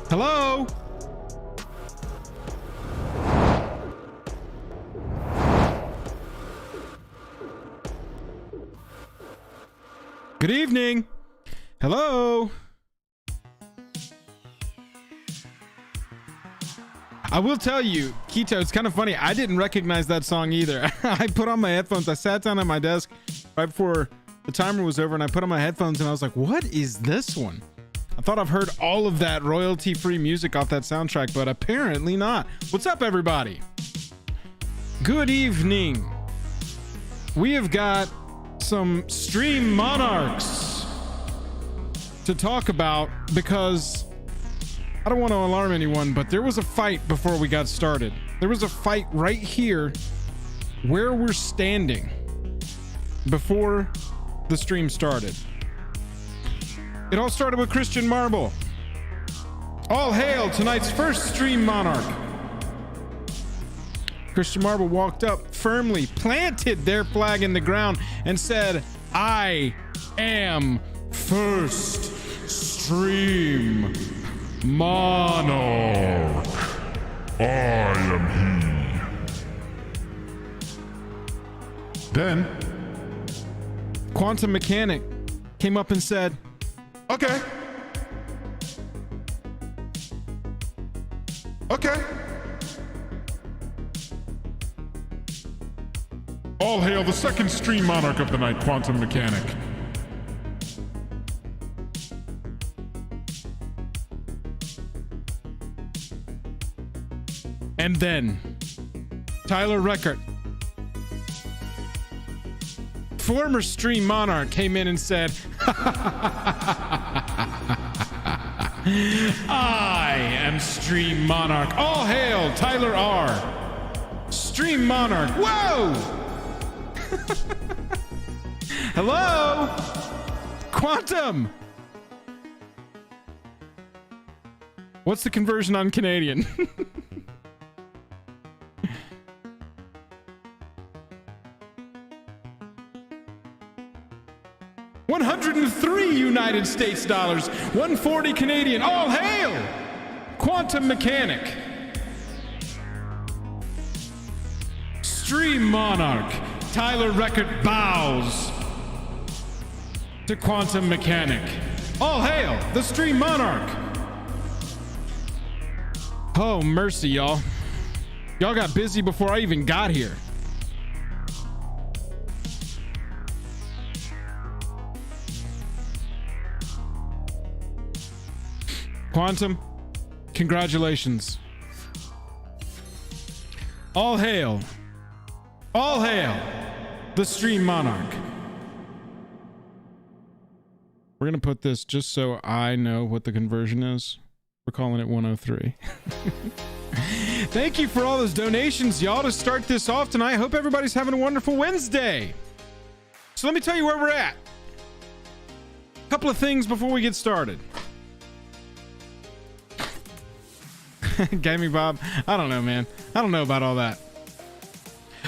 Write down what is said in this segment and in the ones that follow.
Hello? Good evening. Hello? I will tell you, Keto, it's kind of funny. I didn't recognize that song either. I put on my headphones. I sat down at my desk right before the timer was over and I put on my headphones and I was like, what is this one? I thought I've heard all of that royalty-free music off that soundtrack, but apparently not. What's up, everybody? Good evening. We have got some Stream Monarchs to talk about because I don't want to alarm anyone, but there was a fight before we got started. There was a fight right here where we're standing before the stream started. It all started with Christian Marble. All hail tonight's first Stream Monarch. Christian Marble walked up firmly, planted their flag in the ground, and said, I am first Stream Monarch. I am he. Then Quantum Mechanic came up and said, okay. Okay. All hail the second Stream Monarch of the night, Quantum Mechanic. And then Tyler Reckert, former Stream Monarch, came in and said, I am Stream Monarch. All hail Tyler R. Stream Monarch. Whoa! Hello? Quantum. What's the conversion on Canadian? $103 United States dollars, 140 Canadian. All hail Quantum Mechanic. Stream Monarch. Tyler Reckert bows to Quantum Mechanic. All hail the Stream Monarch. Oh, mercy, y'all. Y'all got busy before I even got here. Quantum, congratulations. All hail the Stream Monarch. We're gonna put this just so I know what the conversion is. We're calling it 103. Thank you for all those donations, y'all, to start this off tonight. I hope everybody's having a wonderful Wednesday. So let me tell you where we're at. A couple of things before we get started. Gaming Bob, I don't know, man. I don't know about all that.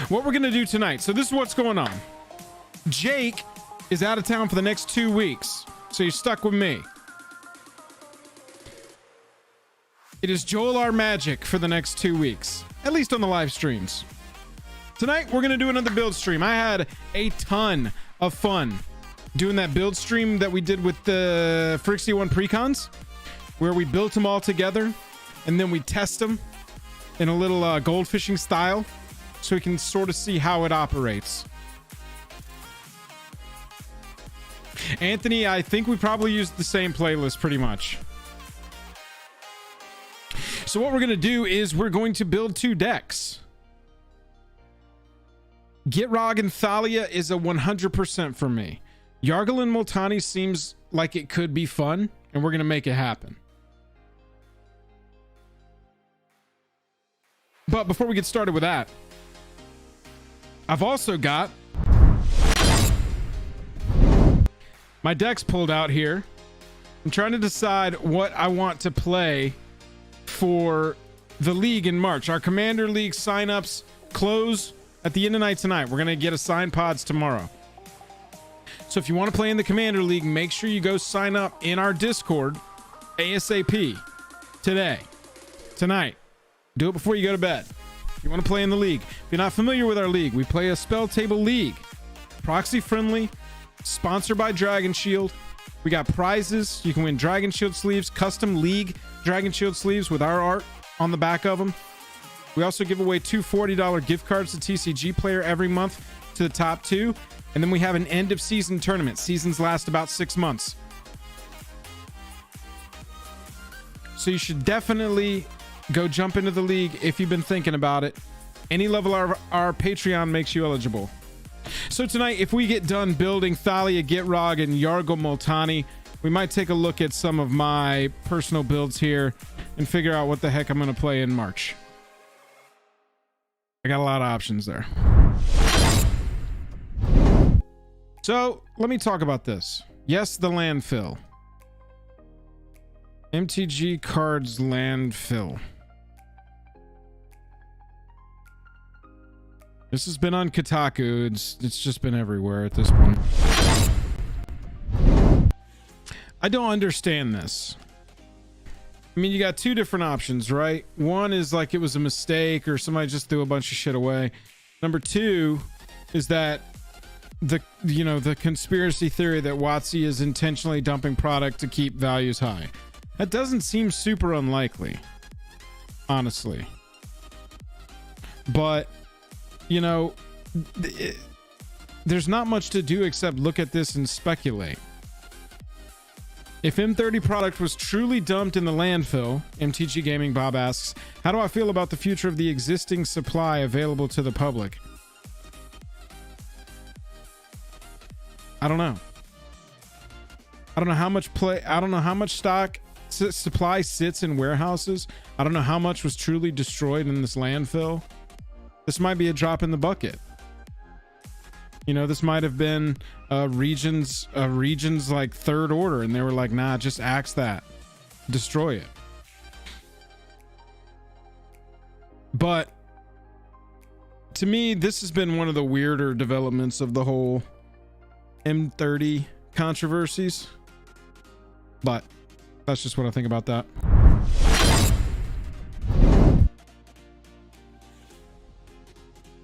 What we're gonna do tonight, so this is what's going on. Jake is out of town for the next 2 weeks, so you're stuck with me. It is Joel R. Magic for the next 2 weeks, at least on the live streams. Tonight, we're gonna do another build stream. I had a ton of fun doing that build stream that we did with the Frixie 1 Precons, where we built them all together and then we test them in a little goldfishing style so we can sort of see how it operates. Anthony, I think we probably used the same playlist pretty much. So what we're going to do is we're going to build 2 decks. Gitrog and Thalia is a 100% for me. Yargle and Multani seems like it could be fun, and we're going to make it happen. But before we get started with that, I've also got my decks pulled out here. I'm trying to decide what I want to play for the league in March. Our Commander League signups close at the end of night tonight. We're going to get assigned pods tomorrow. So if you want to play in the Commander League, make sure you go sign up in our Discord ASAP. tonight. Do it before you go to bed. If you want to play in the league. If you're not familiar with our league, we play a spell table league. Proxy friendly, sponsored by Dragon Shield. We got prizes. You can win Dragon Shield sleeves, custom league Dragon Shield sleeves with our art on the back of them. We also give away two $40 gift cards to TCG Player every month to the top 2. And then we have an end of season tournament. Seasons last about 6 months. So you should definitely go jump into the league if you've been thinking about it. Any level of our Patreon makes you eligible. So tonight, if we get done building Thalia, Gitrog, and Yargle Multani, we might take a look at some of my personal builds here and figure out what the heck I'm going to play in March. I got a lot of options there. So let me talk about this. Yes, the landfill. MTG cards landfill. This has been on Kotaku. It's just been everywhere at this point. I don't understand this. I mean, you got two different options, right? One is like it was a mistake or somebody just threw a bunch of shit away. Number two is that the conspiracy theory that WotC is intentionally dumping product to keep values high. That doesn't seem super unlikely, honestly. But, you know, there's not much to do except look at this and speculate. If M30 product was truly dumped in the landfill, MTG Gaming Bob asks, how do I feel about the future of the existing supply available to the public? I don't know. I don't know how much stock supply sits in warehouses. I don't know how much was truly destroyed in this landfill. This might be a drop in the bucket. You know, this might have been regions like third order, and they were like, nah, just axe that, destroy it. But to me, this has been one of the weirder developments of the whole M30 controversies. But that's just what I think about that.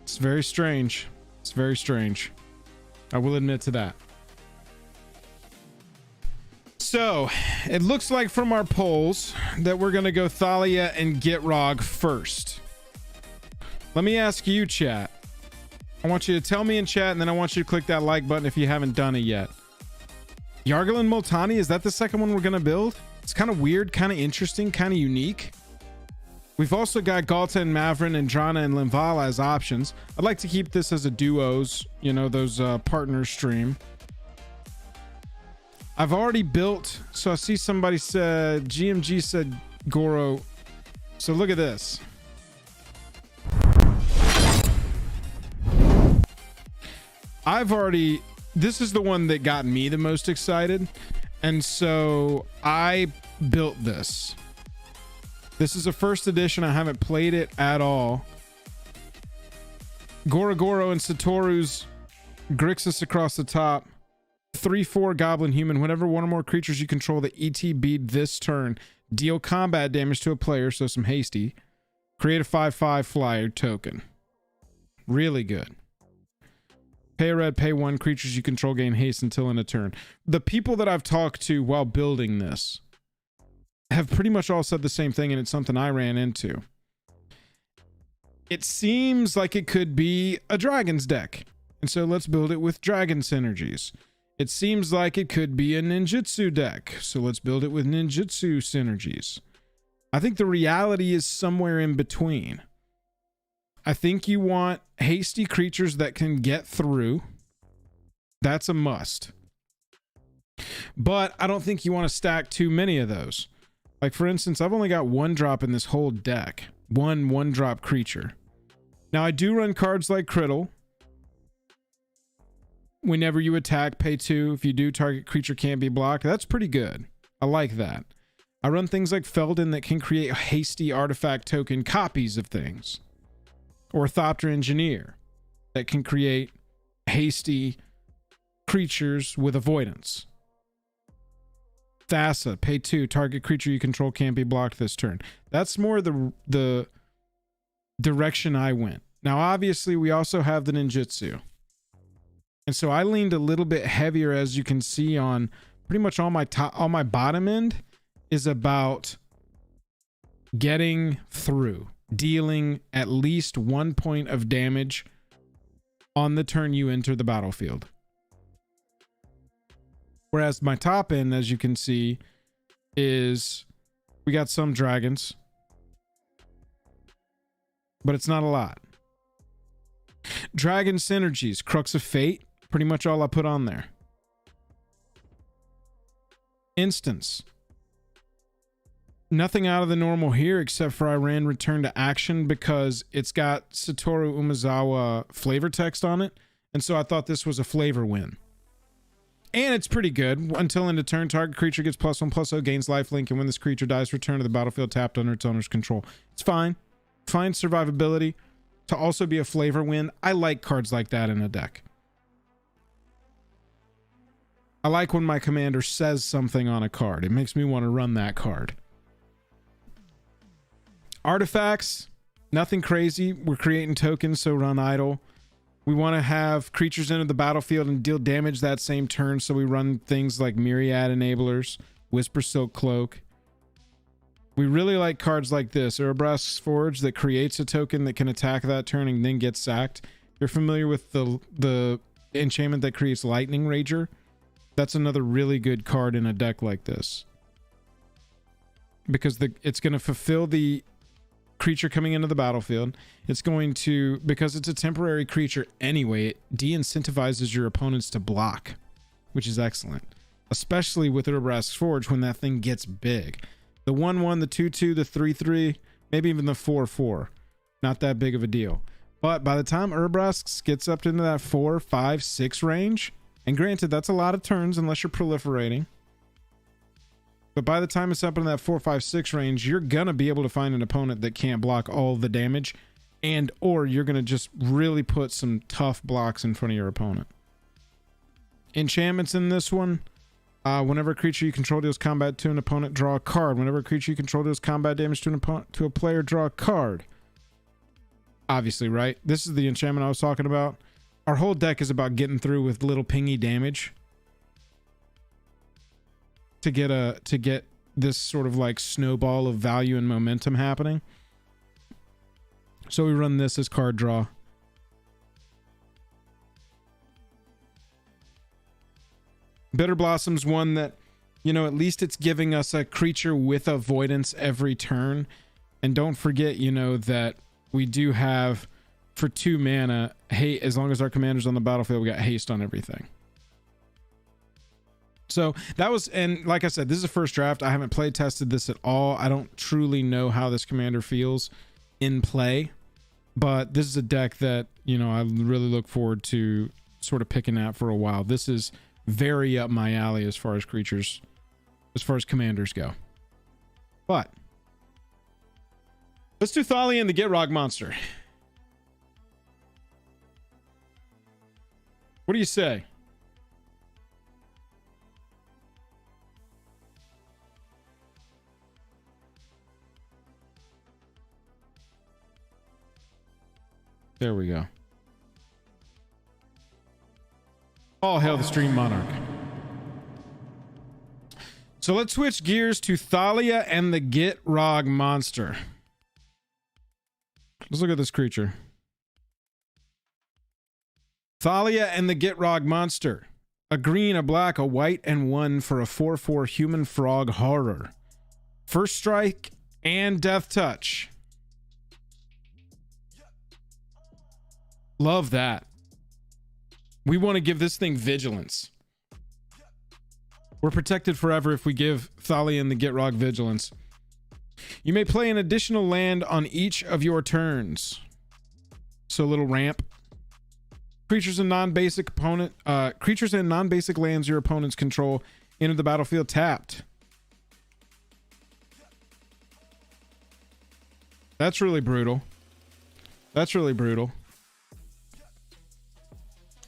It's very strange. It's very strange. I will admit to that. So it looks like from our polls that we're going to go Thalia and Gitrog first. Let me ask you, chat. I want you to tell me in chat, and then I want you to click that like button if you haven't done it yet. Yargle and Multani, is that the second one we're going to build? It's kind of weird, kind of interesting, kind of unique. We've also got Galta and Mavrin and Drana and Limvala as options. I'd like to keep this as a duos, you know, those partner stream. I've already built, so I see somebody said, GMG said Goro. So look at this. This is the one that got me the most excited. And so I built this. This is a first edition. I haven't played it at all. Goro and Satoru's Grixis across the top. 3/4 Goblin Human. Whenever one or more creatures you control that ETB'd this turn, deal combat damage to a player, so some hasty. Create a 5/5 flyer token. Really good. Pay a red, pay one. Creatures you control gain haste until in a turn. The people that I've talked to while building this have pretty much all said the same thing, and it's something I ran into. It seems like it could be a Dragon's deck, and so let's build it with Dragon synergies. It seems like it could be a Ninjutsu deck, so let's build it with Ninjutsu synergies. I think the reality is somewhere in between. I think you want hasty creatures that can get through. That's a must. But I don't think you want to stack too many of those. Like, for instance, I've only got one drop in this whole deck. One drop creature. Now, I do run cards like Criddle. Whenever you attack, pay 2. If you do, target creature can't be blocked. That's pretty good. I like that. I run things like Felden that can create hasty artifact token copies of things. Or Thopter Engineer that can create hasty creatures with avoidance. Thassa, pay 2. Target creature you control can't be blocked this turn. That's more the direction I went. Now, obviously, we also have the ninjutsu. And so I leaned a little bit heavier, as you can see, on pretty much all my bottom end is about getting through, dealing at least 1 point of damage on the turn you enter the battlefield. Whereas my top end, as you can see, is we got some dragons, but it's not a lot. Dragon synergies, Crux of Fate, pretty much all I put on there. Instance. Nothing out of the normal here, except for I ran Return to Action because it's got Satoru Umezawa flavor text on it. And so I thought this was a flavor win. And it's pretty good. Until end of turn, target creature gets +1/+0, gains lifelink, and when this creature dies, return to the battlefield tapped under its owner's control. It's fine. Fine survivability. To also be a flavor win, I like cards like that in a deck. I like when my commander says something on a card. It makes me want to run that card. Artifacts, nothing crazy. We're creating tokens, so run idle. We want to have creatures enter the battlefield and deal damage that same turn, so we run things like Myriad Enablers, Whisper Silk Cloak. We really like cards like this. Urabrask's Forge that creates a token that can attack that turn and then get sacked. If you're familiar with the enchantment that creates Lightning Rager, that's another really good card in a deck like this. Because it's going to fulfill the creature coming into the battlefield. It's going to, because it's a temporary creature anyway, it de-incentivizes your opponents to block, which is excellent. Especially with Urabrask's Forge when that thing gets big. The 1/1, the 2/2, the 3/3, maybe even the 4/4. Not that big of a deal. But by the time Urabrask gets up into that 4, 5, 6 range, and granted, that's a lot of turns unless you're proliferating. But by the time it's up in that 4, 5, 6 range, you're going to be able to find an opponent that can't block all the damage, and or you're going to just really put some tough blocks in front of your opponent. Enchantments in this one. Whenever a creature you control deals combat to an opponent, draw a card. Whenever a creature you control deals combat damage to an opponent, to a player, draw a card. Obviously, right? This is the enchantment I was talking about. Our whole deck is about getting through with little pingy damage to get this sort of like snowball of value and momentum happening. So we run this as card draw. Bitter Blossom's one that, you know, at least it's giving us a creature with avoidance every turn. And don't forget, you know, that we do have, for 2 mana, hey, as long as our commander's on the battlefield, we got haste on everything. So that was, and like I said, this is the first draft. I haven't play tested this at all. I don't truly know how this commander feels in play, but this is a deck that, you know, I really look forward to sort of picking at for a while. This is very up my alley as far as creatures, as far as commanders go. But let's do Thalia and the Gitrog monster. What do you say? There we go. All hail the Stream Monarch. So let's switch gears to Thalia and the Gitrog monster. Let's look at this creature. Thalia and the Gitrog monster. A green, a black, a white, and 1 for a 4/4 human frog horror. First strike and death touch. Love that. We want to give this thing vigilance. We're protected forever if we give Thalia and the Gitrog vigilance. You may play an additional land on each of your turns. So a little ramp. Creatures and non-basic lands your opponents control enter the battlefield tapped. That's really brutal. That's really brutal.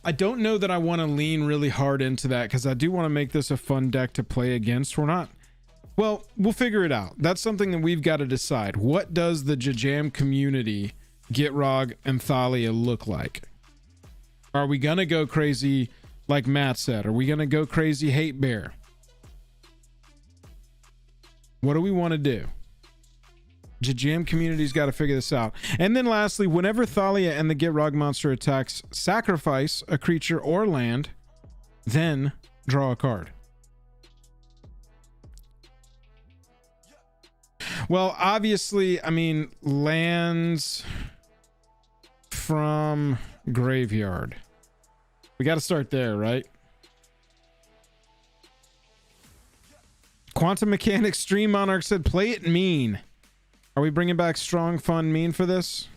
I don't know that I want to lean really hard into that because I do want to make this a fun deck to play against. We're not. Well, we'll figure it out. That's something that we've got to decide. What does the Jajam community, Gitrog and Thalia look like? Are we going to go crazy like Matt said? Are we going to go crazy hate bear? What do we want to do? Jajam community's got to figure this out. And then lastly, whenever Thalia and the Gitrog monster attacks, sacrifice a creature or land, then draw a card. Well, obviously, I mean, lands from graveyard. We got to start there, right? Quantum Mechanics Stream Monarch said, play it mean. Are we bringing back strong, fun, mean for this?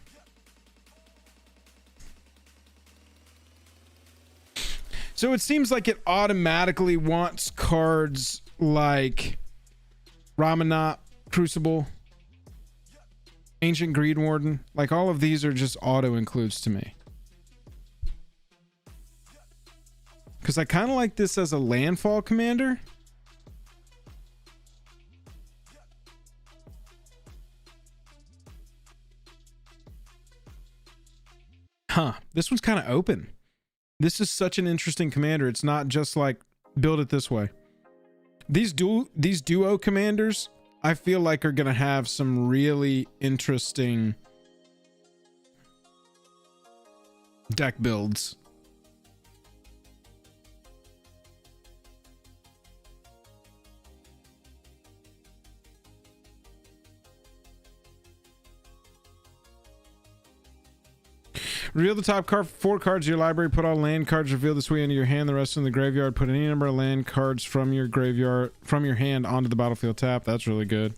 So it seems like it automatically wants cards like Ramanat, Crucible, Ancient Greed Warden. Like all of these are just auto includes to me. Because I kind of like this as a landfall commander. Huh, this one's kind of open. This is such an interesting commander. It's not just like build it this way. These duo commanders, I feel like are going to have some really interesting deck builds. Reveal the top card, 4 cards of your library. Put all land cards revealed this way into your hand. The rest in the graveyard. Put any number of land cards from your graveyard, from your hand onto the battlefield tap. That's really good.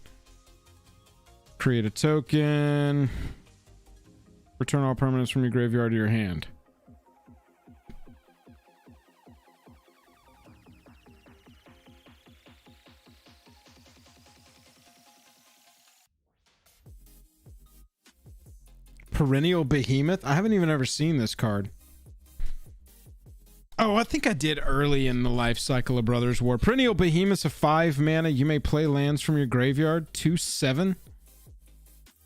Create a token. Return all permanents from your graveyard to your hand. Perennial Behemoth? I haven't even ever seen this card. Oh, I think I did early in the life cycle of Brothers War. Perennial Behemoth's a 5 mana. You may play lands from your graveyard. 2/7.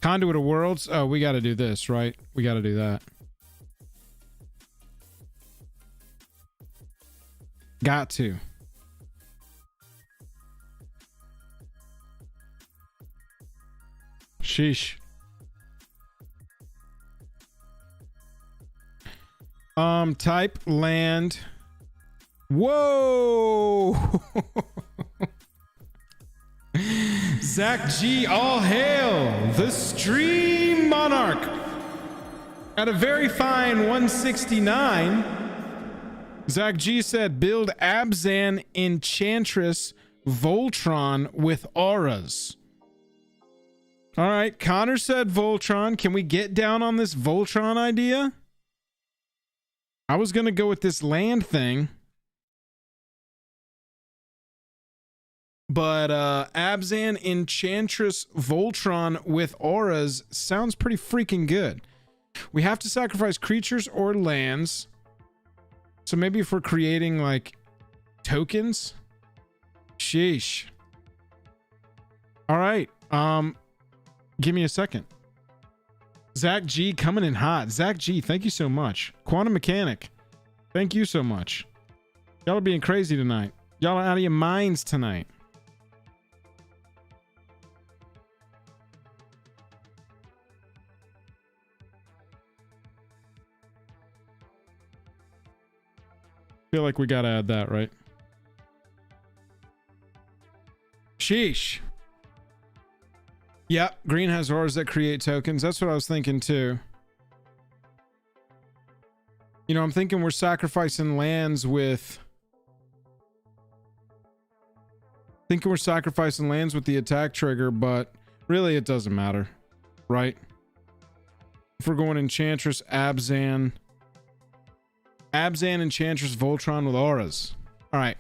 Conduit of Worlds. Oh, we got to do this, right? We got to do that. Got to. Sheesh. Type land. Whoa. Zach G, all hail the Stream Monarch at a very fine 169. Zach G said build Abzan Enchantress Voltron with auras. All right, Connor said Voltron. Can we get down on this Voltron idea? I was going to go with this land thing. But Abzan Enchantress Voltron with auras sounds pretty freaking good. We have to sacrifice creatures or lands. So maybe if we're creating like tokens. Sheesh. All right. Give me a second. Zach G coming in hot. Zach G, thank you so much. Quantum Mechanic, thank you so much. Y'all are being crazy tonight. Y'all are out of your minds tonight. Feel like we gotta add that, right? Sheesh. Yep, green has auras that create tokens. That's what I was thinking too. You know, I'm thinking we're sacrificing lands with... Thinking we're sacrificing lands with the attack trigger, but really it doesn't matter, right? If we're going Enchantress, Abzan Enchantress, Voltron with auras. All right,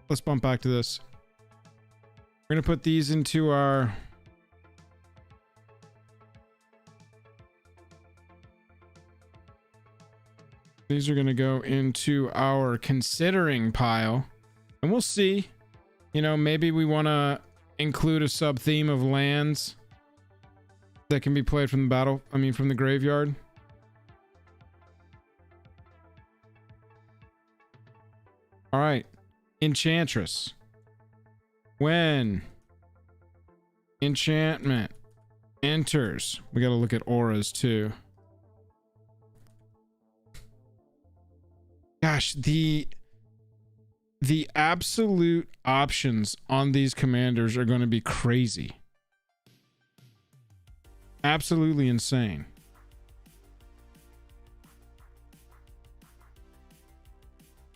let's bump back to this. We're going to put these into our... These are going to go into our considering pile. And we'll see. You know, maybe we want to include a sub-theme of lands that can be played from the battle. I mean, from the graveyard. All right. Enchantress. When enchantment enters, we got to look at auras too. Gosh, the absolute options on these commanders are going to be crazy. Absolutely insane.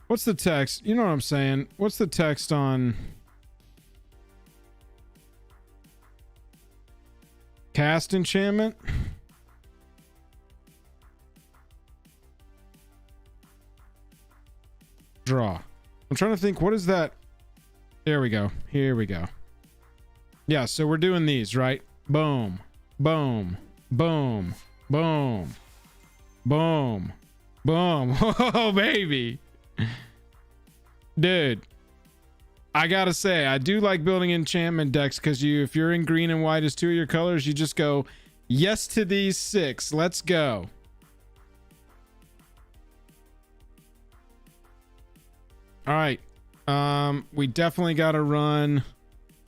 What's the text? You know what I'm saying? What's the text on cast enchantment? Draw. I'm trying to think, what is that? There we go. Here we go. Yeah, so we're doing these, right? Boom, boom, boom, boom, boom, boom. Oh, baby. Dude, I gotta say, I do like building enchantment decks because if you're in green and white as two of your colors, you just go, yes to these 6. Let's go. All right. We definitely got to run.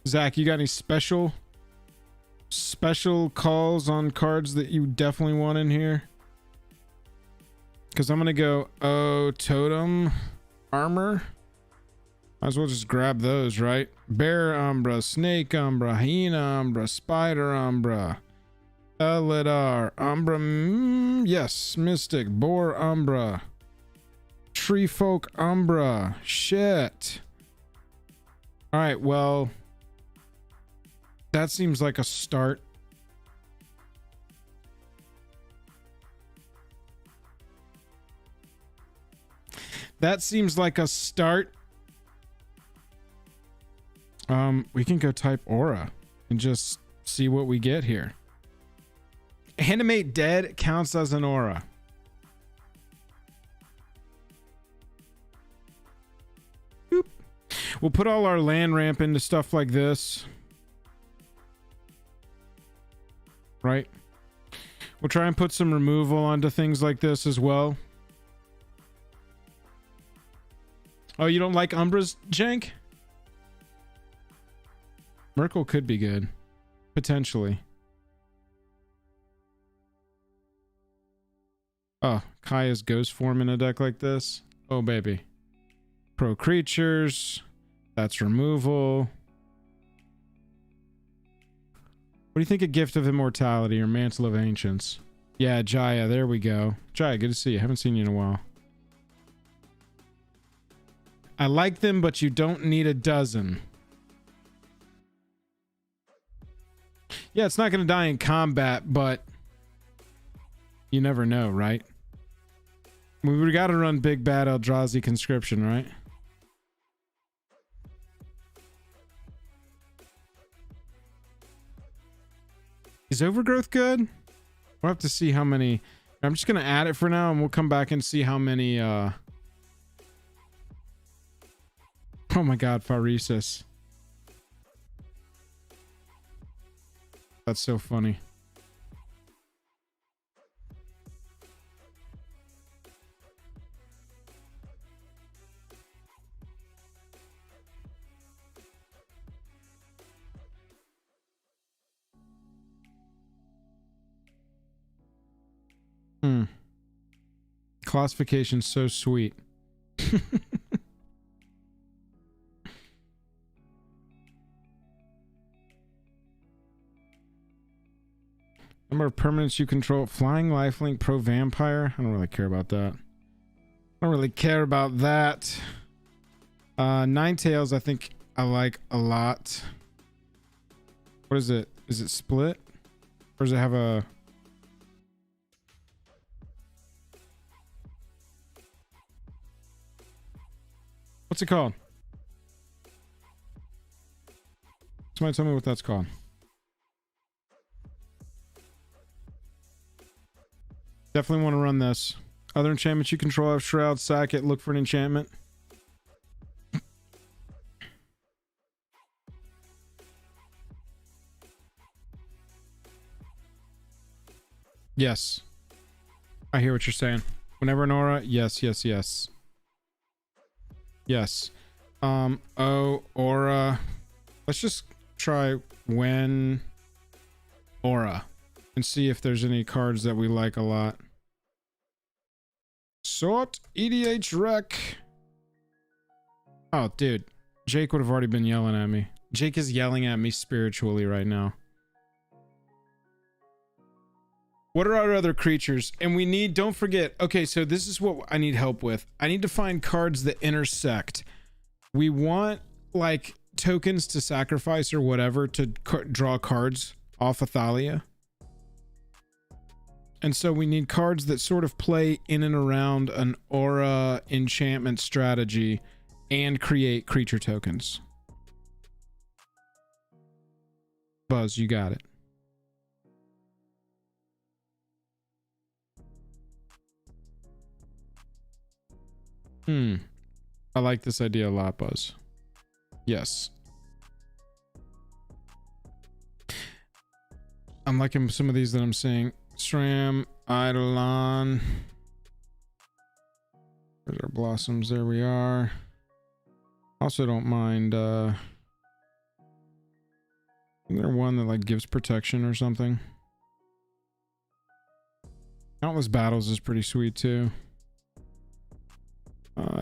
Zach, you got any special calls on cards that you definitely want in here? Because I'm going to go, totem armor. Might as well just grab those, right? Bear Umbra, Snake Umbra, Hyena Umbra, Spider Umbra, Eladar, Umbra, yes, Mystic, Boar Umbra, Tree Folk Umbra, shit. All right, well, that seems like a start. That seems like a start. We can go type aura and just see what we get here. Animate dead counts as an aura. Boop. We'll put all our land ramp into stuff like this. Right? We'll try and put some removal onto things like this as well. Oh, you don't like Umbra's, Jank? Merkle could be good. Potentially. Oh, Kaya's ghost form in a deck like this. Oh, baby. Pro creatures. That's removal. What do you think of Gift of Immortality or Mantle of Ancients? Yeah, Jaya, there we go. Jaya, good to see you. Haven't seen you in a while. I like them, but you don't need a dozen. Yeah, it's not going to die in combat, but you never know, right? We got to run Big Bad Eldrazi Conscription, right? Is Overgrowth good? We'll have to see how many. I'm just going to add it for now, and we'll come back and see how many. Oh my god, Pharesis. That's so funny. Classification's so sweet. Number of permanents you control. Flying, lifelink, pro vampire. I don't really care about that. I don't really care about that. Ninetales I think I like a lot. What is it? Is it split? Or does it have a... What's it called? Somebody tell me what that's called. Definitely want to run this. Other enchantments you control have Shroud, sack it, look for an enchantment. Yes. I hear what you're saying. Whenever an aura, yes, yes, yes. Yes. Oh, aura. Let's just try when aura and see if there's any cards that we like a lot. Sort EDH Rec. Oh, dude. Jake would have already been yelling at me. Jake is yelling at me spiritually right now. What are our other creatures? And we need, don't forget, okay, so this is what I need help with. I need to find cards that intersect. We want, like, tokens to sacrifice or whatever to draw cards off of Thalia. And so we need cards that sort of play in and around an aura enchantment strategy and create creature tokens. Buzz, you got it. I like this idea a lot, Buzz. Yes. I'm liking some of these that I'm seeing. Stram, Eidolon. There's our blossoms. There we are. Also don't mind, isn't there one that like gives protection or something? Countless Battles is pretty sweet too.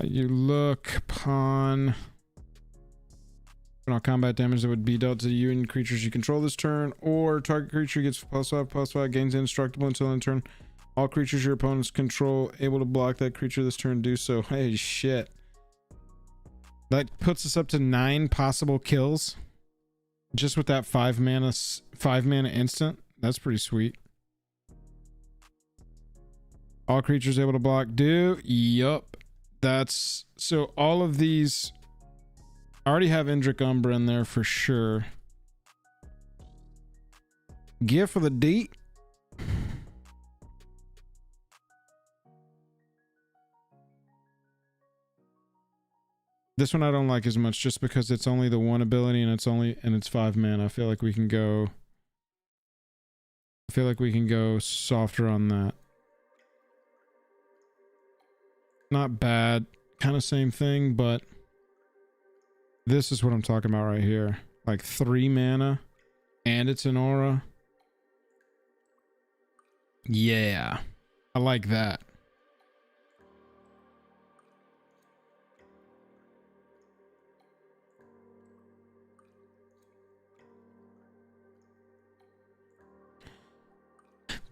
You look upon combat damage that would be dealt to you and creatures you control this turn, or target creature gets +5/+5, gains indestructible until end turn. All creatures your opponents control able to block that creature this turn do so. Hey, shit. That puts us up to 9 possible kills just with that 5 mana instant. That's pretty sweet. All creatures able to block do. Yup. That's so all of these. I already have Indrik Umbra in there for sure. Gift of the Deep. This one I don't like as much just because it's only the one ability and it's 5 mana. I feel like we can go softer on that. Not bad, kind of same thing, but this is what I'm talking about right here. Like 3 mana and it's an aura. Yeah, I like that.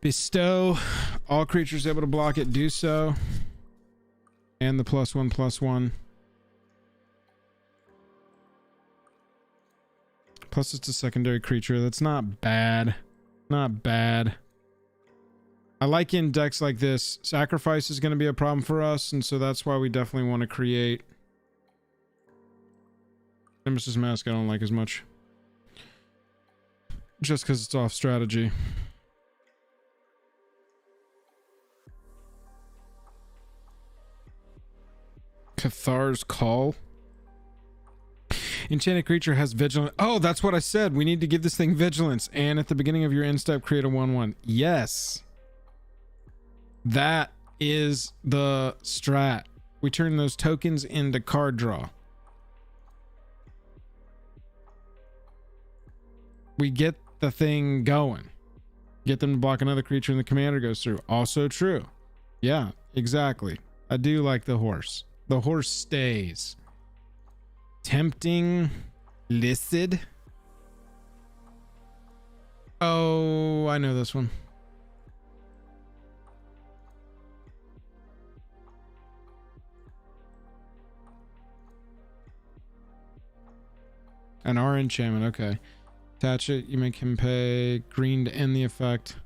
Bestow. All creatures able to block it do so. And the +1/+1. Plus it's a secondary creature. That's not bad. Not bad. I like in decks like this. Sacrifice is going to be a problem for us, and so that's why we definitely want to create. Nemesis Mask I don't like as much. Just because it's off strategy. Cathar's Call. Enchanted creature has vigilance. Oh, that's what I said. We need to give this thing vigilance. And at the beginning of your end step, create a 1/1. Yes. That is the strat. We turn those tokens into card draw. We get the thing going. Get them to block another creature and the commander goes through. Also true. Yeah, exactly. I do like the horse. The horse stays. Tempting listed. Oh, I know this one. An R enchantment, okay. Attach it, you make him pay green to end the effect.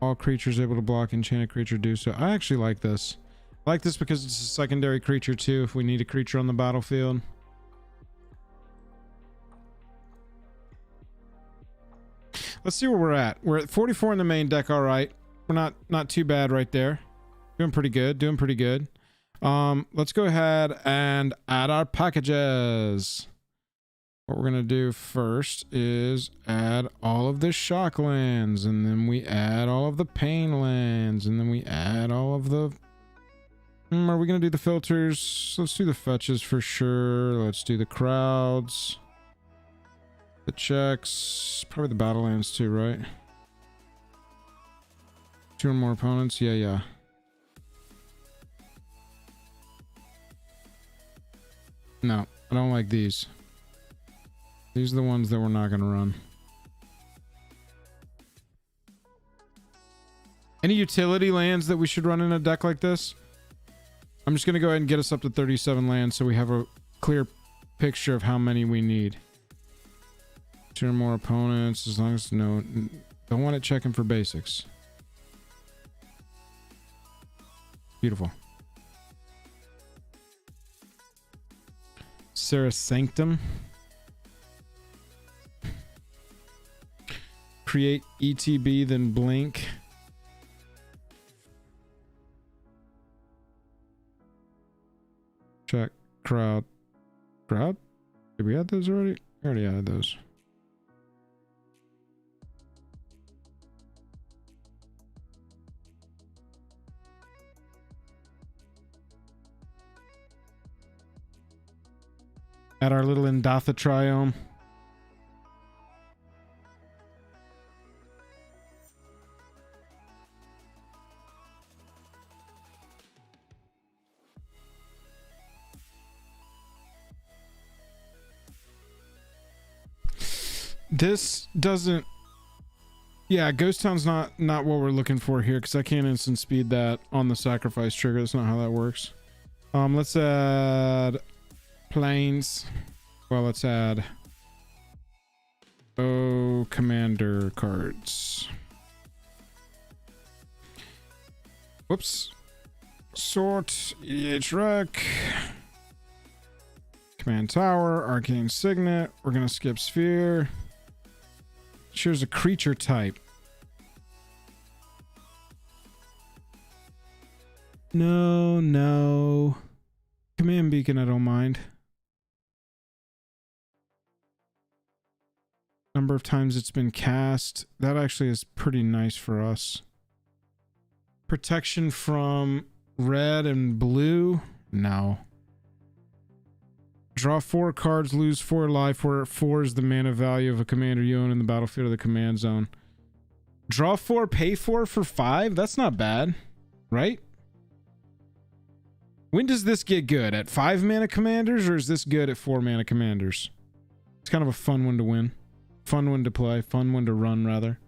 All creatures able to block enchanted creature do so. I actually like this. I like this because it's a secondary creature too if we need a creature on the battlefield. Let's see where we're at. We're at 44 in the main deck, all right. We're not too bad right there. Doing pretty good. Doing pretty good. Let's go ahead and add our packages. What we're going to do first is add all of the shock lands, and then we add all of the pain lands, and then we add all of the... are we going to do the filters? Let's do the fetches for sure. Let's do the crowds. The checks. Probably the battle lands too, right? 2 or more opponents? Yeah. No, I don't like these. These are the ones that we're not going to run. Any utility lands that we should run in a deck like this? I'm just going to go ahead and get us up to 37 lands so we have a clear picture of how many we need. 2 or more opponents, as long as no... Don't want it checking for basics. Beautiful. Sarah Sanctum. Create ETB, then blink. Check. Crowd. Crowd? Did we add those already? We already added those. At our little Indatha triome. This doesn't... Yeah, Ghost Town's not what we're looking for here, because I can't instant speed that on the sacrifice trigger. That's not how that works. Let's add planes. Well, let's add commander cards. Whoops. Sort EDH Rec. Command Tower, Arcane Signet. We're gonna skip Sphere. Here's a creature type. No. Command Beacon, I don't mind. Number of times it's been cast. That actually is pretty nice for us. Protection from red and blue? No. Draw 4 cards, lose 4 life, where 4 is the mana value of a commander you own in the battlefield of the command zone. Draw 4, pay 4 for 5? That's not bad, right? When does this get good? At 5 mana commanders, or is this good at 4 mana commanders? It's kind of a fun one to win. Fun one to play. Fun one to run, rather.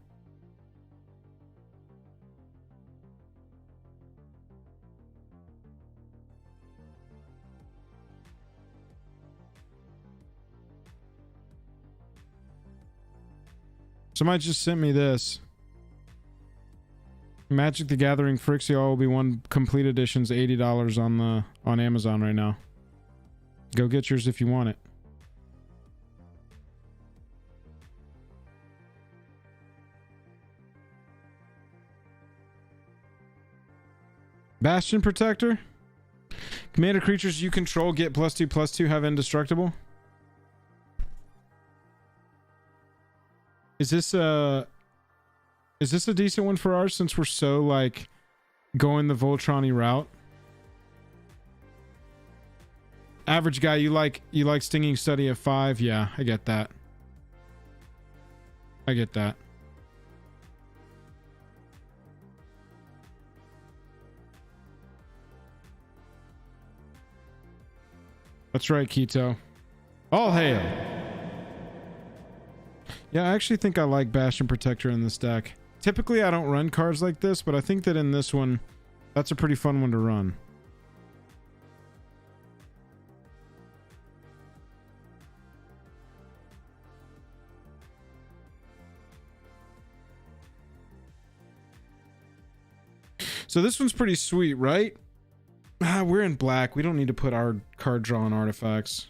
Somebody just sent me this. Magic the Gathering Phyrexian will be one complete edition's $80 on Amazon right now. Go get yours if you want it. Bastion Protector. Commander creatures you control get +2/+2, have indestructible. Is this a decent one for ours, since we're so like going the Voltron-y route? Average guy, you like Stinging Study at 5? Yeah, I get that. I get that. That's right, Keto. All hail. Yeah, I actually think I like Bastion Protector in this deck. Typically, I don't run cards like this, but I think that in this one, that's a pretty fun one to run. So this one's pretty sweet, right? We're in black. We don't need to put our card draw on artifacts.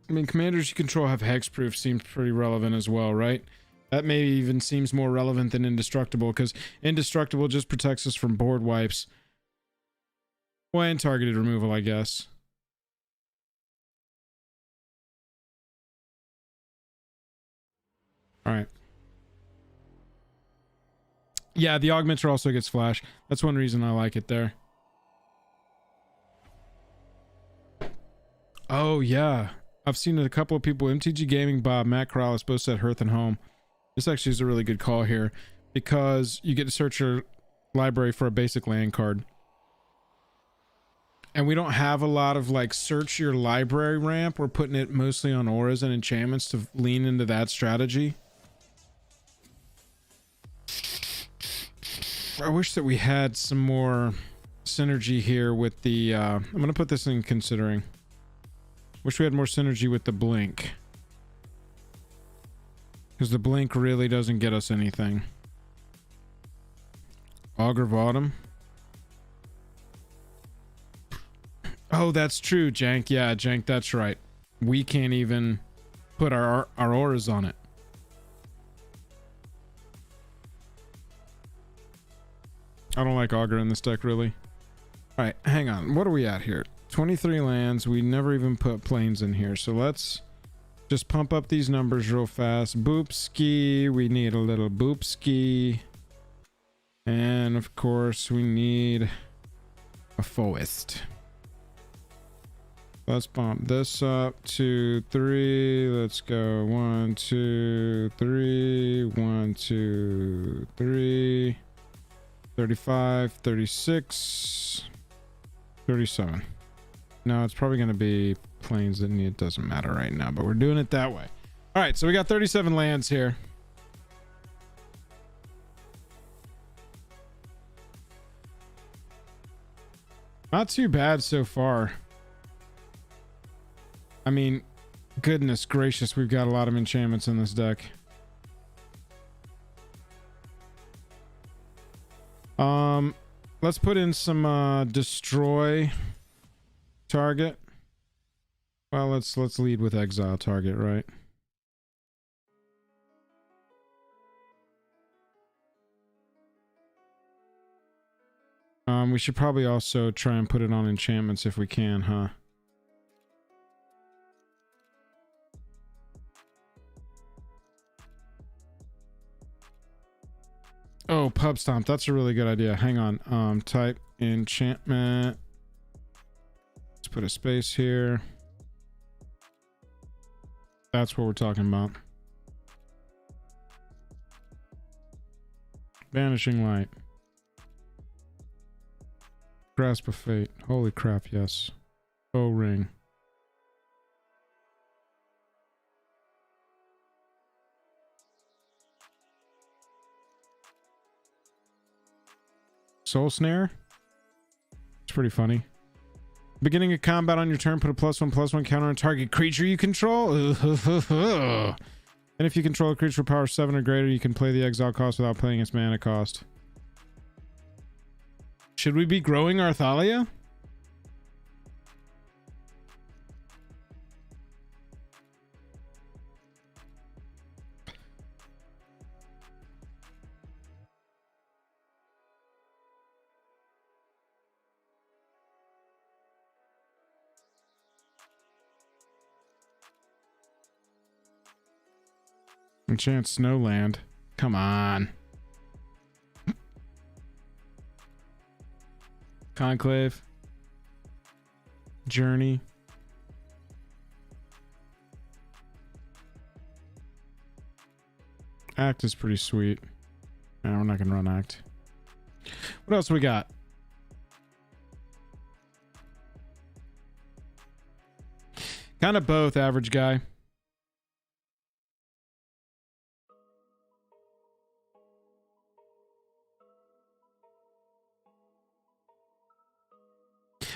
I mean, commanders you control have hexproof, seems pretty relevant as well, right? That maybe even seems more relevant than Indestructible, because Indestructible just protects us from board wipes. Well, and targeted removal, I guess. Alright. Yeah, the Augmenter also gets flash. That's one reason I like it there. Oh, yeah. I've seen a couple of people, MTG Gaming Bob, Matt Corrales, both said Hearth and Home. This actually is a really good call here, because you get to search your library for a basic land card. And we don't have a lot of like search your library ramp. We're putting it mostly on auras and enchantments to lean into that strategy. I wish that we had some more synergy here with the I'm gonna put this in considering. Wish we had more synergy with the blink, because the blink really doesn't get us anything. Augur of Autumn. Oh, that's true, Jank. Yeah, Jank, that's right. We can't even put our auras on it. I don't like Augur in this deck, really. All right, hang on. What are we at here? 23 lands. We never even put planes in here. So let's just pump up these numbers real fast. Boopski. We need a little Boopski. And, of course, we need a Forest. Let's bump this up to 3. Let's go 1, 2, 3. 1, 2, 3. 35, 36, 37. No, it's probably going to be planes that need, it doesn't matter right now, but we're doing it that way. All right, so we got 37 lands here. Not too bad so far. I mean, goodness gracious, we've got a lot of enchantments in this deck. Let's put in some destroy target. Well, let's lead with exile target, right? We should probably also try and put it on enchantments if we can, huh? Oh, pub stomp. That's a really good idea. Hang on. Type enchantment. Let's put a space here. That's what we're talking about. Vanishing Light. Grasp of Fate. Holy crap, yes. O ring. Soul Snare. It's pretty funny. Beginning a combat on your turn, put a +1/+1 counter on target creature you control. And if you control a creature with power 7 or greater, you can play the exile cost without playing its mana cost. Should we be growing our Thalia? Enchant Snowland. Come on. Conclave. Journey. Act is pretty sweet. No, we're not gonna run Act. What else we got? Kind of both, average guy.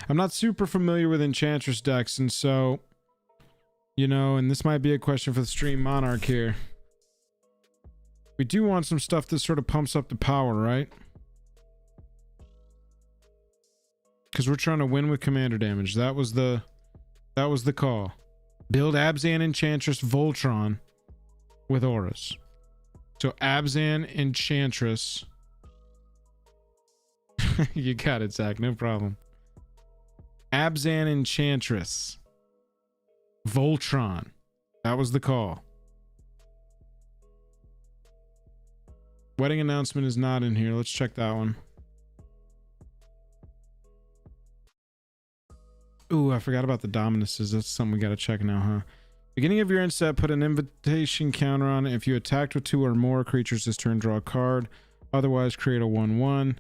I'm not super familiar with Enchantress decks, and so, you know, and this might be a question for the Stream Monarch here. We do want some stuff that sort of pumps up the power, right? Because we're trying to win with commander damage. That was the call. Build Abzan Enchantress Voltron with auras. So Abzan Enchantress. You got it, Zach. No problem. Abzan Enchantress. Voltron. That was the call. Wedding announcement is not in here. Let's check that one. Ooh, I forgot about the Dominuses. That's something we got to check now, huh? Beginning of your end step, put an invitation counter on it. If you attacked with 2 or more creatures this turn, draw a card. Otherwise, create a 1/1.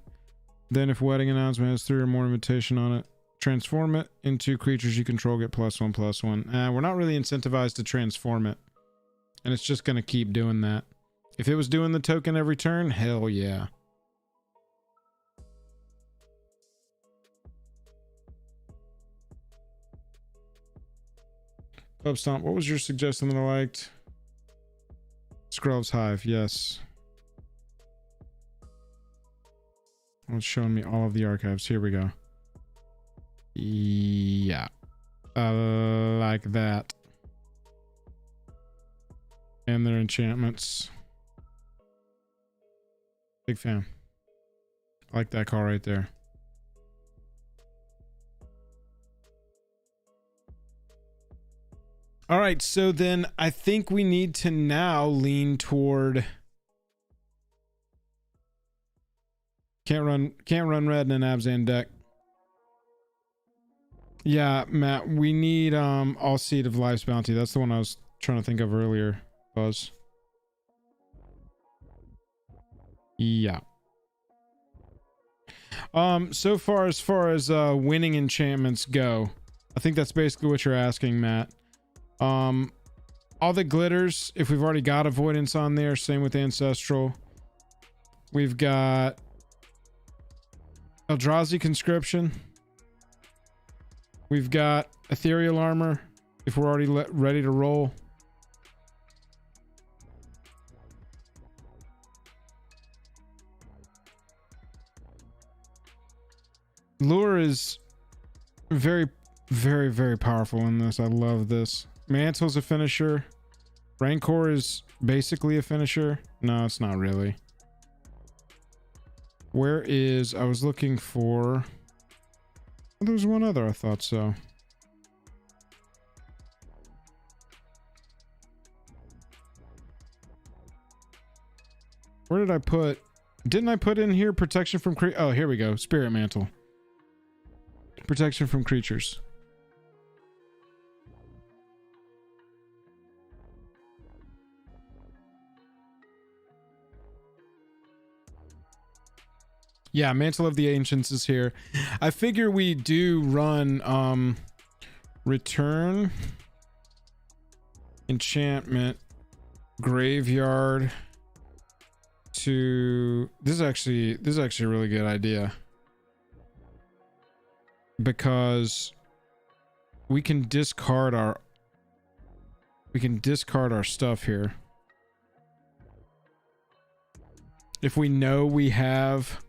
Then if wedding announcement has 3 or more invitation on it, transform it into creatures you control, get +1/+1. We're not really incentivized to transform it. And it's just going to keep doing that. If it was doing the token every turn, hell yeah. Pub Stomp, what was your suggestion that I liked? Scrubs Hive, yes. It's showing me all of the archives. Here we go. Yeah. Like that. And their enchantments. Big fan. I like that call right there. All right, so then I think we need to now lean toward can't run red in an Abzan deck. Yeah, Matt, we need all Seed of Life's Bounty. That's the one I was trying to think of earlier, Buzz. Yeah. So far as winning enchantments go, I think that's basically what you're asking, Matt. All the glitters, if we've already got avoidance on there, same with ancestral. We've got Eldrazi Conscription. We've got Ethereal Armor if we're already ready to roll. Lure is very, very, very powerful in this. I love this. Mantle's a finisher. Rancor is basically a finisher. No, it's not really. Where is... I was looking for... Oh, there was one other, I thought so. Where did I put... Didn't I put in here protection from... Oh, here we go. Spirit Mantle. Protection from creatures. Yeah, Mantle of the Ancients is here. I figure we do run return, enchantment, graveyard to... This is actually a really good idea. Because we can discard our stuff here. If we know we have...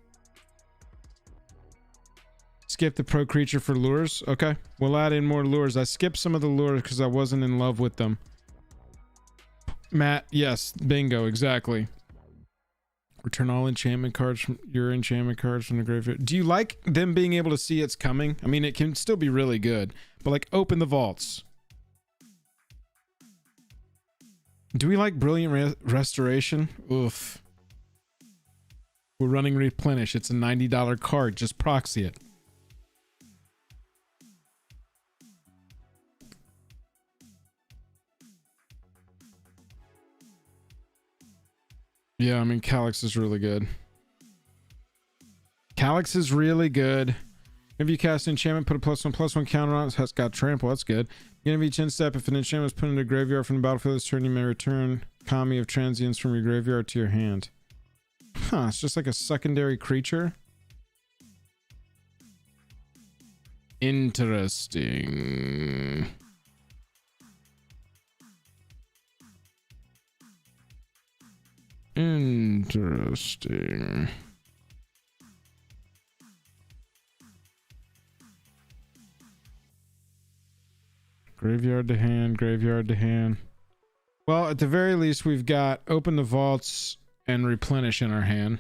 Skip the pro creature for lures. Okay, we'll add in more lures. I skipped some of the lures because I wasn't in love with them. Matt, yes, bingo, exactly. Return all enchantment cards from your enchantment cards from the graveyard. Do you like them being able to see it's coming? I mean, it can still be really good, but like open the vaults. Do we like Brilliant Restoration? Oof. We're running Replenish. It's a $90 card. Just proxy it. Yeah, I mean, Calyx is really good. Calyx is really good. If you cast enchantment, put a +1/+1 counter on it. It's got trample. That's good. Beginning of each end step, if an enchantment is put into a graveyard from the battlefield this turn, you may return Kami of Transience from your graveyard to your hand. Huh, it's just like a secondary creature. Interesting. Interesting. Graveyard to hand, graveyard to hand. Well, at the very least, we've got open the vaults and replenish in our hand.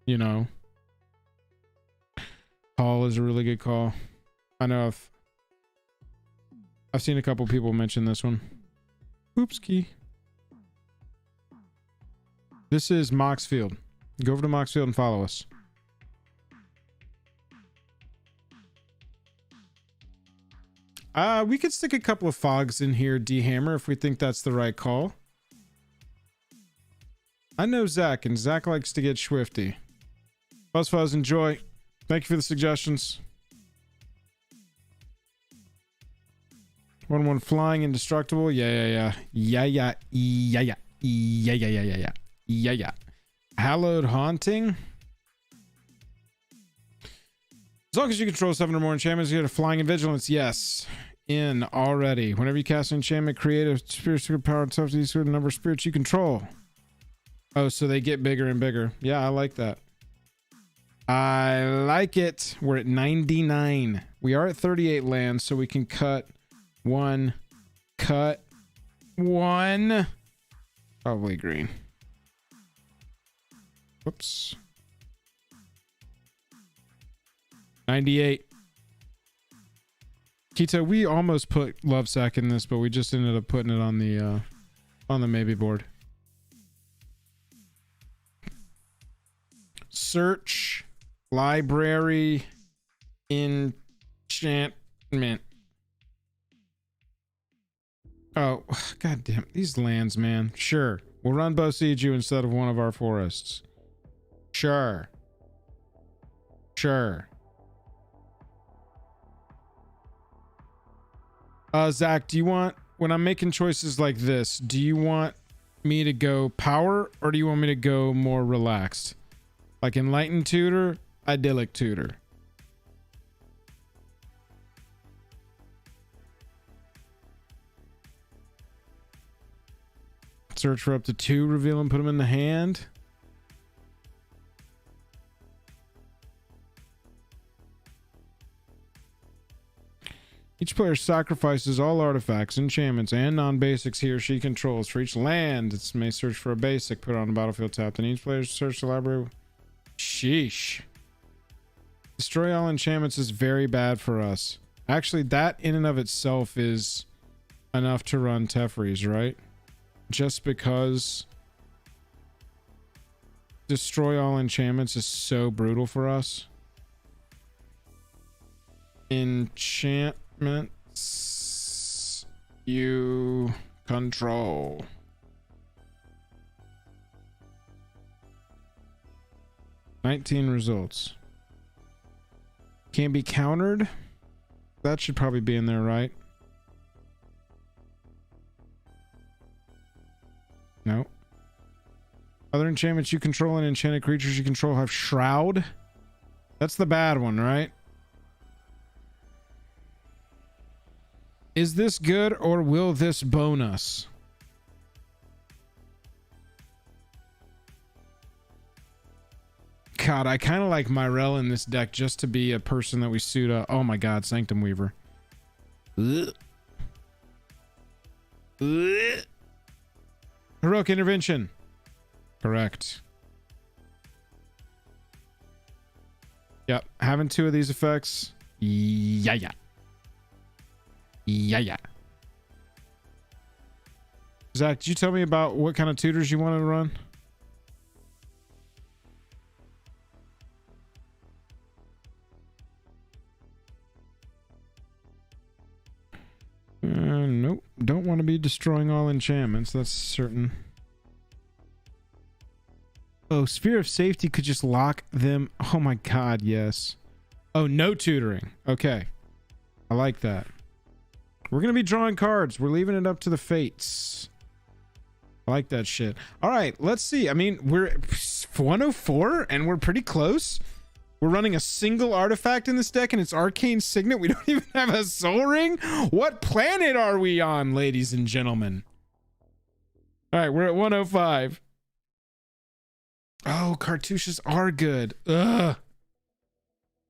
You know, call is a really good call. I know I've seen a couple people mention this one. Oops, key. This is Moxfield. Go over to Moxfield and follow us. We could stick a couple of fogs in here, D-Hammer, if we think that's the right call. I know Zach, and Zach likes to get swifty. Buzzfuzz, enjoy. Thank you for the suggestions. 1-1 flying indestructible. Yeah. Hallowed Haunting. As long as you control 7 or more enchantments, you get a Flying and Vigilance. Yes. In already. Whenever you cast an enchantment, create a spiritual power and substitute to the number of spirits you control. Oh, so they get bigger and bigger. Yeah, I like that. I like it. We're at 99. We are at 38 lands, so we can cut one. Cut one. Probably green. Whoops. 98. Keto, we almost put Lovesack in this, but we just ended up putting it on the maybe board. Search library enchantment. Oh, god damn these lands, man. Sure, we'll run Boseiju instead of one of our forests. Sure. Zach, do you want, when I'm making choices like this, do you want me to go power or do you want me to go more relaxed? Like Enlightened Tutor, Idyllic Tutor. Search for up to 2, reveal and put them in the hand. Each player sacrifices all artifacts, enchantments, and non-basics he or she controls. For each land, it may search for a basic, put it on the battlefield tapped, and each player search the library. Sheesh. Destroy all enchantments is very bad for us. Actually, that in and of itself is enough to run Teferi's, right? Just because destroy all enchantments is so brutal for us. Enchantments you control. $19 results. Can't be countered. That should probably be in there, right? No. Other enchantments you control and enchanted creatures you control have Shroud. That's the bad one, right? Is this good or will this bone us? God, I kind of like Myrel in this deck just to be a person that we suit up. Oh my god, Sanctum Weaver. Ugh. Ugh. Heroic Intervention. Correct. Yep, having 2 of these effects. Yeah. Zach, did you tell me about what kind of tutors you want to run? Nope. Don't want to be destroying all enchantments. That's certain. Oh, Sphere of Safety could just lock them. Oh my god, yes. Oh, no tutoring. Okay. I like that. We're going to be drawing cards. We're leaving it up to the fates. I like that shit. All right, let's see. I mean, we're 104 and we're pretty close. We're running a single artifact in this deck and it's Arcane Signet. We don't even have a Soul Ring. What planet are we on, ladies and gentlemen? All right, we're at 105. Oh, cartouches are good. Ugh.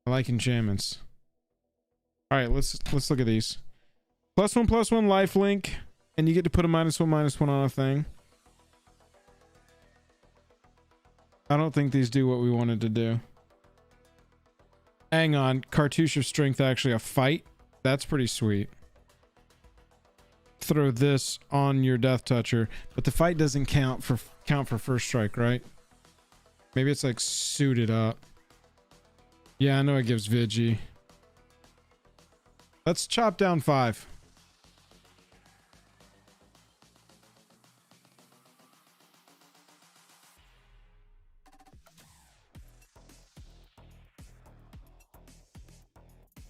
I like enchantments. All right, let's look at these. +1/+1 life link, and you get to put a -1/-1 on a thing. I don't think these do what we wanted to do. Hang on. Cartouche of Strength, actually a fight. That's pretty sweet. Throw this on your Death Toucher, but the fight doesn't count for first strike, right? Maybe it's like suited up. Yeah, I know it gives Vigi. Let's chop down 5.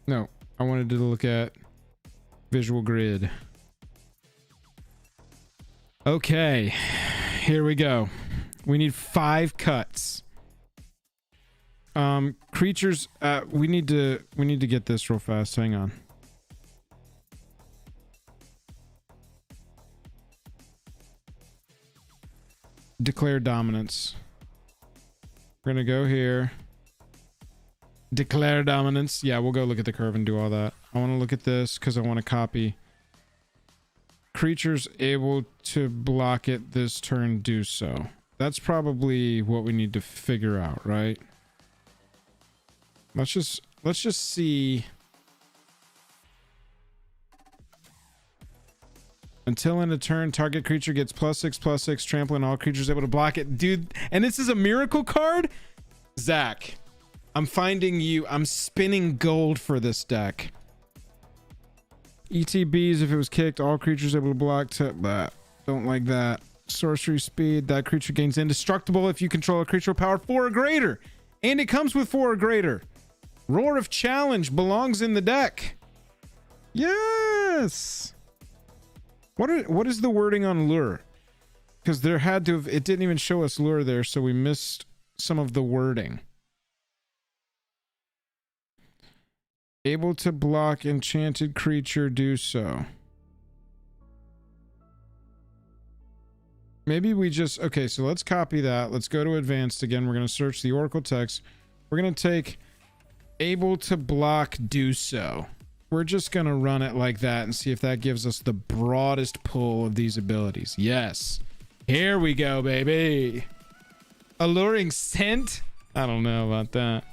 No, I wanted to look at visual grid. Okay, here we go. We need 5 cuts. Creatures, we need to get this real fast. Hang on. Declare dominance. We're gonna go here. Declare dominance. Yeah, we'll go look at the curve and do all that. I want to look at this because I want to copy. Creatures able to block it this turn, do so. That's probably what we need to figure out, right? Let's just see. Until in a turn, target creature gets +6/+6 trample and all creatures able to block it. Dude, and this is a miracle card? Zach, I'm finding you. I'm spinning gold for this deck. ETBs, if it was kicked, all creatures able to block. Don't like that. Sorcery speed, that creature gains indestructible if you control a creature with power 4 or greater. And it comes with 4 or greater. Roar of Challenge belongs in the deck. Yes. What is the wording on lure? Because there had to have, it didn't even show us lure there, so we missed some of the wording. Able to block enchanted creature, do so. Maybe we just, okay, so let's copy that. Let's go to advanced again. We're going to search the Oracle text. We're going to take able to block, do so. We're just going to run it like that and see if that gives us the broadest pull of these abilities. Yes. Here we go, baby. Alluring Scent? I don't know about that.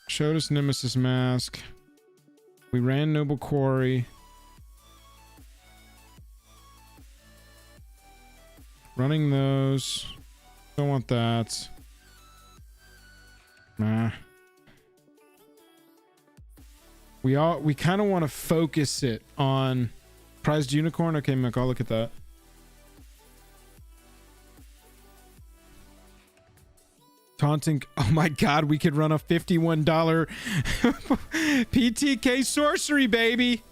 Showed us Nemesis Mask. We ran Noble Quarry. Running those. Don't want that. Nah. We kind of want to focus it on Prized Unicorn. Okay, Mick, I'll look at that. Taunting. Oh my god, we could run a $51 PTK sorcery, baby.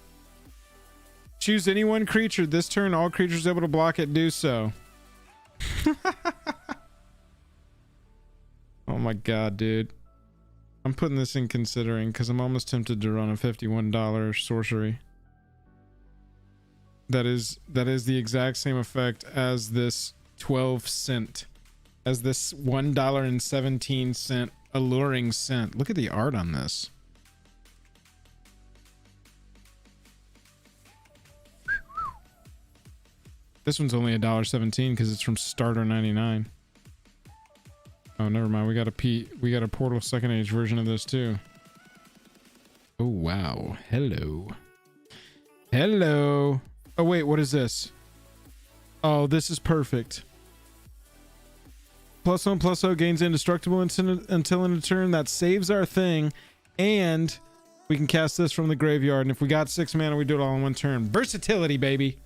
Choose any one creature. This turn, all creatures able to block it, do so. Oh my god, dude. I'm putting this in considering because I'm almost tempted to run a $51 sorcery. That is the exact same effect as this 12-cent. As this $1.17 alluring scent. Look at the art on this. This one's only $1.17 because it's from Starter 99. Oh, never mind. We got a Portal Second Age version of this too. Oh wow. Hello. Hello. Oh wait, what is this? Oh, this is perfect. +1/+0 gains indestructible until in a turn. That saves our thing, and we can cast this from the graveyard. And if we got 6 mana, we do it all in one turn. Versatility, baby.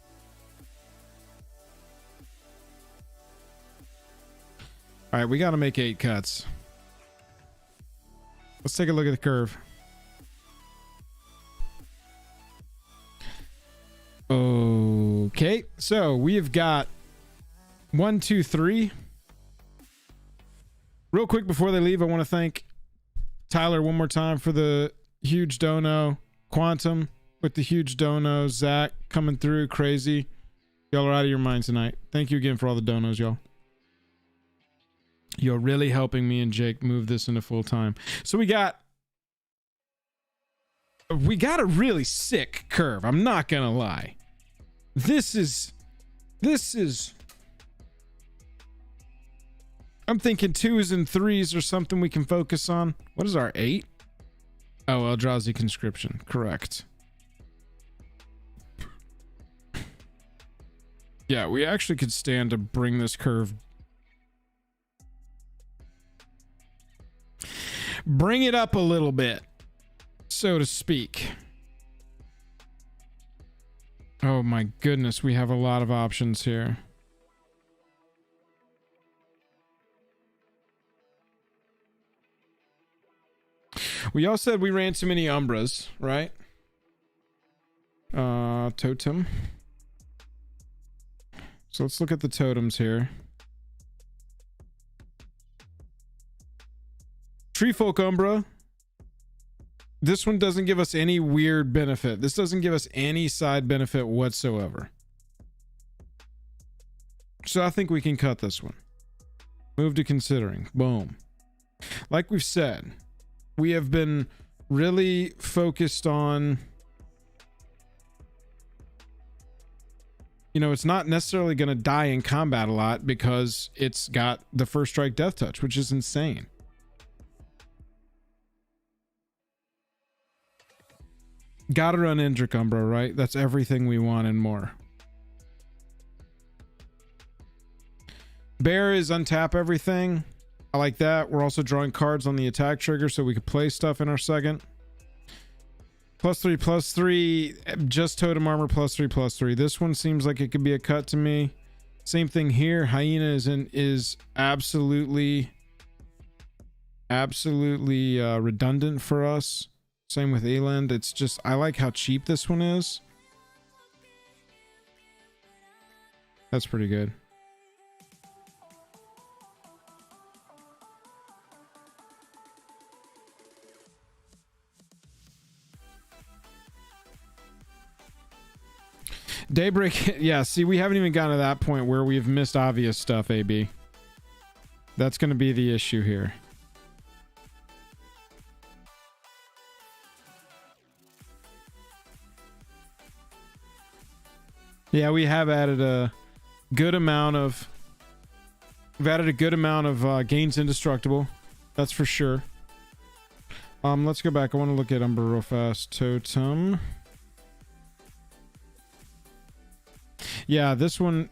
All right, we got to make 8 cuts. Let's take a look at the curve. Okay, so we have got 1, 2, 3. Real quick before they leave, I want to thank Tyler one more time for the huge dono. Quantum with the huge dono. Zach coming through crazy. Y'all are out of your minds tonight. Thank you again for all the donos, y'all. You're really helping me and Jake move this into full time. So we got we got a really sick curve. I'm not gonna lie. This is I'm thinking 2s and 3s or something we can focus on. What is our 8? Oh, Eldrazi Conscription. Correct. Yeah, we actually could stand to bring this curve. Bring it up a little bit, so to speak. Oh my goodness, we have a lot of options here. We all said we ran too many Umbras, right? Totem. So let's look at the totems here. Treefolk Umbra. This one doesn't give us any weird benefit. This doesn't give us any side benefit whatsoever. So I think we can cut this one. Move to considering. Boom. Like we've said, we have been really focused on, you know, it's not necessarily going to die in combat a lot because it's got the first strike death touch, which is insane. Gotta run Indrik Umbra, right? That's everything we want and more. Bear is untap everything. I like that. We're also drawing cards on the attack trigger so we could play stuff in our second. +3/+3, just totem armor +3/+3. This one seems like it could be a cut to me. Same thing here. Hyena is absolutely redundant for us. Same with Eland. It's just, I like how cheap this one is. That's pretty good. Daybreak, yeah, see, we haven't even gotten to that point where we've missed obvious stuff, AB. That's going to be the issue here. Yeah, we have added a good amount of... We've added a good amount of Gains Indestructible. That's for sure. Let's go back. I want to look at Umbra real fast. Totem. Yeah, this one,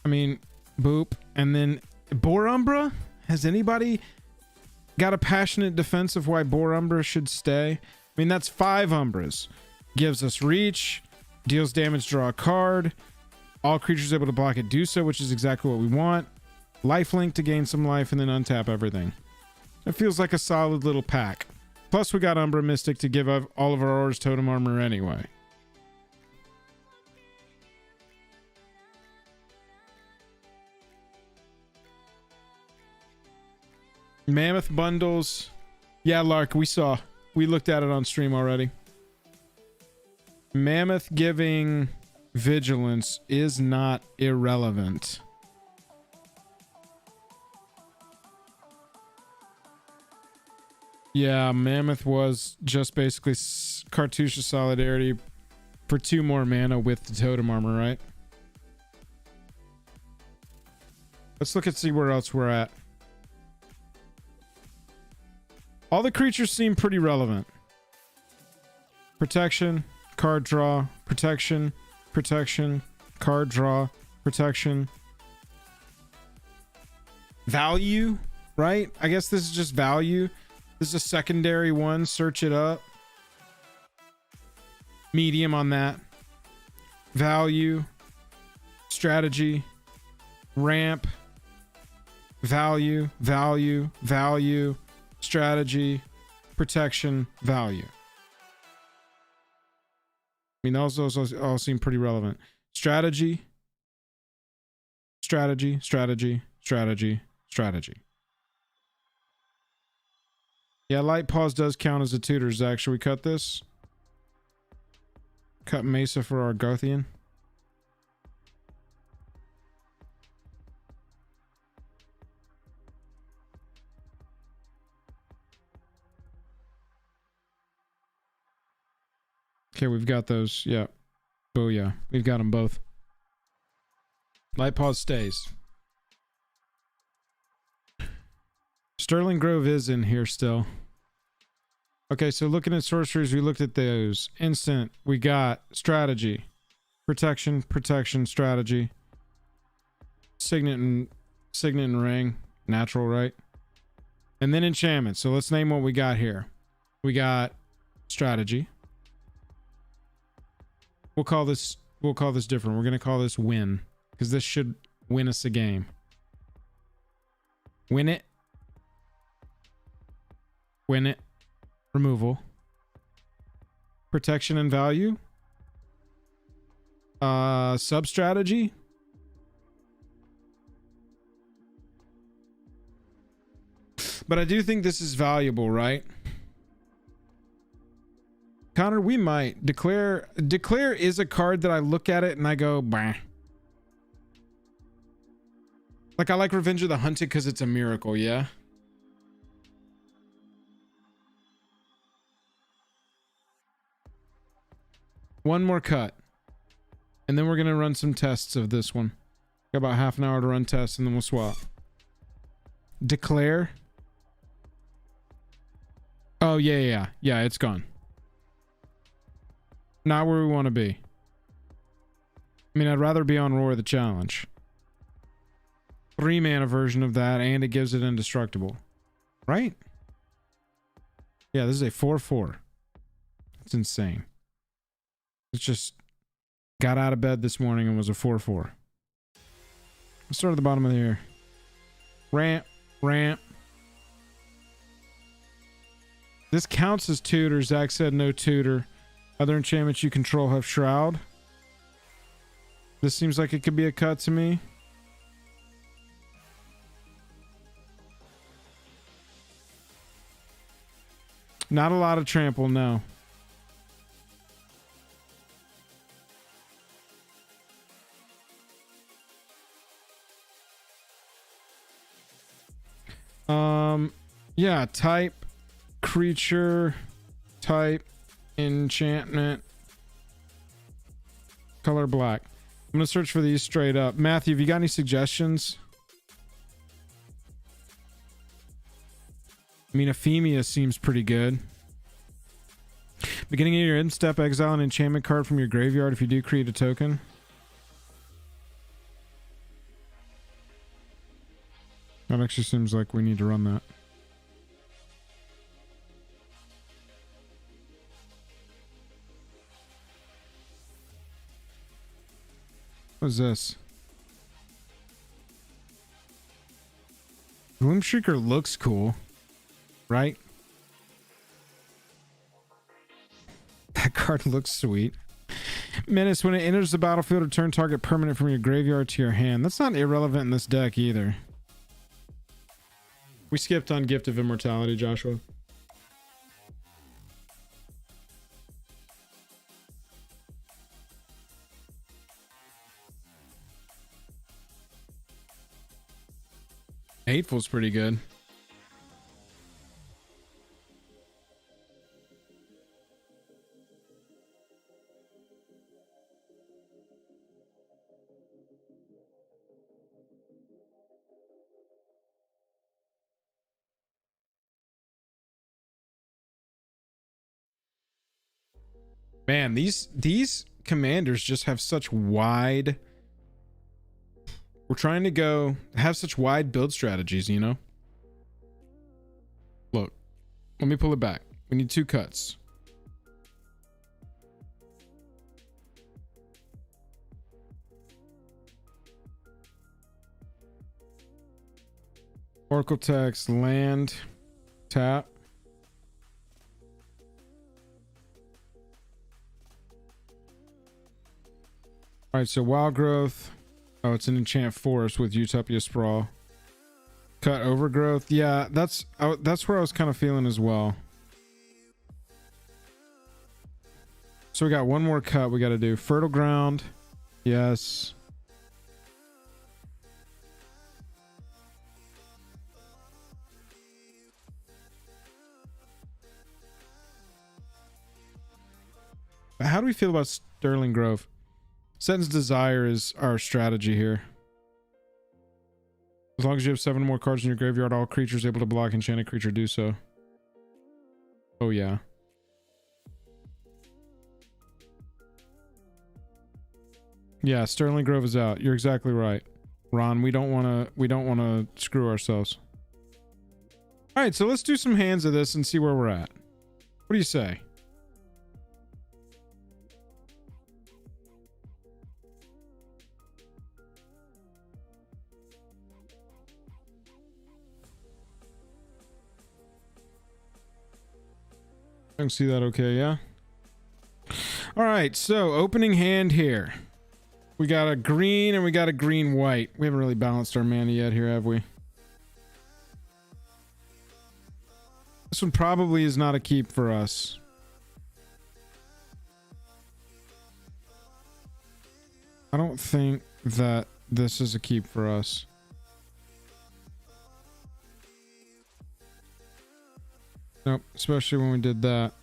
I mean, boop. And then Boar Umbra? Has anybody got a passionate defense of why Boar Umbra should stay? I mean, that's 5 Umbras. Gives us reach, deals damage, draw a card. All creatures able to block it do so, which is exactly what we want. Lifelink to gain some life and then untap everything. It feels like a solid little pack. Plus, we got Umbra Mystic to give all of our Aura's totem armor anyway. Mammoth bundles. Yeah, Lark, we saw. We looked at it on stream already. Mammoth giving vigilance is not irrelevant. Yeah, Mammoth was just basically Cartouche of Solidarity for 2 more mana with the totem armor, right? Let's look and see where else we're at. All the creatures seem pretty relevant. Protection, card draw, protection, protection, card draw, protection. Value, right? I guess this is just value. This is a secondary one. Search it up. Medium on that. Value. Strategy. Ramp. Value. Value. Value. Strategy. Protection. Value. I mean, those all seem pretty relevant. Strategy. Strategy. Strategy. Strategy. Strategy. Yeah, Light Paws does count as a tutor, Zach. Should we cut this? Cut Mesa for our Gothian. Okay, we've got those. Yeah. Oh, yeah. We've got them both. Light pause stays. Sterling Grove is in here still. Okay, so looking at sorceries, we looked at those. Instant, we got strategy. Protection, strategy. Signet and ring. Natural, right? And then enchantment. So let's name what we got here. We got strategy. We'll call this different. We're gonna call this win. Because this should win us a game. Win it. Win it. Removal. Protection and value. Sub strategy. But I do think this is valuable, right? Connor, we might. Declare is a card that I look at it and I go, bah. Like, I like Revenge of the Hunted because it's a miracle, yeah? One more cut. And then we're going to run some tests of this one. Got about half an hour to run tests and then we'll swap. Declare. Oh, yeah. Yeah, it's gone. Not where we want to be. I mean, I'd rather be on Roar the Challenge. 3-mana version of that, and it gives it indestructible. Right? Yeah, this is a 4/4. It's insane. It's just got out of bed this morning and was a 4/4. Let's start at the bottom of the here. Ramp. This counts as tutor. Zach said no tutor. Other enchantments you control have Shroud. This seems like it could be a cut to me. Not a lot of trample, no. Yeah, type, creature, type, enchantment, color black. I'm gonna search for these straight up. Matthew, have you got any suggestions? I mean, Ephemia seems pretty good. Beginning of your end step, exile an enchantment card from your graveyard. If you do, create a token. That actually seems like we need to run that. What's this? Gloomshrieker looks cool, right? That card looks sweet. Menace, when it enters the battlefield, return target permanent from your graveyard to your hand. That's not irrelevant in this deck either. We skipped on Gift of Immortality, Joshua. Hateful's pretty good. Man, these commanders just have such wide... We're trying to have such wide build strategies, you know? Look, let me pull it back. We need 2 cuts. Oracle text, land, tap. All right, so Wild Growth. Oh, it's an enchant forest with Utopia Sprawl. Cut Overgrowth. Yeah, that's where I was kind of feeling as well. So we got one more cut we got to do. Fertile Ground. Yes. How do we feel about Sterling Grove? Sentin's Desire is our strategy here. As long as you have 7 more cards in your graveyard, all creatures able to block enchanted creature do so. Oh yeah. Yeah, Sterling Grove is out. You're exactly right, Ron. We don't want to screw ourselves. All right, so let's do some hands of this and see where we're at. What do you say? I can see that okay, yeah? All right, so opening hand here. We got a green and we got a green-white. We haven't really balanced our mana yet here, have we? This one probably is not a keep for us. I don't think that this is a keep for us. Nope, especially when we did that.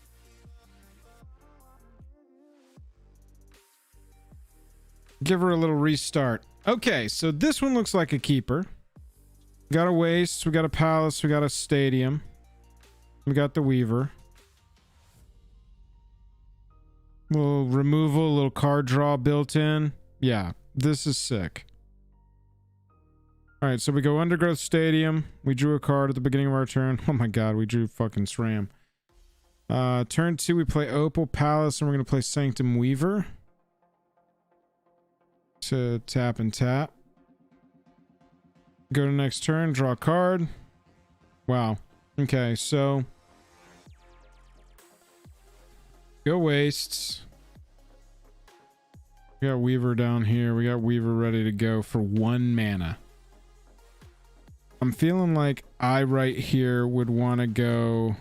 Give her a little restart. Okay, so this one looks like a keeper. We got a waste, we got a palace, we got a stadium. We got the Weaver. Little removal, little card draw built in. Yeah, this is sick. Alright, so we go Undergrowth Stadium. We drew a card at the beginning of our turn. Oh my god, we drew fucking SRAM. Turn 2, we play Opal Palace, and we're going to play Sanctum Weaver. To tap and tap. Go to next turn, draw a card. Wow. Okay, so... Go wastes. We got Weaver down here. We got Weaver ready to go for 1 mana. I'm feeling like I right here would want to go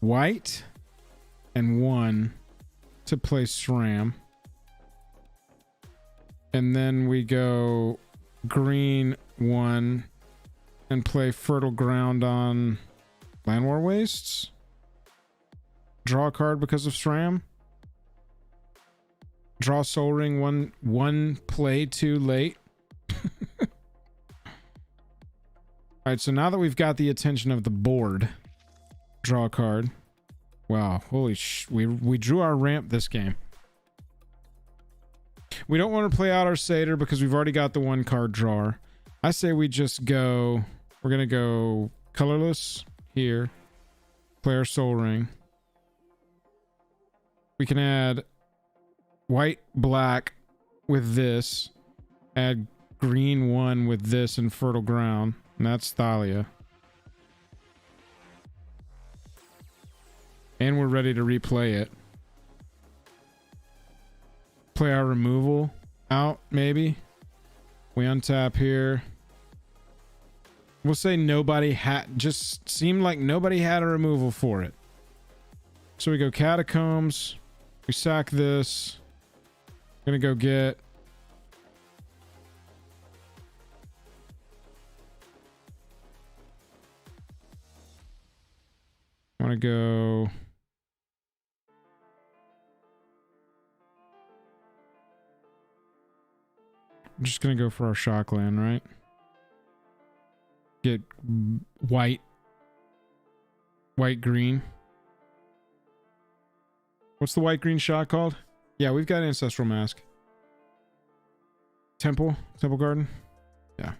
white and 1 to play SRAM. And then we go green 1 and play Fertile Ground on Land War Wastes. Draw a card because of SRAM. Draw Soul Ring, one play too late. Alright, so now that we've got the attention of the board, draw a card. Wow, holy we drew our ramp this game. We don't want to play out our Satyr because we've already got the 1 card drawer. I say we just go... We're going to go colorless here. Play our Soul Ring. We can add white, black with this. Add green 1 with this and Fertile Ground. And that's Thalia. And we're ready to replay it. Play our removal out, maybe. We untap here. We'll say nobody had... Just seemed like nobody had a removal for it. So we go Catacombs. We sack this. Gonna go get... I want to go... I'm just gonna go for our Shockland, right? Get white. White green. What's the white green shot called? Yeah, we've got Ancestral Mask. Temple Garden. Yeah.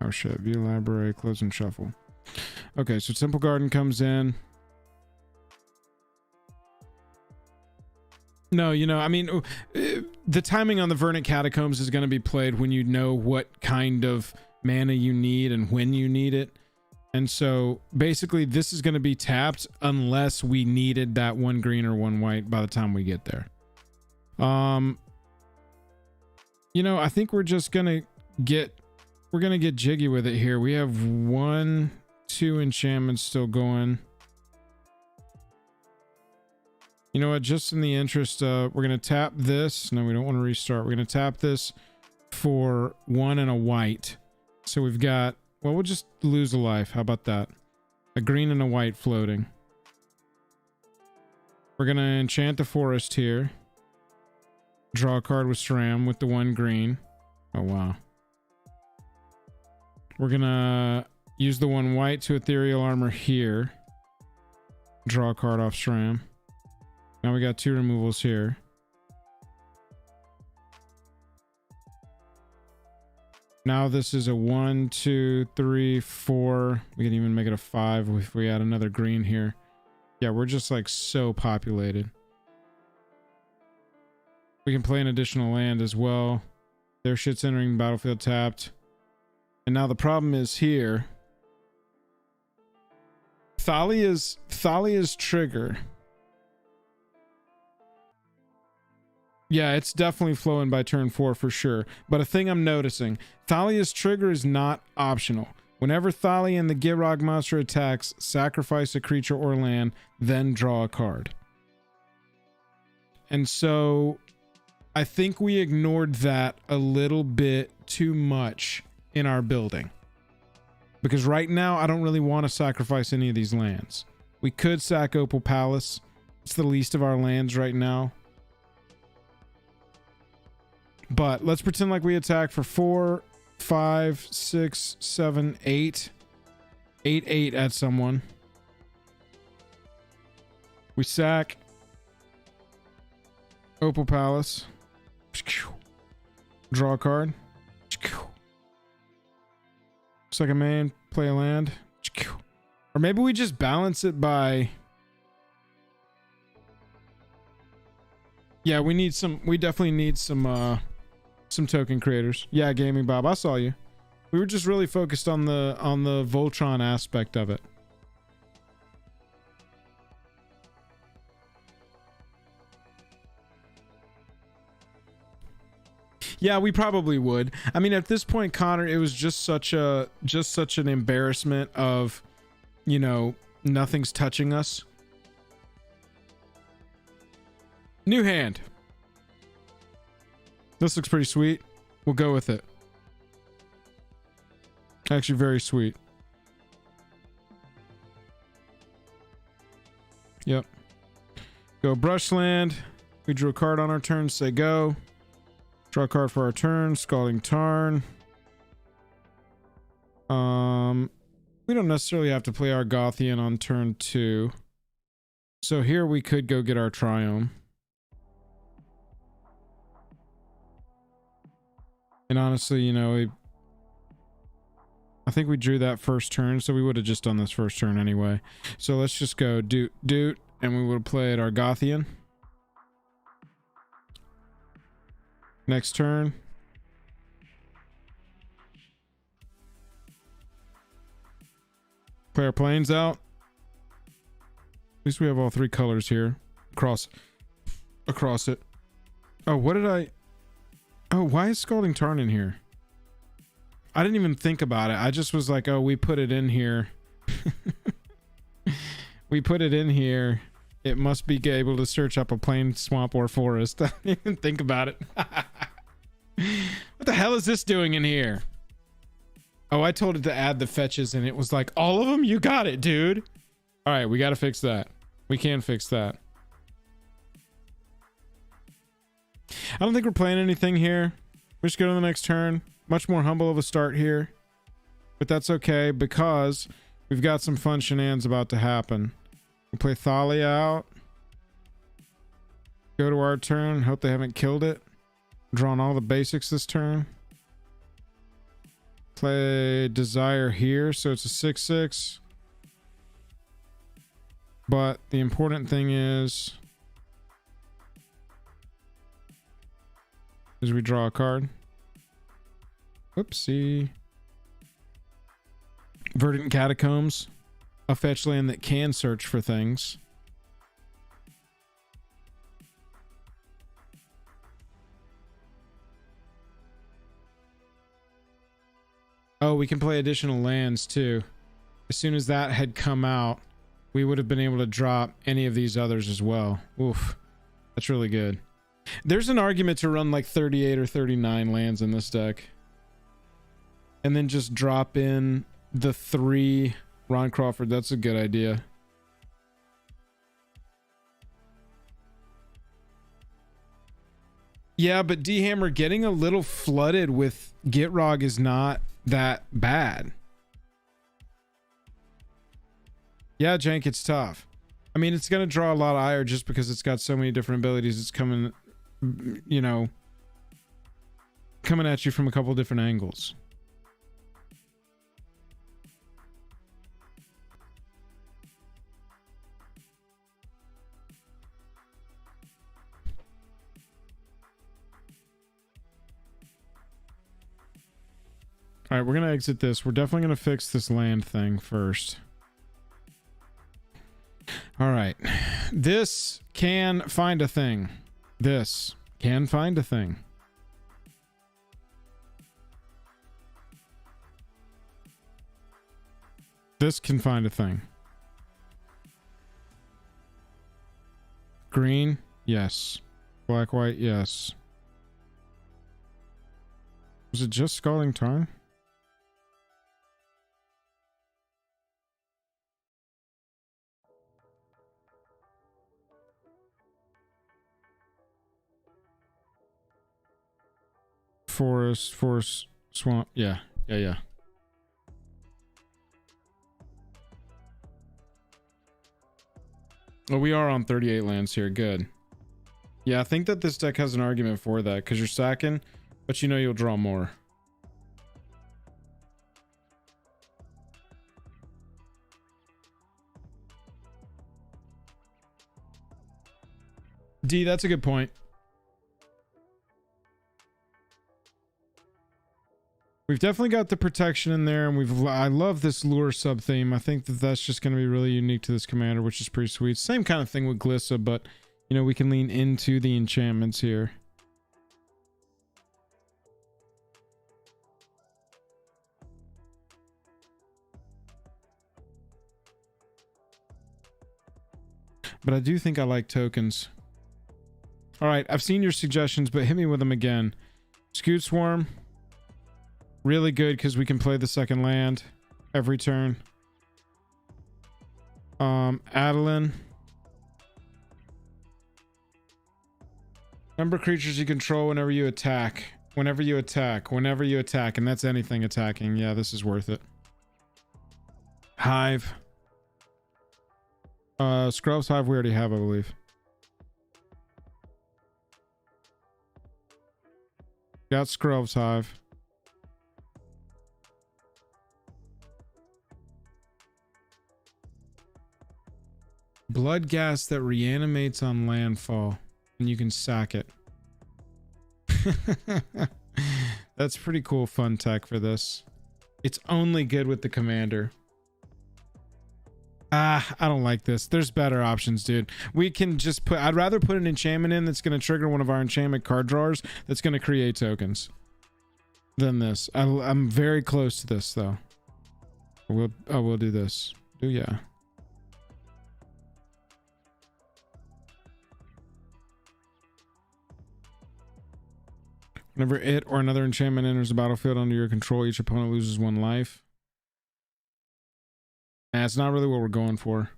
Oh shit, view library, close and shuffle. Okay, so Temple Garden comes in. No, you know, I mean, the timing on the Verdant Catacombs is going to be played when you know what kind of mana you need and when you need it. And so basically this is going to be tapped unless we needed that 1 green or 1 white by the time we get there. You know, I think we're just going to get jiggy with it here. We have 1, 2 enchantments still going. You know what? Just in the interest of, we're going to tap this. No, we don't want to restart. We're going to tap this for 1 and a white. So we've got, well, we'll just lose a life. How about that? A green and a white floating. We're going to enchant the forest here. Draw a card with SRAM with the 1 green. Oh, wow. We're going to use the 1 white to Ethereal Armor here. Draw a card off SRAM. Now we got 2 removals here. Now this is a 1, 2, 3, 4. We can even make it a 5 if we add another green here. Yeah, we're just like so populated. We can play an additional land as well. Their shit's entering the battlefield tapped. And now the problem is here. Thalia's trigger. Yeah, it's definitely flowing by turn 4 for sure. But a thing I'm noticing, Thalia's trigger is not optional. Whenever Thalia and the Gitrog monster attacks, sacrifice a creature or land, then draw a card. And so I think we ignored that a little bit too much in our building. Because right now, I don't really want to sacrifice any of these lands. We could sack Opal Palace. It's the least of our lands right now. But let's pretend like we attack for 4, 5, 6, 7, 8. 8 at someone. We sack Opal Palace. Draw a card. Second main, play a land. Or maybe we just balance it by... Yeah, we definitely need some token creators. Yeah, Gaming Bob, I saw you. We were just really focused on the Voltron aspect of it. Yeah, we probably would. I mean, at this point, Connor, it was just such an embarrassment of, you know, nothing's touching us. New hand. This looks pretty sweet. We'll go with it. Actually, very sweet. Yep. Go Brushland. We drew a card on our turn. Say go. Draw a card for our turn. Scalding Tarn. We don't necessarily have to play our Gothian on turn 2. So here we could go get our Triome. And honestly, you know, I think we drew that first turn, so we would have just done this first turn anyway. So let's just go doot, and we would have played our Gothian. Next turn. Play our planes out. At least we have all 3 colors here. Across it. Oh, what did I... Oh, why is Scalding Tarn in here? I didn't even think about it. I just was like, oh, we put it in here. We put it in here. It must be able to search up a plain, swamp, or forest. I didn't even think about it. What the hell is this doing in here? Oh, I told it to add the fetches, and it was like, all of them? You got it, dude. All right, we got to fix that. We can fix that. I don't think we're playing anything here. We just go to the next turn. Much more humble of a start here. But that's okay because we've got some fun shenanigans about to happen. We play Thalia out. Go to our turn. Hope they haven't killed it. Drawn all the basics this turn. Play Desire here. So it's a 6/6. But the important thing is we draw a card. Whoopsie. Verdant Catacombs. A fetch land that can search for things. Oh, we can play additional lands too. As soon as that had come out, we would have been able to drop any of these others as well. Oof. That's really good. There's an argument to run like 38 or 39 lands in this deck. And then just drop in the 3 Ron Crawford, that's a good idea. Yeah, but D-Hammer, getting a little flooded with Gitrog is not that bad. Yeah, Jank, it's tough. I mean, it's going to draw a lot of ire just because it's got so many different abilities. It's coming, you know, coming at you from a couple different angles. All right, we're going to exit this. We're definitely going to fix this land thing first. All right. This can find a thing. This can find a thing. This can find a thing. Green, yes. Black, white, yes. Was it just Scalding Tarn? Forest, swamp. Yeah. Oh, we are on 38 lands here. Good. Yeah, I think that this deck has an argument for that because you're sacking, but you know you'll draw more. D, that's a good point. We've definitely got the protection in there, and I love this lure sub theme. I think that that's just going to be really unique to this commander, which is pretty sweet. Same kind of thing with Glissa, but you know, we can lean into the enchantments here. But I do think I like tokens. All right, I've seen your suggestions, but hit me with them again. Scoot Swarm. Really good because we can play the second land every turn. Adeline. Number of creatures you control whenever you attack. Whenever you attack. And that's anything attacking. Yeah, this is worth it. Hive. Scrubs Hive we already have, I believe. Got Scrubs Hive. Blood gas that reanimates on landfall, and you can sack it. That's pretty cool, fun tech for this. It's only good with the commander. I don't like this. There's better options, dude. We can just put... I'd rather put an enchantment in that's going to trigger one of our enchantment card drawers that's going to create tokens than this. I'm very close to this, though. We'll do this. Oh, yeah. Whenever it or another enchantment enters the battlefield under your control, each opponent loses 1 life. That's not really what we're going for.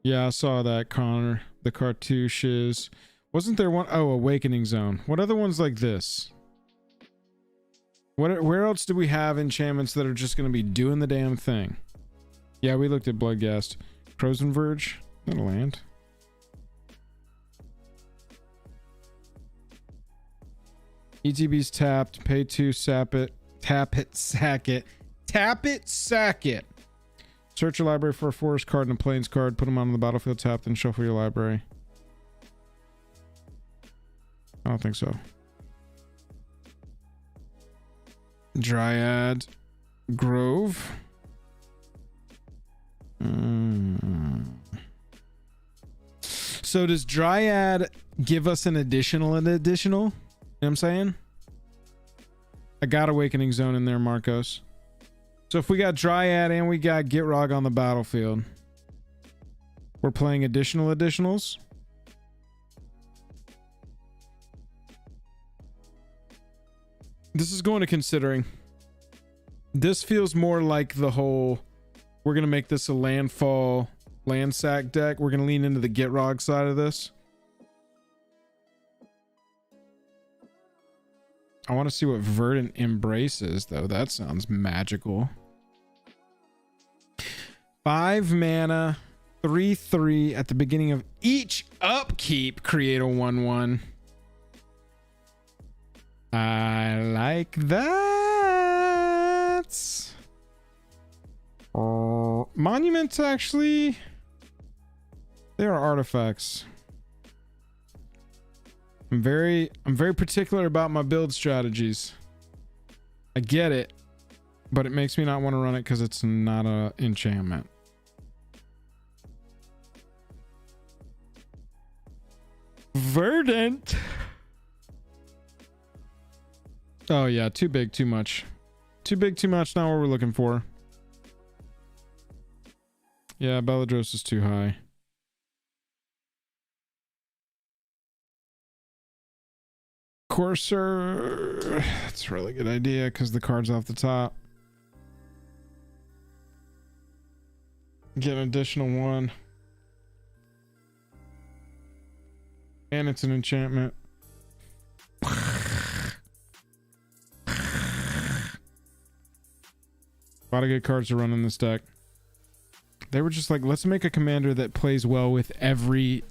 Yeah, I saw that, Connor. The cartouches. Wasn't there one? Oh, Awakening Zone. What other ones like this? Where else do we have enchantments that are just going to be doing the damn thing? Yeah, we looked at Bloodghast. Frozen Verge. Is that a land? ETB's tapped. Pay 2, sap it. Tap it, sack it. Tap it, sack it. Search your library for a forest card and a plains card. Put them on the battlefield tapped and shuffle your library. I don't think so. Dryad Grove. So does Dryad give us an additional? You know what I'm saying? I got Awakening Zone in there, Marcos. So if we got Dryad and we got Gitrog on the battlefield, we're playing additionals. This is going to considering. This feels more like the whole we're gonna make this a landfall land sack deck. We're gonna lean into the Gitrog side of this. I want to see what Verdant Embrace is, though. That sounds magical. 5 mana, 3/3 at the beginning of each upkeep. Create a 1/1. I like that. Monuments, actually, they are artifacts. I'm very particular about my build strategies. I get it, but it makes me not want to run it because it's not a enchantment. Verdant. Oh yeah, too big, too much. Too big, too much, not what we're looking for. Yeah, Beladros is too high. Courser, that's a really good idea because the card's off the top. Get an additional 1. And it's an enchantment. A lot of good cards to run in this deck. They were just like, let's make a commander that plays well with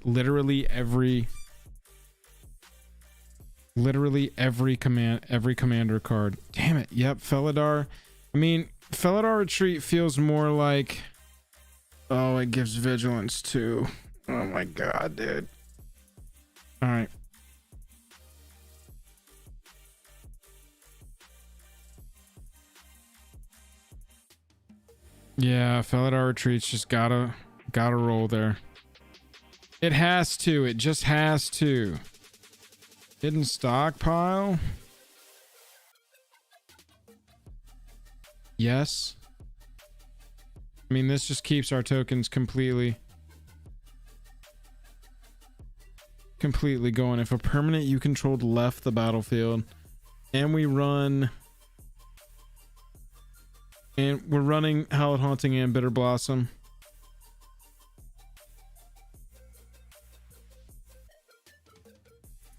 literally every commander card. Damn it. Yep, Felidar. I mean, Felidar Retreat feels more like, oh, it gives vigilance too. Oh my god, dude. All right. Yeah, Felidar Retreat's just gotta roll there. It has to. It just has to. Hidden stockpile. Yes. I mean, this just keeps our tokens completely going. If a permanent you controlled left the battlefield, and we're running Hallowed Haunting and Bitter Blossom.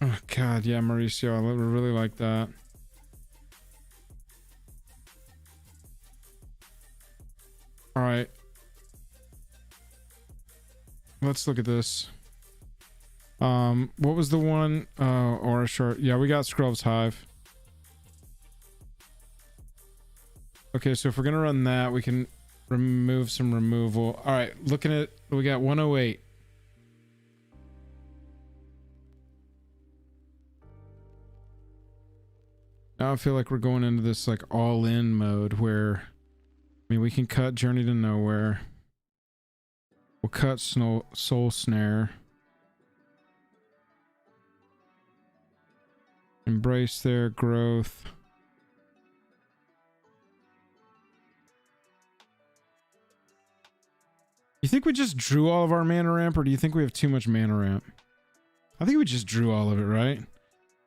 Oh god, yeah, Mauricio, I really like that. All right, let's look at this. What was the one? Aura Shard. Yeah, we got Skrull's Hive. Okay, so if we're gonna run that, we can remove some removal. All right, looking at, we got 108. Now I feel like we're going into this like all-in mode where, I mean, we can cut Journey to Nowhere. We'll cut Soul Snare. Embrace their growth. You think we just drew all of our mana ramp, or do you think we have too much mana ramp? I think we just drew all of it, right?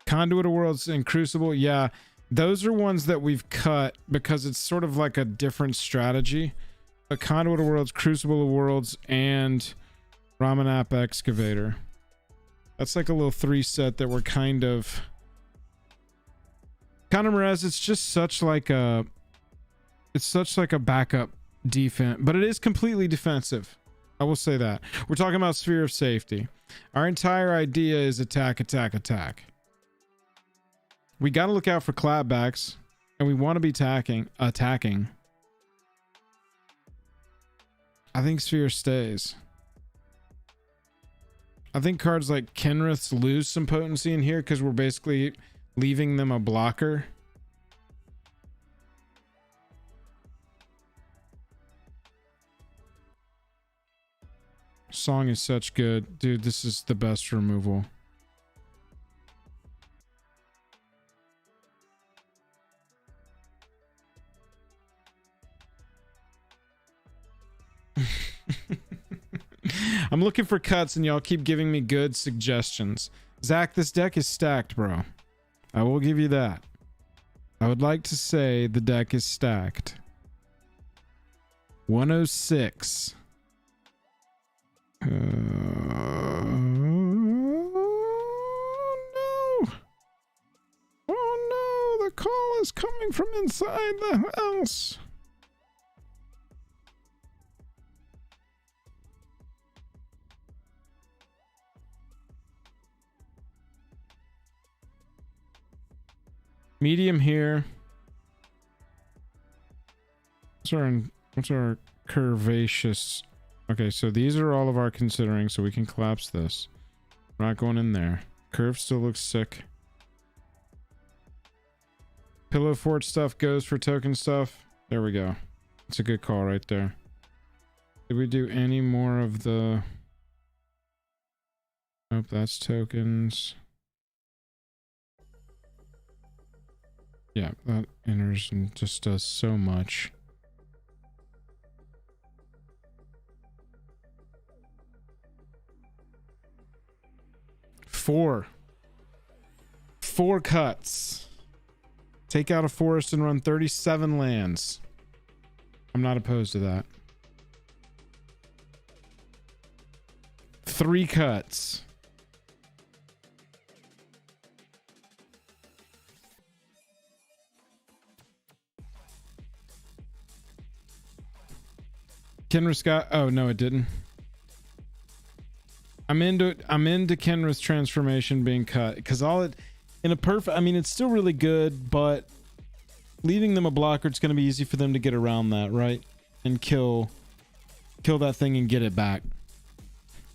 Conduit of Worlds and Crucible, yeah, those are ones that we've cut because it's sort of like a different strategy. But Conduit of Worlds, Crucible of Worlds, and Ramanap Excavator. That's like a little 3 set that we're kind of Merez, it's just such like a backup defense, but it is completely defensive. I will say that. We're talking about Sphere of Safety. Our entire idea is attack, attack, attack. We got to look out for clapbacks, and we want to be attacking. I think Sphere stays. I think cards like Kenrith's lose some potency in here because we're basically leaving them a blocker. Song is such good. Dude, this is the best removal. I'm looking for cuts and y'all keep giving me good suggestions. Zach, this deck is stacked, bro. I will give you that. I would like to say the deck is stacked. 106. No. Oh no, the call is coming from inside the house. Medium here. What's our curvaceous? Okay, so these are all of our considering, so we can collapse this. We're not going in there. Curve still looks sick. Pillow fort stuff goes for token stuff. There we go. It's a good call right there. Did we do any more of the... Nope, that's tokens. Yeah, that enters and just does so much. Four cuts. Take out a forest and run 37 lands. I'm not opposed to that. 3 cuts. Kenrith got... Oh, no, it didn't. I'm into Kenrith's transformation being cut. Because all it... In a perfect... I mean, it's still really good, but... Leaving them a blocker, it's going to be easy for them to get around that, right? And kill that thing and get it back.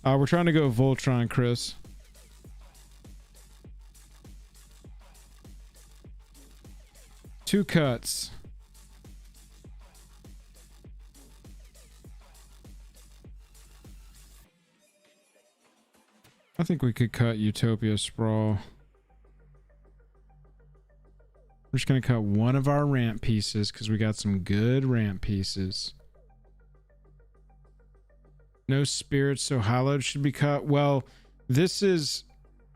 We're trying to go Voltron, Chris. Two cuts. I think we could cut Utopia Sprawl. We're just going to cut one of our ramp pieces because we got some good ramp pieces. No spirits, so hallowed should be cut. Well, this is...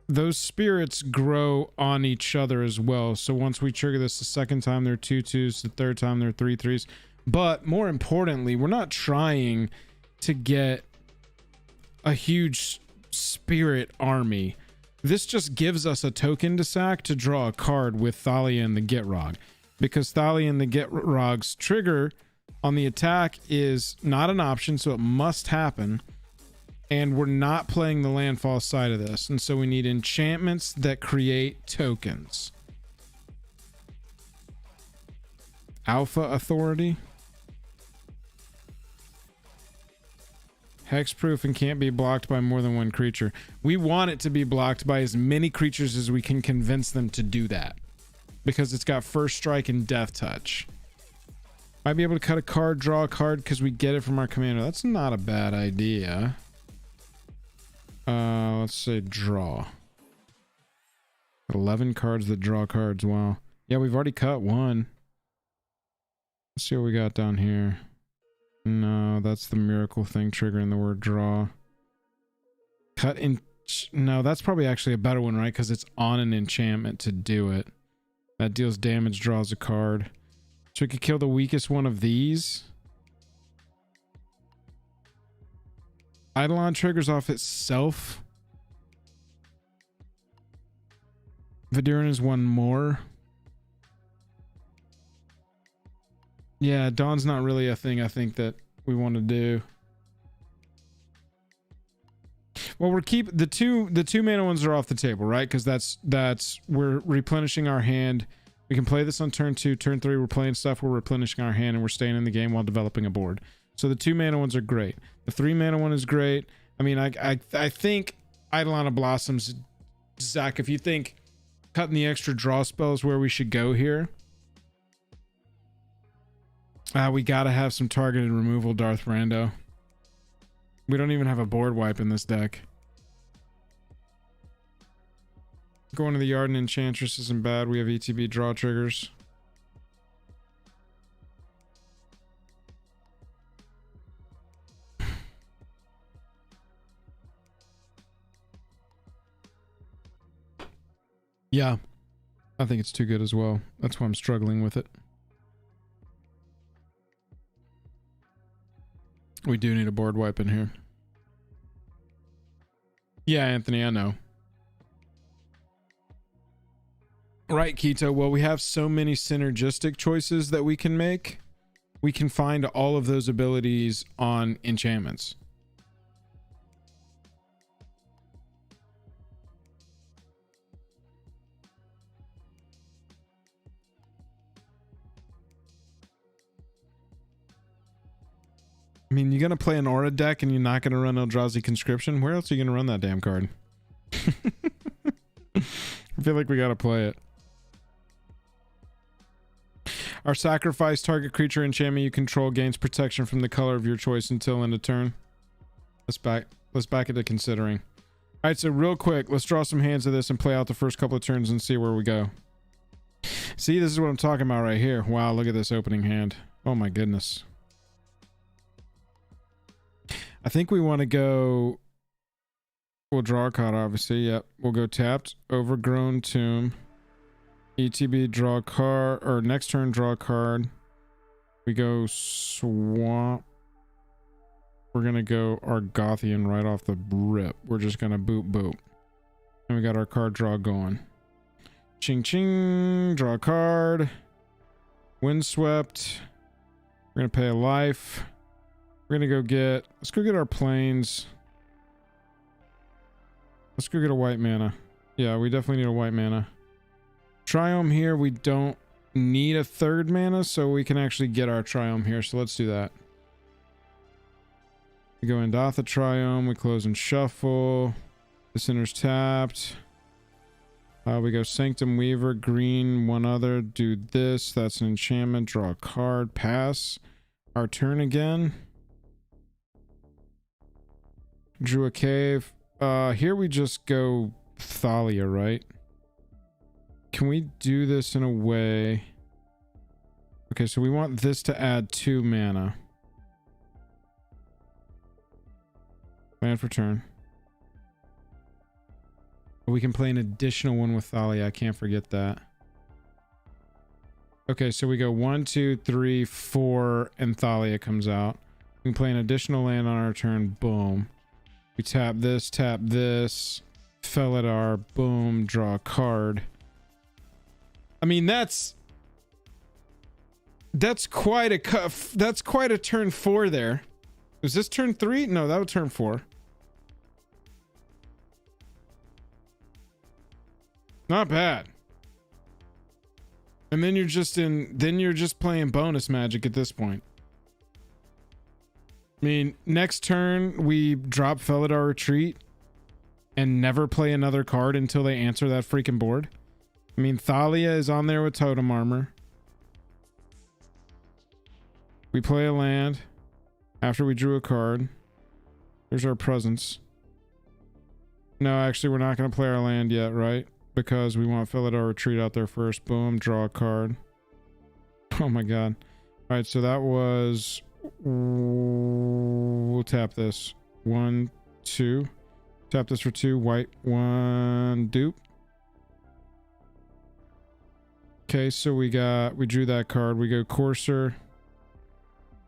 Those spirits grow on each other as well. So once we trigger this the second time, they're 2/2s. The third time, they're 3/3s. But more importantly, we're not trying to get a huge spirit army. This just gives us a token to sack to draw a card with Thalia and the Gitrog. Because Thalia and the Gitrog's trigger on the attack is not an option, so it must happen. And we're not playing the landfall side of this. And so we need enchantments that create tokens. Alpha Authority. Hexproof and can't be blocked by more than one creature. We want it to be blocked by as many creatures as we can convince them to do that. Because it's got first strike and death touch. Might be able to cut a card, draw a card because we get it from our commander. That's not a bad idea. Let's say draw. 11 cards that draw cards. Wow. Yeah, we've already cut one. Let's see what we got down here. No, that's the miracle thing triggering the word draw. Cut in... No, that's probably actually a better one, right? Because it's on an enchantment to do it. That deals damage, draws a card. So we could kill the weakest one of these. Eidolon triggers off itself. Vidiran is one more. Yeah, Dawn's not really a thing I think that we want to do. Well, we're the two mana ones are off the table, right? Because that's we're replenishing our hand. We can play this on turn 2, turn 3. We're playing stuff. We're replenishing our hand, and we're staying in the game while developing a board. So the 2 mana ones are great. The 3 mana one is great. I mean, I think Eidolon of Blossoms, Zach. If you think cutting the extra draw spells where we should go here. We gotta have some targeted removal, Darth Brando. We don't even have a board wipe in this deck. Going to the yard and Enchantress isn't bad. We have ETB draw triggers. Yeah, I think it's too good as well. That's why I'm struggling with it. We do need a board wipe in here. Yeah, Anthony, I know. Right, Keto. Well, we have so many synergistic choices that we can make. We can find all of those abilities on enchantments. I mean, you're going to play an Aura deck and you're not going to run Eldrazi Conscription? Where else are you going to run that damn card? I feel like we got to play it. Our sacrifice target creature enchantment you control gains protection from the color of your choice until end of turn. Let's back it to considering. All right, so real quick, let's draw some hands of this and play out the first couple of turns and see where we go. See, this is what I'm talking about right here. Wow, look at this opening hand. Oh my goodness. I think we want to go... We'll draw a card, obviously. Yep. We'll go tapped. Overgrown Tomb. ETB, draw a card. Or next turn, draw a card. We go Swamp. We're going to go Argothian right off the rip. We're just going to boop, boop. And we got our card draw going. Ching, ching. Draw a card. Windswept. We're going to pay a life. We're gonna go get, let's go get our planes. Let's go get a white mana. Yeah, we definitely need a white mana. Triome here, we don't need a third mana, so we can actually get our Triome here, so let's do that. We go into the Triome, we close and shuffle. The center's tapped. We go Sanctum Weaver, green, one other, do this, that's an enchantment, draw a card, pass. Our turn again. Drew a cave. Here we just go Thalia, right? Can we do this in a way? Okay, so we want this to add 2 mana. Land for turn. We can play an additional one with Thalia. I can't forget that. Okay, so we go 1, 2, 3, 4, and Thalia comes out. We can play an additional land on our turn. Boom. We tap this, Felidar, boom, draw a card. I mean, that's quite a turn 4 there. Was this turn 3? No, that was turn 4. Not bad. And then you're just playing bonus magic at this point. I mean, next turn we drop Felidar Retreat and never play another card until they answer that freaking board. I mean, Thalia is on there with Totem Armor. We play a land after we drew a card. There's our presence. No, actually, we're not going to play our land yet, right? Because we want Felidar Retreat out there first. Boom, draw a card. Oh my god. All right, so that was... We'll tap this. 1, 2. Tap this for 2. White, 1, dupe. Okay, so we drew that card. We go Courser.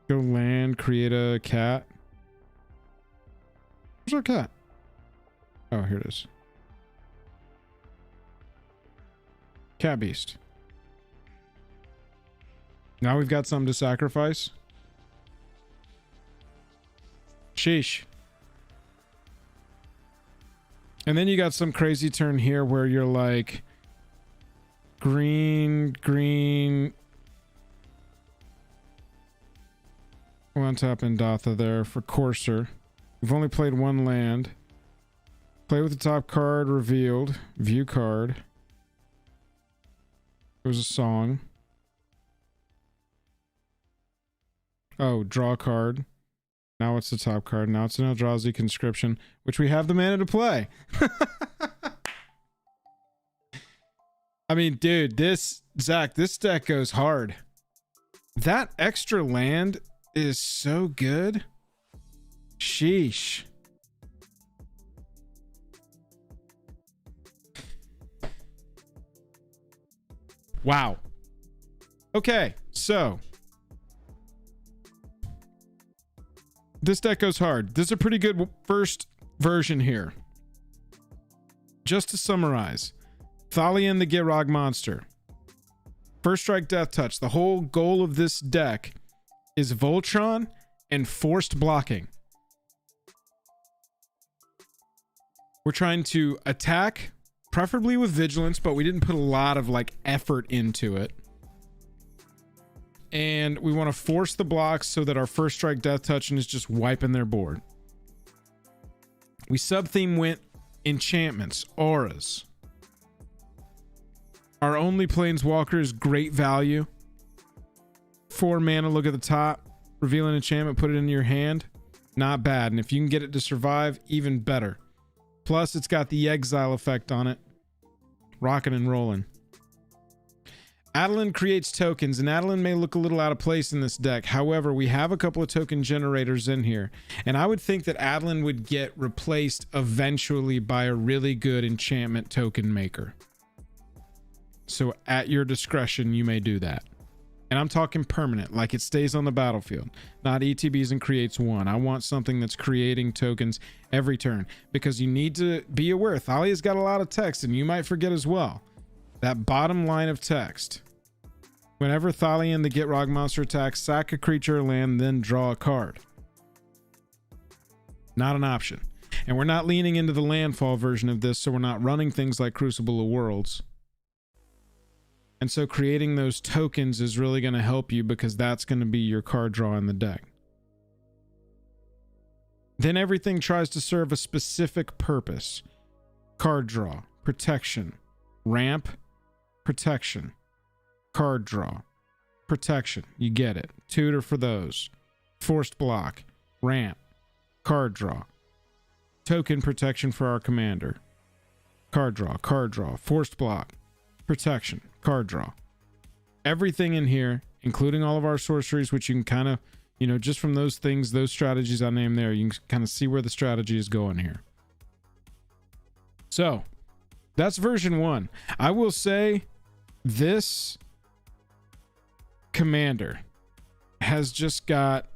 Go land, create a cat. Where's our cat? Oh, here it is. Cat Beast. Now we've got something to sacrifice. Sheesh. And then you got some crazy turn here where you're like green. One tap Indatha there for Courser. We've only played 1 land. Play with the top card revealed. View card. It was a song. Oh, draw a card. Now it's the top card. Now it's an Eldrazi Conscription, which we have the mana to play. I mean, dude, Zach, this deck goes hard. That extra land is so good. Sheesh. Wow. Okay, so This deck goes hard. This is a pretty good first version here. Just to summarize, Thalia and the Gitrog monster. First strike, death touch. The whole goal of this deck is Voltron and forced blocking. We're trying to attack, preferably with vigilance, but we didn't put a lot of like effort into it. And we want to force the blocks so that our first strike, death touch, and is just wiping their board. We sub-theme went enchantments, auras. Our only planeswalker is great value. 4 mana, look at the top. Reveal an enchantment, put it in your hand. Not bad. And if you can get it to survive, even better. Plus, it's got the exile effect on it. Rocking and rolling. Adeline creates tokens, and Adeline may look a little out of place in this deck. However, we have a couple of token generators in here, and I would think that Adeline would get replaced eventually by a really good enchantment token maker. So at your discretion, you may do that. And I'm talking permanent, like it stays on the battlefield, not ETBs and creates 1. I want something that's creating tokens every turn, because you need to be aware Thalia's got a lot of text, and you might forget as well. That bottom line of text. Whenever Thalia and the Gitrog monster attacks, sack a creature or land, then draw a card. Not an option. And we're not leaning into the landfall version of this, so we're not running things like Crucible of Worlds. And so creating those tokens is really going to help you, because that's going to be your card draw in the deck. Then everything tries to serve a specific purpose. Card draw, protection, ramp, protection, card draw, protection. You get it. Tutor for those. Forced block, ramp, card draw, token protection for our commander. Card draw, forced block, protection, card draw. Everything in here, including all of our sorceries, which you can kind of, you know, just from those things, those strategies I named there, you can kind of see where the strategy is going here. So that's version 1. I will say this commander has just got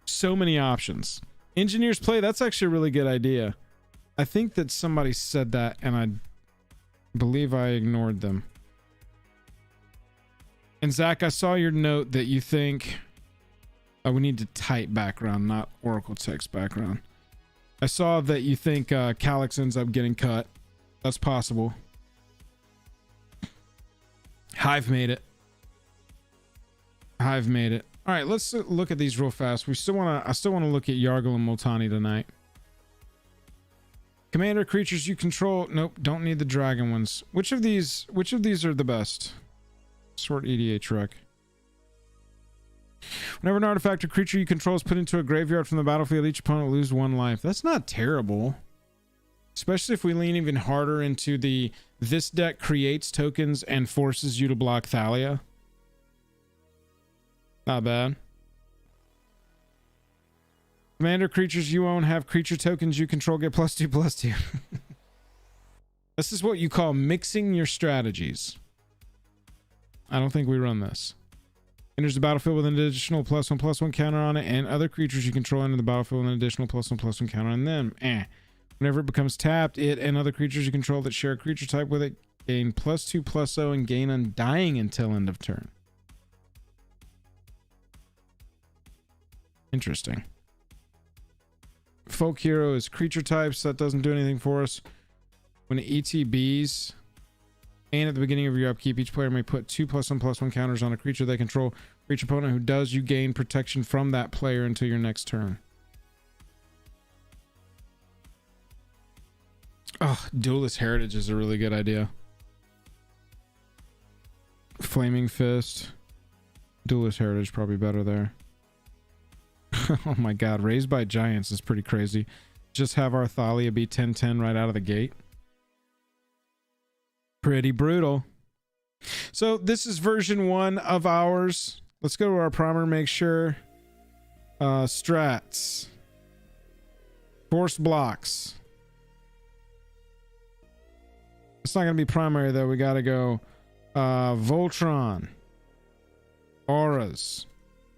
so many options. Engineer's Play, that's actually a really good idea. I think that somebody said that, and I believe I ignored them. And Zach, I saw your note that you think we need to type background, not Oracle text background. I saw that you think Calyx ends up getting cut. That's possible. Hive made it. Hive made it. All right, let's look at these real fast. I still want to look at Yargle and Multani tonight. Commander creatures you control. Nope, don't need the dragon ones. Which of these are the best? Sort EDH rec. Whenever an artifact or creature you control is put into a graveyard from the battlefield, each opponent will lose 1 life. That's not terrible. Especially if we lean even harder into this deck creates tokens and forces you to block Thalia. Not bad. Commander creatures you own have creature tokens you control get +2/+2. This is what you call mixing your strategies. I don't think we run this. Enters the battlefield with an additional +1/+1 counter on it, and other creatures you control enter the battlefield with an additional +1/+1 counter on them. Whenever it becomes tapped, it and other creatures you control that share a creature type with it gain +2/+0 and gain Undying until end of turn. Interesting. Folk Hero is creature types. That doesn't do anything for us. When it ETBs, and at the beginning of your upkeep, each player may put 2 +1/+1 counters on a creature they control. For each opponent who does, you gain protection from that player until your next turn. Oh, Duelist Heritage is a really good idea. Flaming Fist. Duelist Heritage probably better there. Oh my god, Raised by Giants is pretty crazy. Just have our Thalia be 10/10 right out of the gate. Pretty brutal. So this is version 1 of ours. Let's go to our primer, make sure. Strats. Forced blocks. It's not going to be primary though. We got to go Voltron. Auras.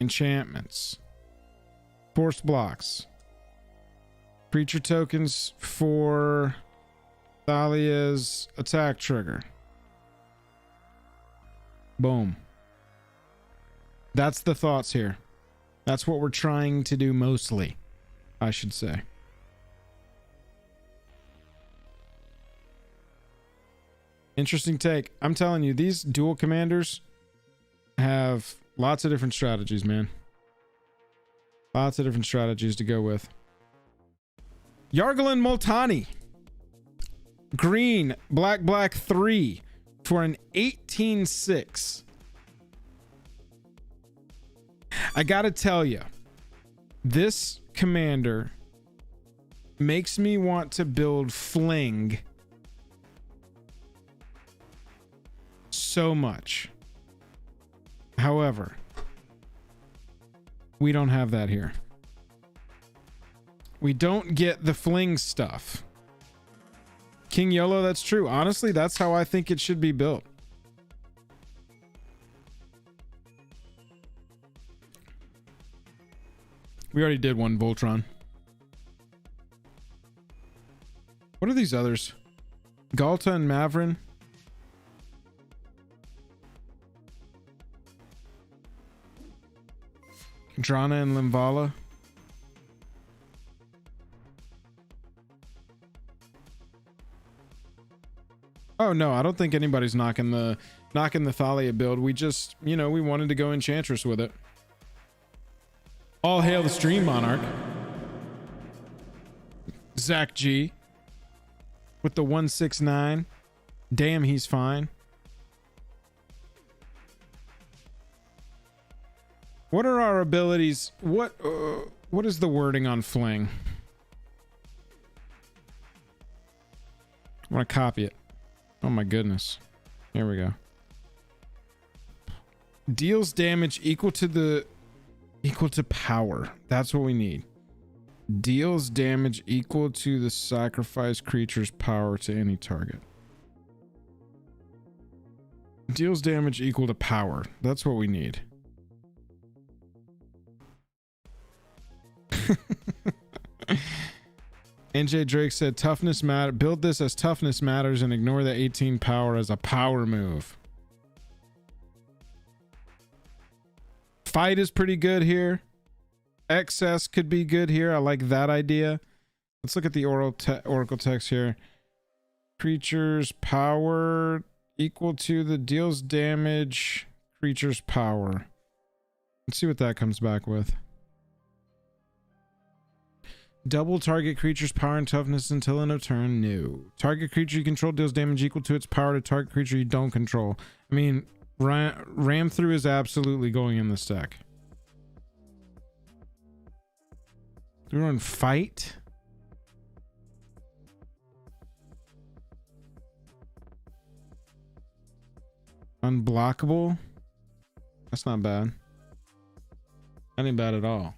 Enchantments. Forced blocks. Creature tokens for Thalia's attack trigger. Boom. That's the thoughts here. That's what we're trying to do mostly, I should say. Interesting take. I'm telling you, these dual commanders have lots of different strategies, man. Lots of different strategies to go with. Yargle and Multani. Green, black, black 3 for an 18/6. I gotta tell you, this commander makes me want to build Fling so much. However, we don't have that here. We don't get the Fling stuff. King YOLO, that's true. Honestly, that's how I think it should be built. We already did one Voltron. What are these others? Galta and Mavrin. Drana and Limvala. Oh no, I don't think anybody's knocking the Thalia build. We just, you know, we wanted to go Enchantress with it. All hail the Stream Monarch. Zach G with the 169. Damn, he's fine. What are our abilities? What is the wording on Fling? I want to copy it. Oh my goodness. Here we go. Deals damage equal to power. That's what we need. Deals damage equal to the sacrificed creature's power to any target. Deals damage equal to power. That's what we need. NJ Drake said toughness matter. Build this as toughness matters and ignore the 18 power as a power move. Fight is pretty good here. Excess could be good here. I like that idea. Let's look at the oracle text here. Creatures power equal to the deals damage creature's power. Let's see what that comes back with. Double target creature's power and toughness until end of turn. No. Target creature you control deals damage equal to its power to target creature you don't control. I mean, ram through is absolutely going in this deck. Do we run fight? Unblockable? That's not bad. That ain't bad at all.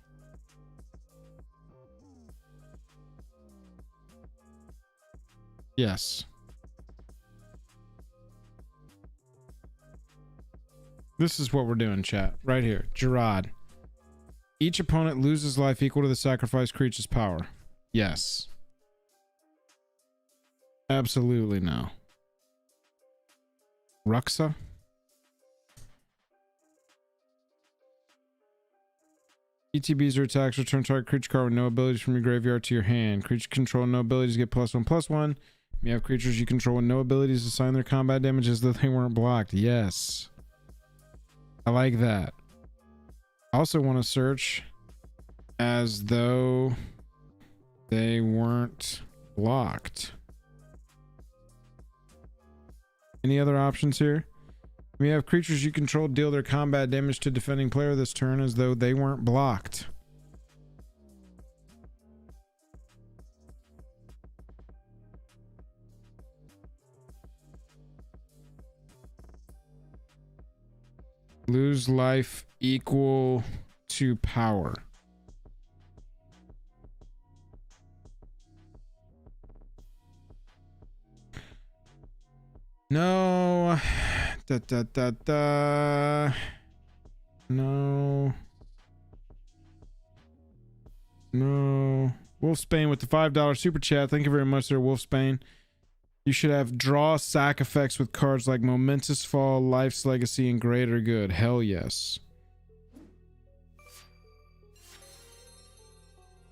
Yes. This is what we're doing, chat. Right here. Gerard. Each opponent loses life equal to the sacrificed creature's power. Yes. Absolutely no. Ruxa? ETBs or attacks return target creature card with no abilities from your graveyard to your hand. Creature control no abilities get +1/+1. You have creatures you control with no abilities assign their combat damage as though they weren't blocked. Yes. I like that. I also want to search as though they weren't blocked. Any other options here? We have creatures you control deal their combat damage to defending player this turn as though they weren't blocked. Lose life equal to power. No. No. No. Wolfsbane with the $5 super chat. Thank you very much there, Wolfsbane. You should have draw sack effects with cards like Momentous Fall, Life's Legacy, and Greater Good. Hell yes.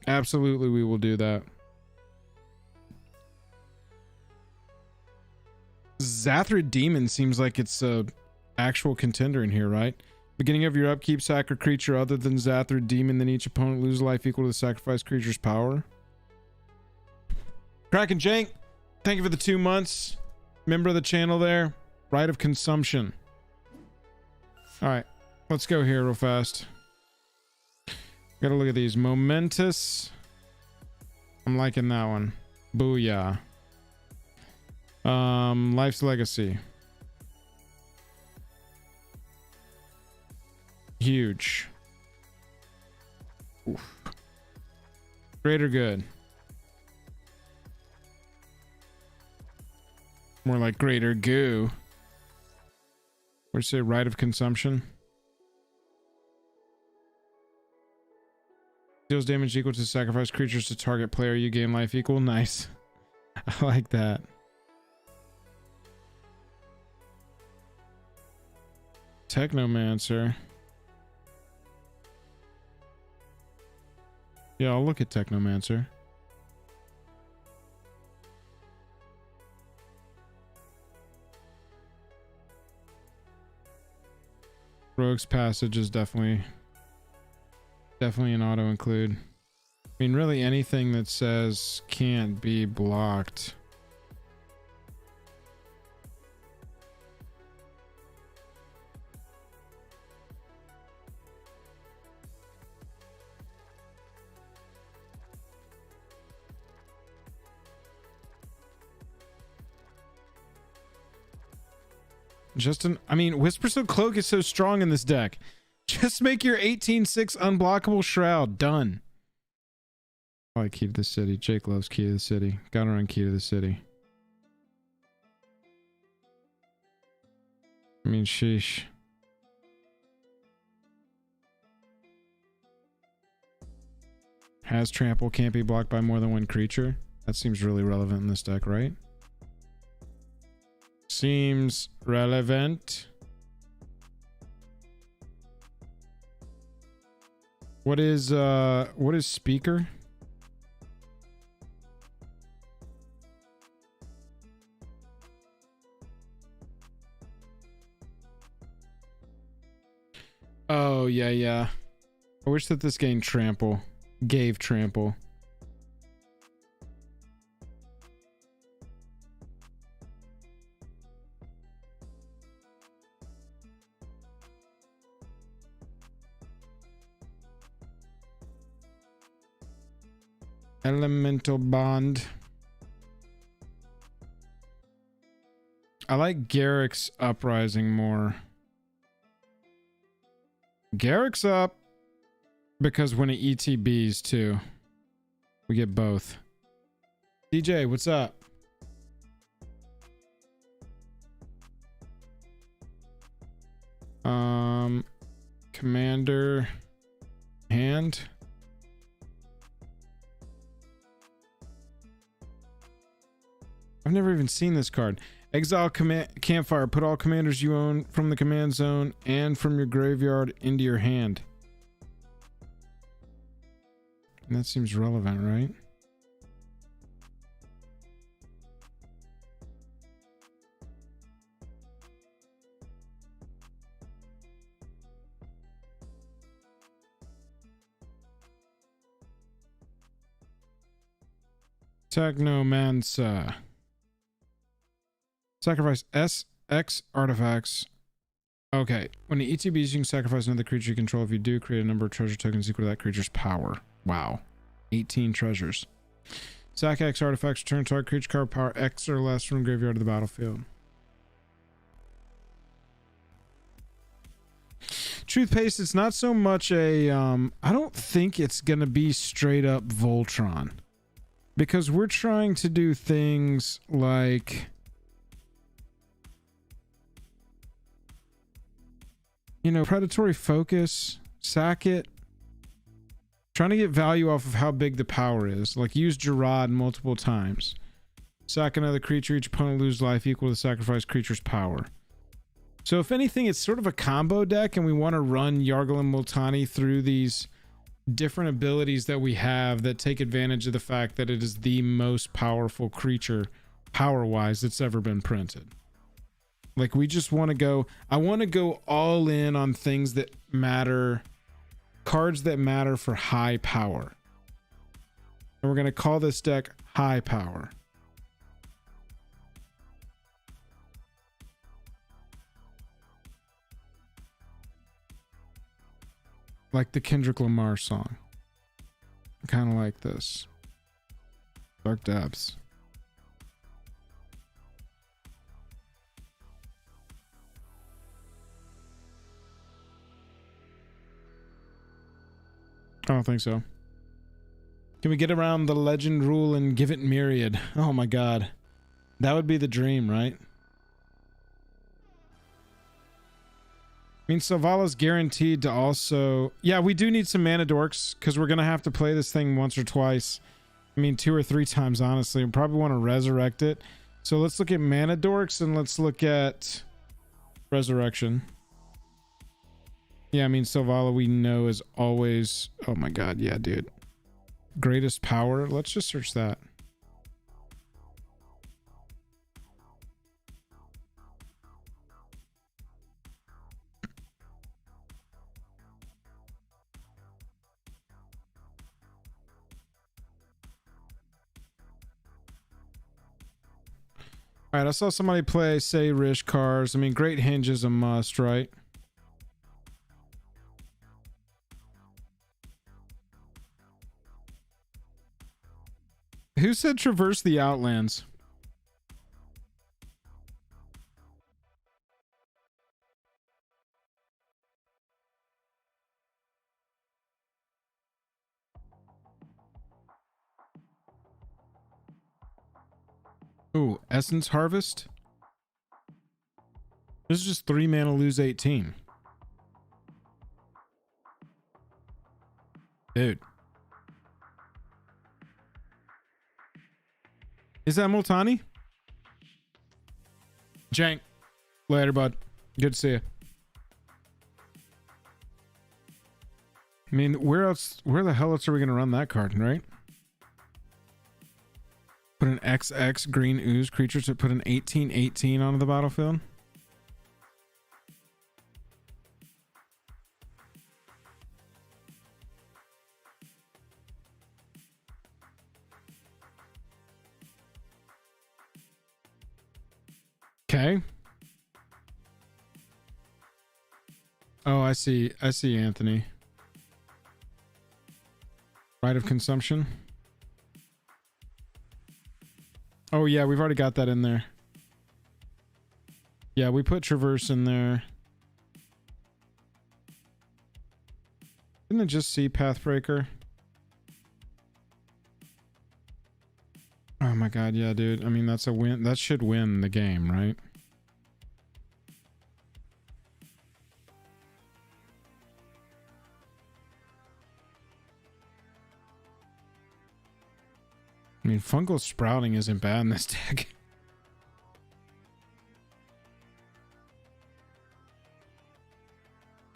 Absolutely, we will do that. Zathrid Demon seems like it's a actual contender in here, right? Beginning of your upkeep, sack a creature other than Zathrid Demon, then each opponent loses life equal to the sacrificed creature's power. Kraken Jank, thank you for the 2 months. Member of the channel there. Right of consumption. Alright, let's go here real fast. Gotta look at these. Momentous. I'm liking that one. Booyah. Life's Legacy. Huge. Oof. Greater Good. More like Greater Goo. What'd you say? Right of consumption. Deals damage equal to sacrifice creatures to target player. You gain life equal. Nice. I like that. Technomancer. Yeah, I'll look at Technomancer. Rogue's Passage is definitely an auto include. I mean, really anything that says can't be blocked. Justin, I mean, Whispers of Cloak is so strong in this deck. Just make your 18/6 unblockable Shroud. Done. I like Key to the City. Jake loves Key to the City. Gotta run Key to the City. I mean, sheesh. Has trample, can't be blocked by more than one creature. That seems really relevant in this deck, right? Seems relevant. What is Speaker? Oh, yeah. I wish that this game gave trample. Elemental Bond. I like Garrick's Uprising more. Garrick's up because when it ETBs too, we get both. DJ, what's up? Commander hand. I've never even seen this card. Exile Campfire. Put all commanders you own from the command zone and from your graveyard into your hand. And that seems relevant, right? Technomancer. Sacrifice SX artifacts. Okay. When the ETBs, you can sacrifice another creature you control. If you do, create a number of treasure tokens equal to that creature's power. Wow. 18 treasures. Sack X artifacts. Return target creature card power X or less from graveyard to the battlefield. Truth Paste, it's not so much a... I don't think it's going to be straight up Voltron. Because we're trying to do things like... You know, predatory focus, sack it, Trying to get value off of how big the power is. Like use Gitrog multiple times. Sack another creature. Each opponent lose life equal to the sacrificed creature's power. So if anything, it's sort of a combo deck, and we want to run Yargle and Multani through these different abilities that we have that take advantage of the fact that it is the most powerful creature power-wise that's ever been printed. Like we just want to go, I want to go all in on things that matter, cards that matter for high power. And we're going to call this deck High Power. Like the Kendrick Lamar song. Kind of like this. Dark Depths. I don't think so. Can we get around the legend rule and give it myriad? Oh my god. That would be the dream, right? I mean, Sylvala's guaranteed to also... Yeah, we do need some mana dorks, because we're going to have to play this thing once or twice. I mean, 2 or 3 times, honestly. We probably want to resurrect it. So let's look at mana dorks, and let's look at resurrection. Yeah, I mean, Sylvala we know is always... Oh my god, yeah, dude. Greatest power. Let's just search that. Alright, I saw somebody play, say, Rish Cars. I mean, Great Hinge is a must, right? Who said traverse the Outlands? Ooh, Essence Harvest? This is just 3 mana, lose 18. Dude. Is that Multani? Jank. Later, bud. Good to see you. I mean, where the hell else are we going to run that card, right? Put an XX green ooze creature to put an 18/18 onto the battlefield. Okay. Oh, I see. I see, Anthony. Right of consumption. Oh yeah, we've already got that in there. Yeah, we put Traverse in there. Didn't it just see Pathbreaker? Oh my god, yeah, dude. I mean, that's a win. That should win the game, right? I mean, Fungal Sprouting isn't bad in this deck.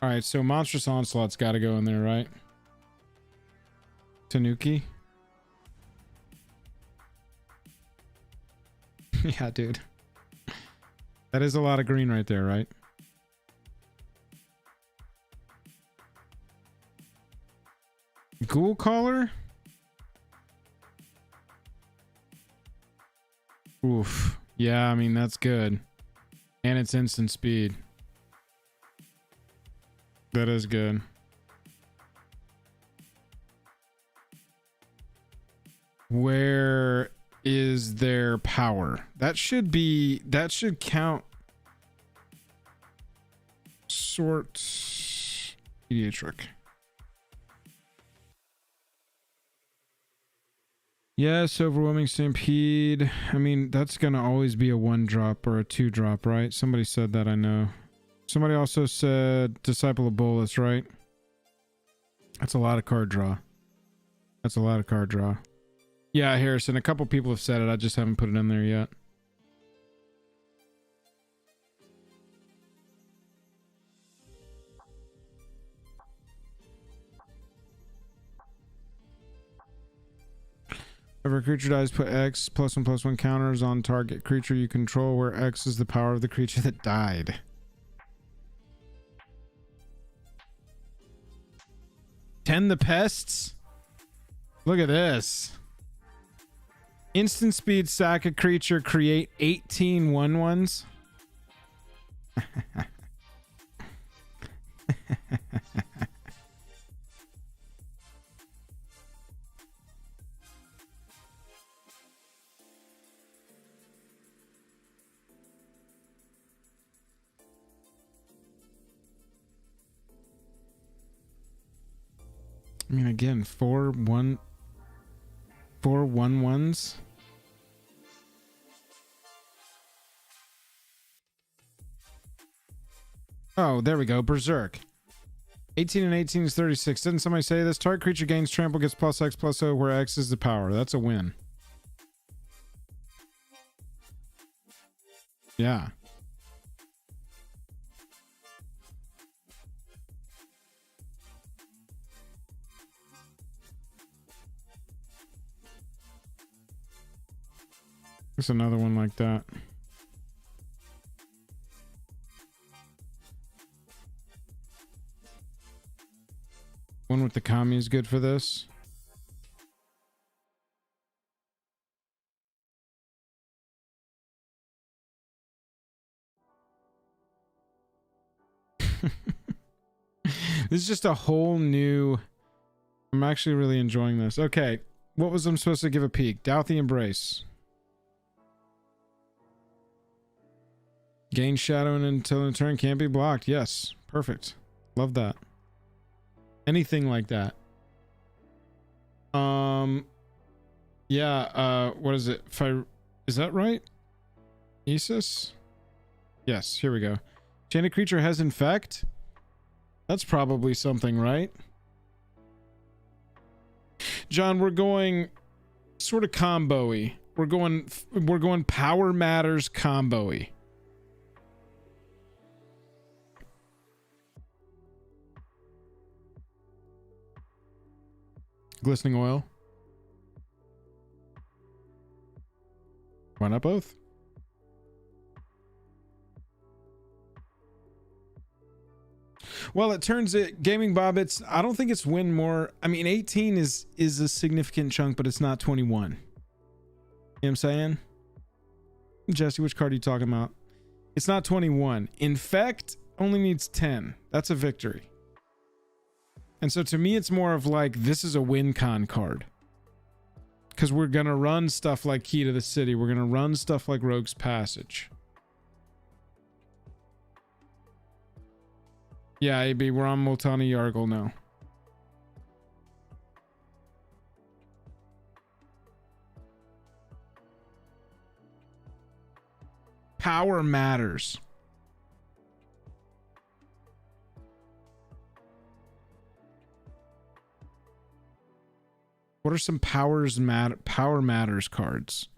Alright, so Monstrous Onslaught's got to go in there, right? Tanuki? Yeah, dude. That is a lot of green right there, right? Ghoul Caller? Oof. Yeah, I mean, that's good. And it's instant speed. That is good. Where is their power? That should count. Sort Pediatric. Yes, Overwhelming Stampede. I mean, that's gonna always be a 1-drop or a 2-drop, right? Somebody said that, I know. Somebody also said Disciple of Bolus, right? That's a lot of card draw. That's a lot of card draw. Yeah, Harrison, a couple people have said it. I just haven't put it in there yet. If a creature dies, put X +1/+1 counters on target creature you control, where X is the power of the creature that died. 10 the pests? Look at this. Instant speed, sack a creature, create 18 1/1s. I mean, again, 4 1/1s. Oh, there we go. Berserk. 18 and 18 is 36. Didn't somebody say this? Target creature gains trample, gets +X/+0, where X is the power. That's a win. Yeah. There's another one like that. One with the Kami is good for this. This is just a whole new... I'm actually really enjoying this. Okay, what was I'm supposed to give a peek? Doubt Embrace. Gain shadow until in turn can't be blocked. Yes, perfect. Love that. Anything like that. Yeah, what is it? Is that right? Isis? Yes, here we go. Enchanted creature has infect? That's probably something, right? John, we're going sort of combo-y. We're going power matters combo-y. Glistening oil. Why not both? Well, it turns it Gaming Bob, I don't think it's win more. I mean, 18 is a significant chunk, but it's not 21. You know what I'm saying? Jesse, which card are you talking about? It's not 21. Infect only needs 10. That's a victory. And so to me, it's more of like, this is a win con card. Because we're going to run stuff like Key to the City. We're going to run stuff like Rogue's Passage. Yeah, AB, we're on Multani Yargle now. Power matters. What are some power matters cards?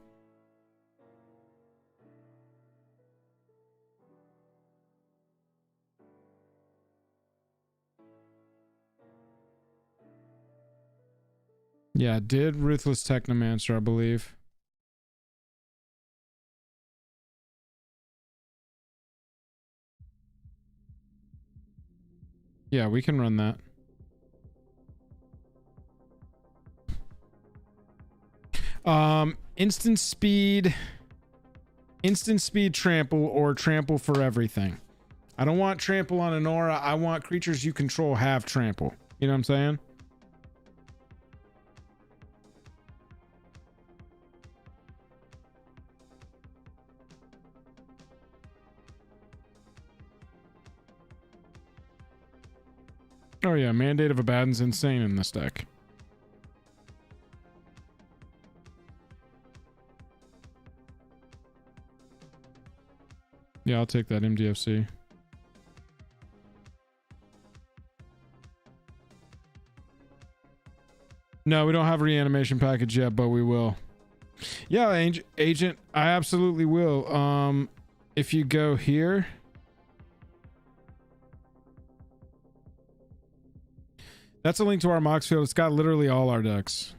Yeah, did Ruthless Technomancer, I believe. Yeah, we can run that. Instant speed trample or trample for everything. I don't want trample on an aura. I want creatures you control have trample. You know what I'm saying? Oh yeah, Mandate of Abaddon's insane in this deck. Yeah, I'll take that MDFC. No, we don't have a reanimation package yet, but we will. Yeah, Agent, I absolutely will. If you go here, that's a link to our Mox field. It's got literally all our decks.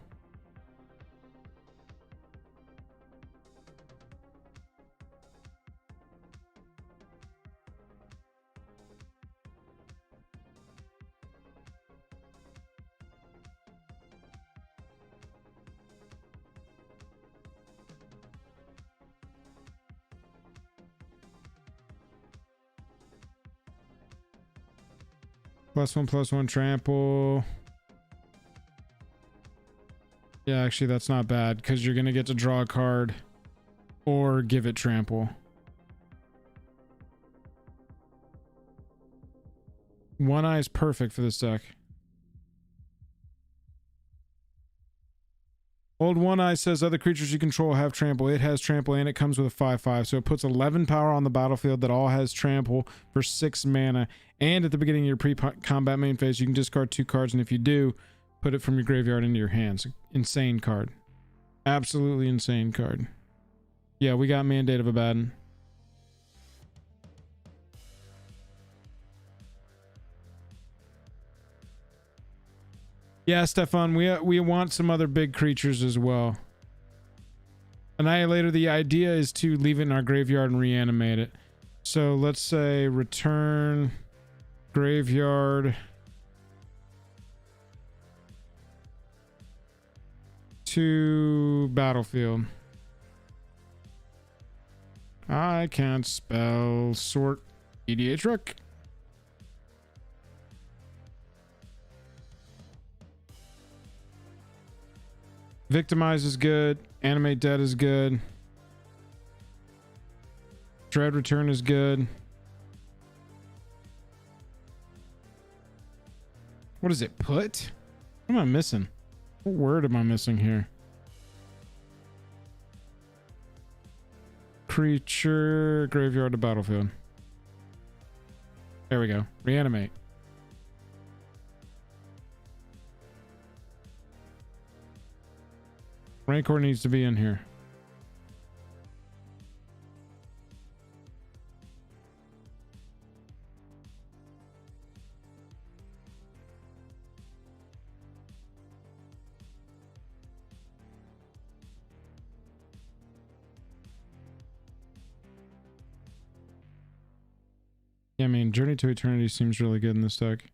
+1/+1 trample. Yeah, actually, that's not bad because you're going to get to draw a card or give it trample. One Eye is perfect for this deck. Old One Eye says other creatures you control have trample. It has trample and it comes with a 5/5. So it puts 11 power on the battlefield that all has trample for 6 mana. And at the beginning of your pre-combat main phase, you can discard 2 cards. And if you do, put it from your graveyard into your hands. Insane card. Absolutely insane card. Yeah, we got Mandate of Abaddon. Yeah, Stefan, we want some other big creatures as well. Annihilator, the idea is to leave it in our graveyard and reanimate it. So let's say return graveyard to battlefield. I can't spell sort EDH Rook. Victimize is good. Animate Dead is good. Dread Return is good. What is it? Put? What am I missing? What word am I missing here? Creature, graveyard to battlefield. There we go. Reanimate. Rancor needs to be in here. Yeah, I mean, Journey to Eternity seems really good in this deck.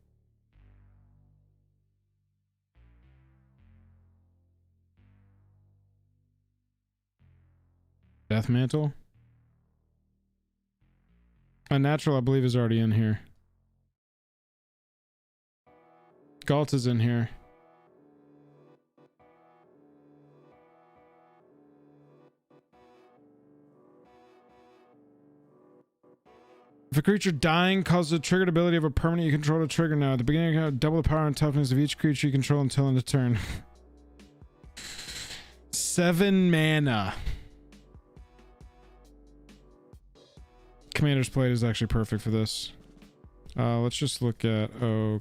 Death Mantle. Unnatural, I believe, is already in here. Galt is in here. If a creature dying causes a triggered ability of a permanent you control to trigger now. At the beginning, you can double the power and toughness of each creature you control until end of turn. 7 mana. Commander's Plate is actually perfect for this. Let's just look at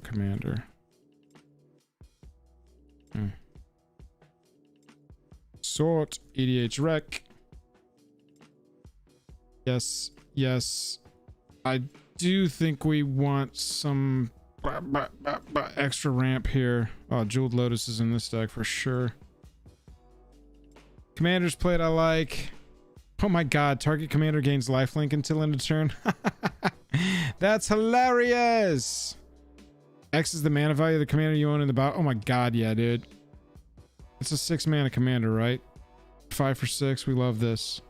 Commander. Sort EDH Rec. Yes, yes. I do think we want some extra ramp here. Oh, Jeweled Lotus is in this deck for sure. Commander's Plate I like. Oh my god, target commander gains lifelink until end of turn. That's hilarious. X is the mana value of the commander you own in the battle. Oh my god, yeah, dude. It's a 6 mana commander, right? 5 for 6. We love this.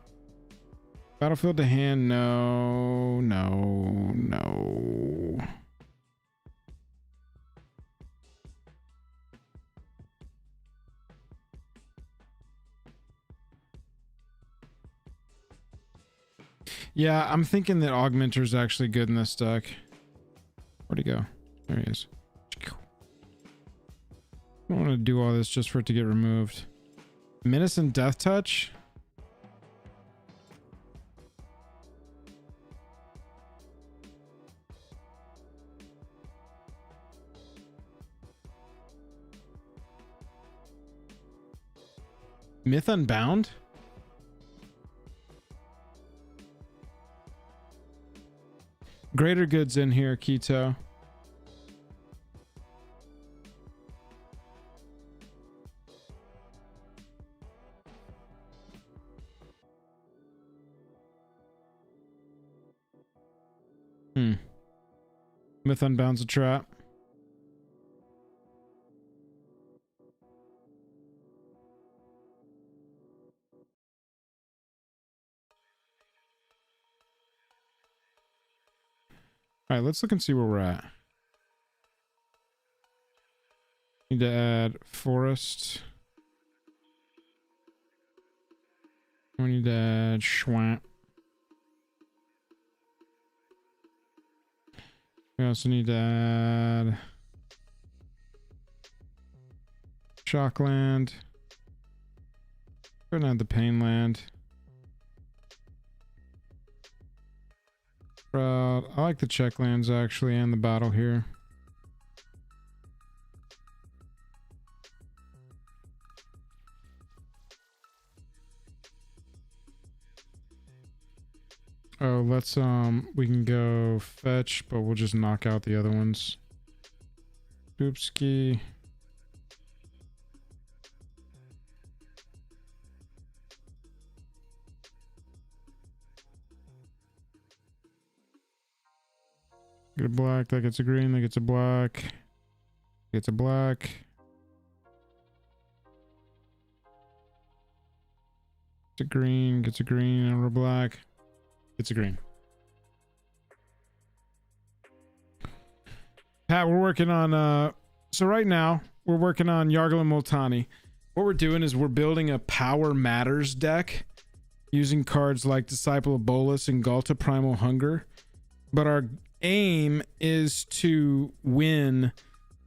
Battlefield to hand. No, no, no. Yeah, I'm thinking that Augmenter is actually good in this deck. Where'd he go? There he is. I don't want to do all this just for it to get removed. Menace and Death Touch? Myth Unbound? Greater Good's in here, Keto. Myth Unbound's a trap. All right, let's look and see where we're at. Need to add forest. We need to add swamp. We also need to add Shockland. We're gonna add the Painland. I like the checklands actually and the battle here. Oh, let's we can go fetch, but we'll just knock out the other ones. Oopski. Get a black, that gets a green, that gets a black. Gets a black. Gets a green, and a black. Gets a green. Pat, we're working on so right now we're working on Yargle and Multani. What we're doing is we're building a Power Matters deck using cards like Disciple of Bolus and Galta Primal Hunger. But our aim is to win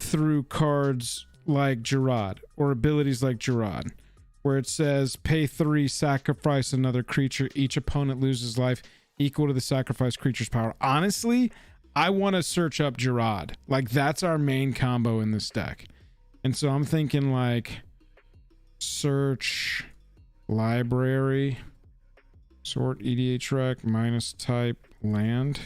through cards like Gerard or abilities like Gerard, where it says pay 3, sacrifice another creature, each opponent loses life equal to the sacrificed creature's power. Honestly, I want to search up Gerard. Like, that's our main combo in this deck. And so I'm thinking like search library, sort EDH rec minus type land.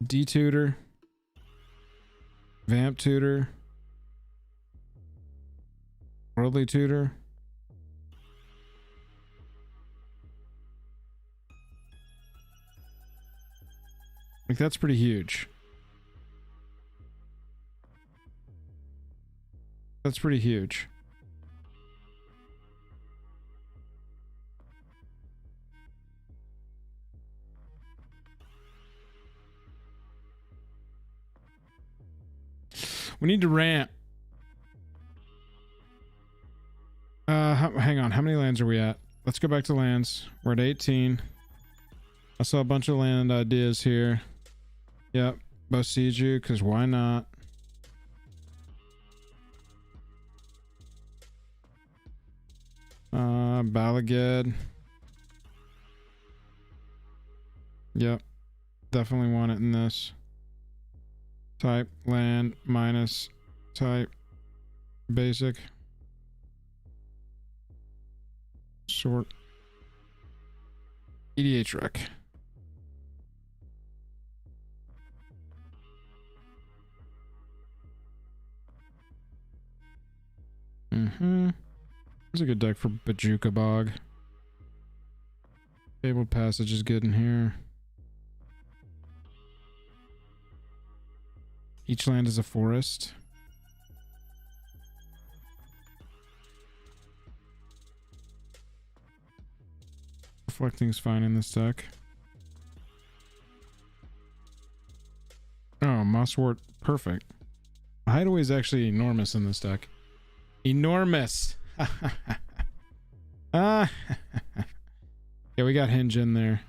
D-Tutor, Vamp Tutor, Worldly Tutor. Like, that's pretty huge. That's pretty huge. We need to ramp. Hang on. How many lands are we at? Let's go back to lands. We're at 18. I saw a bunch of land ideas here. Yep. Bosiju, because why not? Balaged. Yep. Definitely want it in this. Type land minus type basic. Sort EDH rec. There's a good deck for Bajuka Bog. Fabled Passage is good in here. Each land is a forest. Reflecting's fine in this deck. Oh, Mosswort, perfect. Hideaway is actually enormous in this deck. Enormous! Ah! Yeah, we got Hinge in there.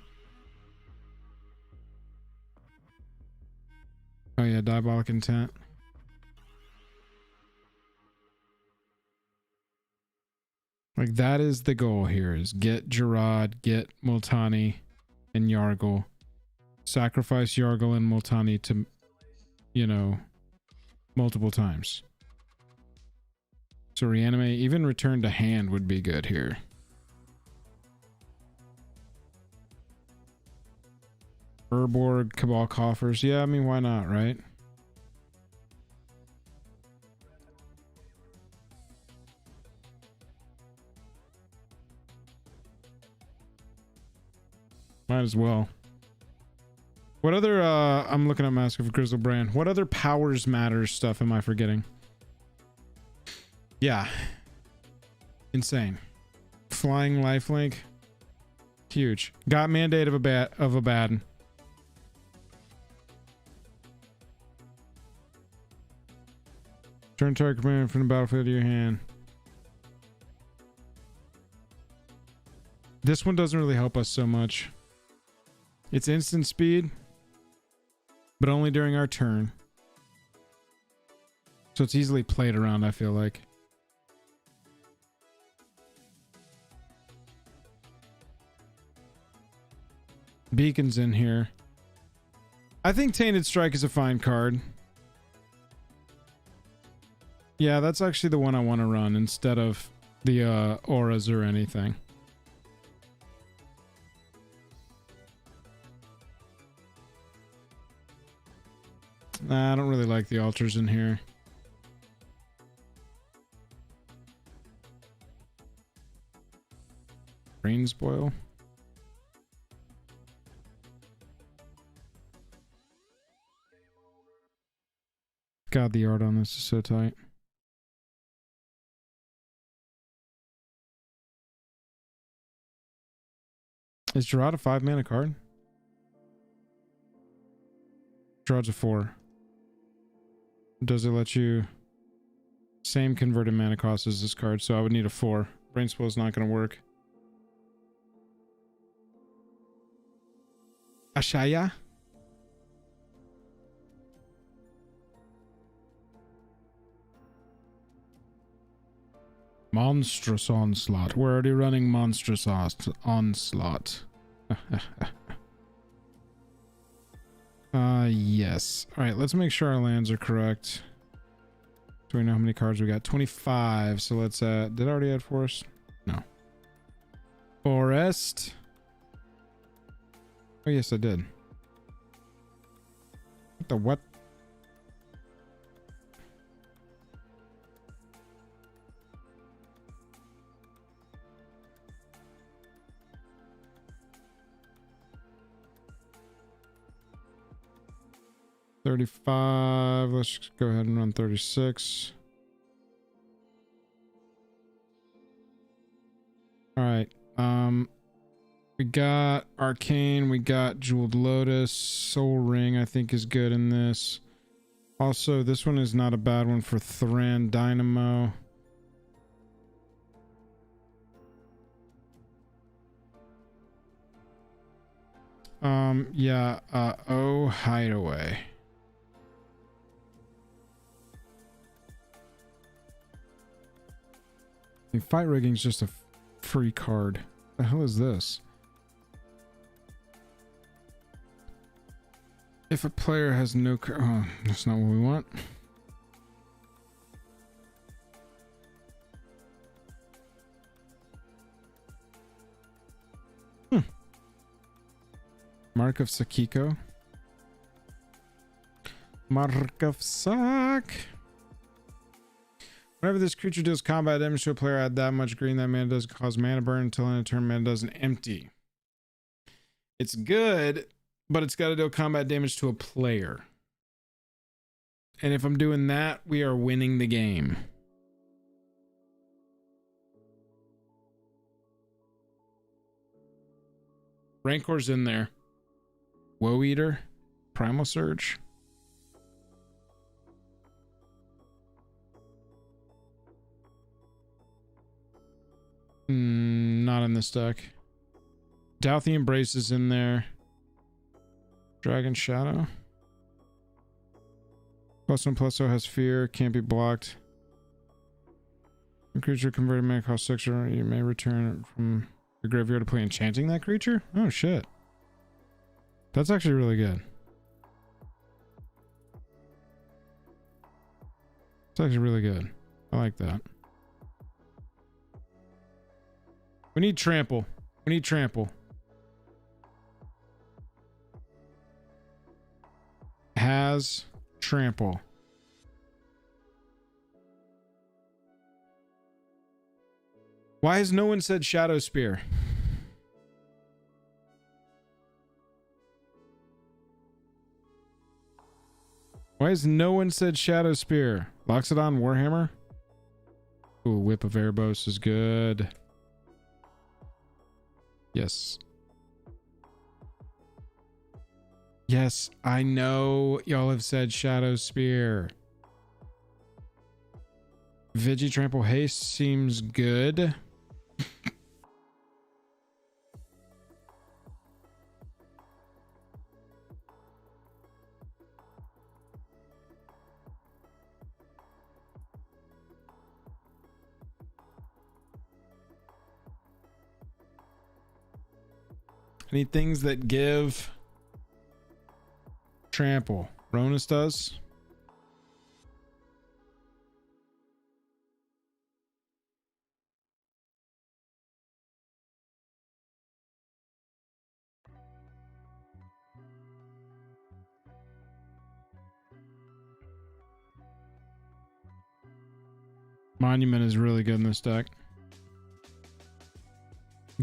Oh yeah, Diabolic Intent. Like, that is the goal here, is get Gerard, get Multani and Yargle. Sacrifice Yargle and Multani to, you know, multiple times. So reanimate, even return to hand would be good here. Urborg, Cabal Coffers. Yeah, I mean, why not, right? Might as well. What other, I'm looking at Mask of Grizzlebrand. What other powers matters stuff am I forgetting? Yeah. Insane. Flying lifelink. Huge. Got Mandate of a bad. Turn target command from the battlefield to your hand. This one doesn't really help us so much. It's instant speed, but only during our turn. So it's easily played around, I feel like. Beacon's in here. I think Tainted Strike is a fine card. Yeah, that's actually the one I want to run instead of the auras or anything. Nah, I don't really like the altars in here. Brain spoil. God, the art on this is so tight. Is Gerard a 5-mana card? Gerard's a 4. Does it let you... Same converted mana cost as this card, so I would need a 4. Brain Spoil is not going to work. Ashaya? Monstrous Onslaught. We're already running Monstrous Onslaught. Yes. Alright, let's make sure our lands are correct. Do we know how many cards we got? 25. So let's did I already add Forest? No. Forest. Oh yes, I did. What the what? $35. Let's just go ahead and run 36. All right. We got Arcane. We got Jeweled Lotus. Soul Ring, I think, is good in this. Also, this one is not a bad one for Thran Dynamo. Yeah. Oh, Hideaway. Fight Rigging is just a free card. The hell is this? If a player has no card... Oh, that's not what we want. Mark of Sakiko. Mark of Sak. Whenever this creature deals combat damage to a player, add that much green that mana doesn't cause mana burn until in a turn mana doesn't empty. It's good, but it's got to deal combat damage to a player. And if I'm doing that, we are winning the game. Rancor's in there. Woe Eater. Primal Surge. Not in this deck. Douthie Embrace is in there. Dragon Shadow. +1/+0 has fear. Can't be blocked. A creature converted mana cost 6 or you may return from your graveyard to play enchanting that creature? Oh shit. That's actually really good. It's actually really good. I like that. We need trample. We need trample. Has trample. Why has no one said Shadow Spear? Why has no one said Shadow Spear? Loxodon Warhammer? Ooh, Whip of Erebos is good. Yes. Yes, I know y'all have said Shadow Spear. Vigi Trample Haste seems good. Any things that give trample? Ronus does. Monument is really good in this deck.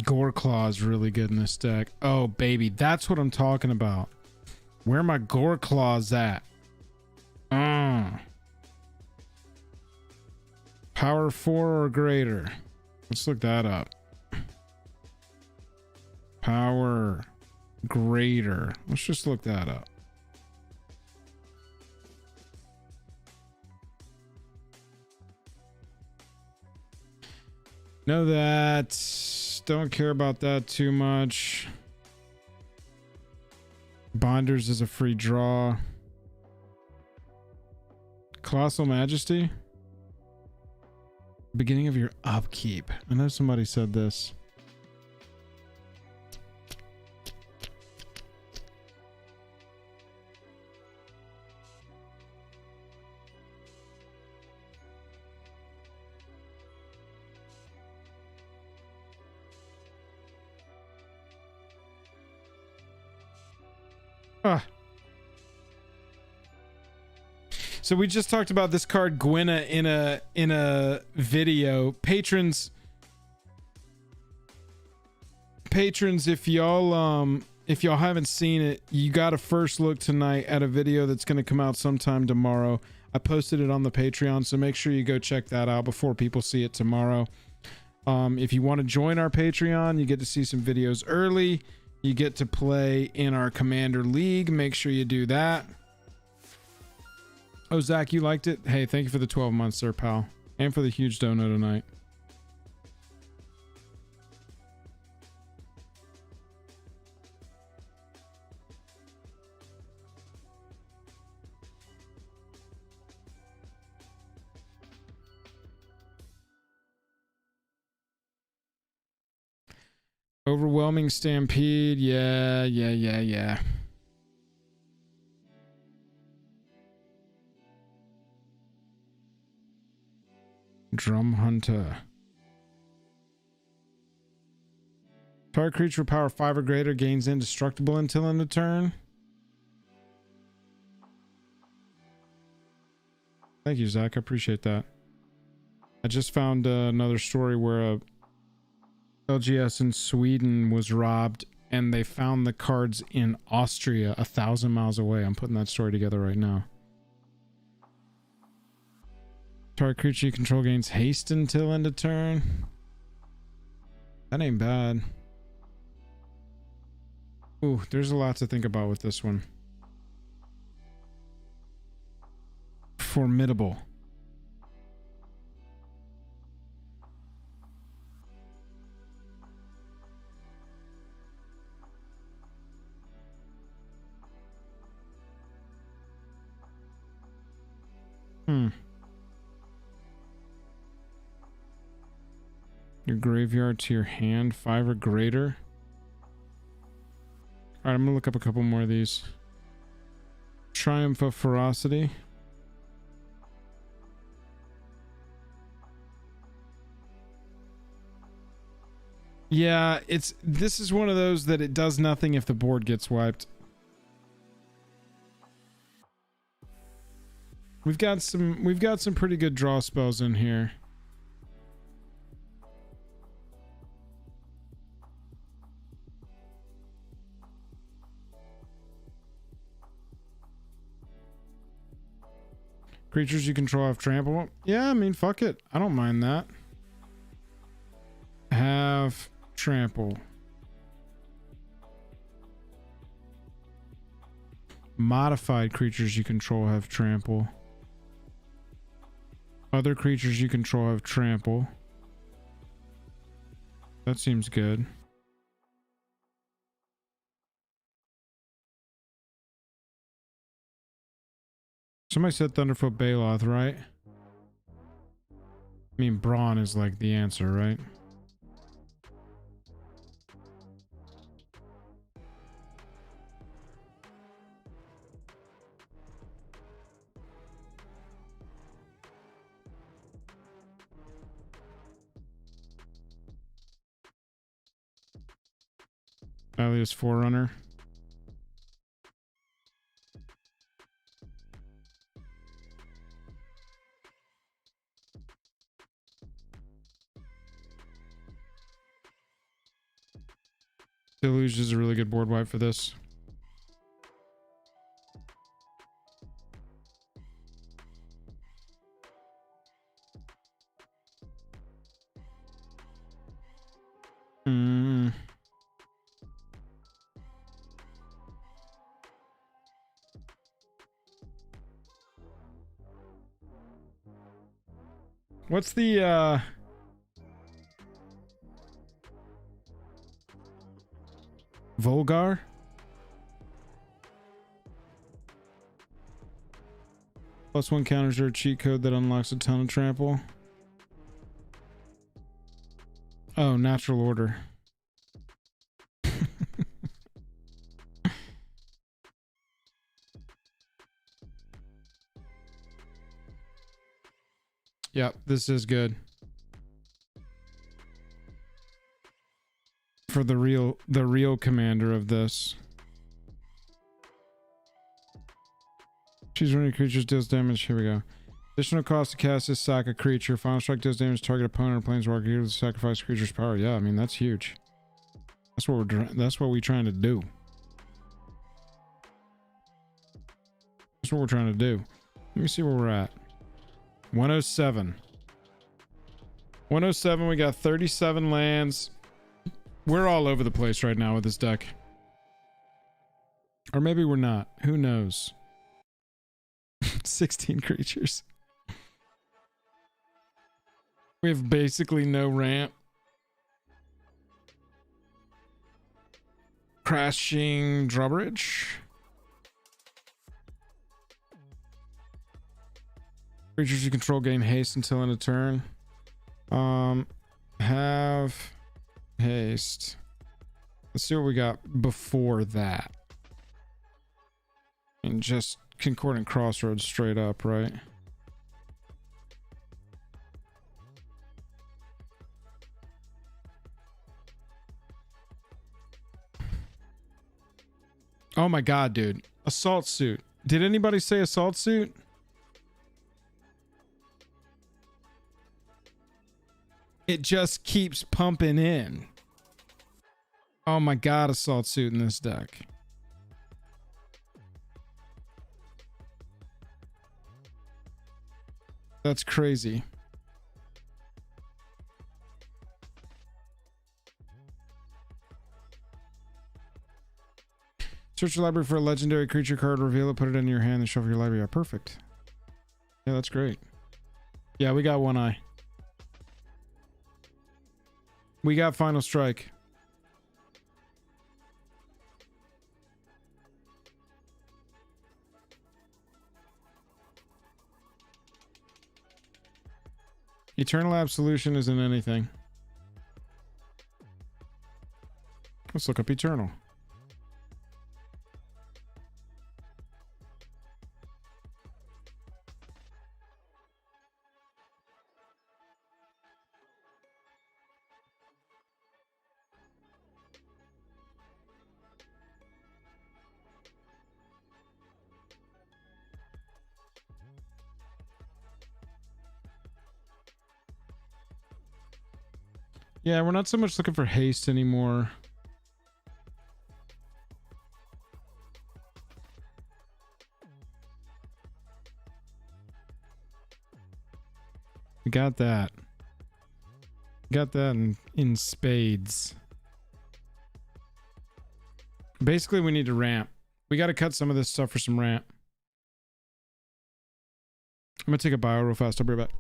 Gore Claw is really good in this deck. Oh, baby. That's what I'm talking about. Where are my Gore Claws at? Power 4 or greater. Let's look that up. Power greater. Let's just look that up. Know that. Don't care about that too much. Bonders is a free draw. Colossal Majesty. Beginning of your upkeep. I know somebody said this. So we just talked about this card Gwenna in a video. Patrons, if y'all haven't seen it, you got to first look tonight at a video that's going to come out sometime tomorrow. I posted it on the Patreon, so make sure you go check that out before people see it tomorrow. If you want to join our Patreon, you get to see some videos early. You get to play in our Commander League. Make sure you do that. Oh, Zach, you liked it? Hey, thank you for the 12 months, sir, pal. And for the huge dono tonight. Overwhelming Stampede. Yeah. Drum Hunter. Target creature power 5 or greater gains indestructible until end of turn. Thank you, Zach. I appreciate that. I just found another story where a LGS in Sweden was robbed and they found the cards in Austria 1,000 miles away. I'm putting that story together right now. Target creature you control gains haste until end of turn. That ain't bad. Ooh, there's a lot to think about with this one. Formidable. Your graveyard to your hand, 5 or greater. Alright, I'm gonna look up a couple more of these. Triumph of Ferocity. Yeah, this is one of those that it does nothing if the board gets wiped. We've got some pretty good draw spells in here. Creatures you control have trample. Yeah, I mean, fuck it. I don't mind that. Have trample. Modified creatures you control have trample. Other creatures you control have trample. That seems good. Somebody said Thunderfoot Baloth, right? I mean, Brawn is like the answer, right? Thalia's Forerunner. Deluge is a really good board wipe for this. What's the Volgar? +1 counters are a cheat code that unlocks a ton of trample. Oh, natural order. Yep, this is good. For the real commander of this. Choose one of your creatures, deals damage. Here we go. Additional cost to cast this, sack a creature. Final strike deals damage to target opponent or planeswalker. Here to sacrifice creature's power. Yeah, I mean that's huge. That's what we're trying to do. That's what we're trying to do. Let me see where we're at. 107. 107. We got 37 lands. We're all over the place right now with this deck. Or maybe we're not. Who knows? 16 creatures. We have basically no ramp. Crashing Drawbridge. Creatures you control gain haste until end of turn. Have haste. Let's see what we got before that. And just Concordant Crossroads straight up, right? Oh my god, dude. Assault Suit. Did anybody say Assault Suit? It just keeps pumping in. Oh my god, Assault Suit in this deck. That's crazy. Search your library for a legendary creature card, reveal it, put it in your hand, and shuffle your library. Yeah, perfect. Yeah, that's great. Yeah, we got one eye. We got Final Strike. Eternal Absolution isn't anything. Let's look up Eternal. Yeah, we're not so much looking for haste anymore. We got that. Got that in spades. Basically, we need to ramp. We got to cut some of this stuff for some ramp. I'm gonna take a bio real fast. I'll be right back.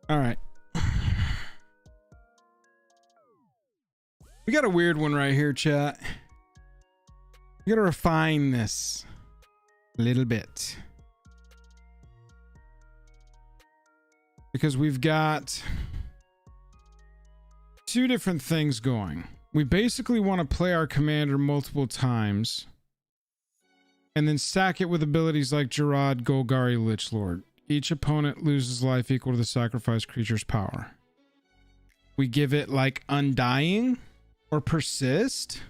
All right. We got a weird one right here, chat. We got to refine this a little bit. Because we've got two different things going. We basically want to play our commander multiple times and then stack it with abilities like Gitrog, Golgari, Lichlord. Each opponent loses life equal to the sacrificed creature's power. We give it like Undying or Persist.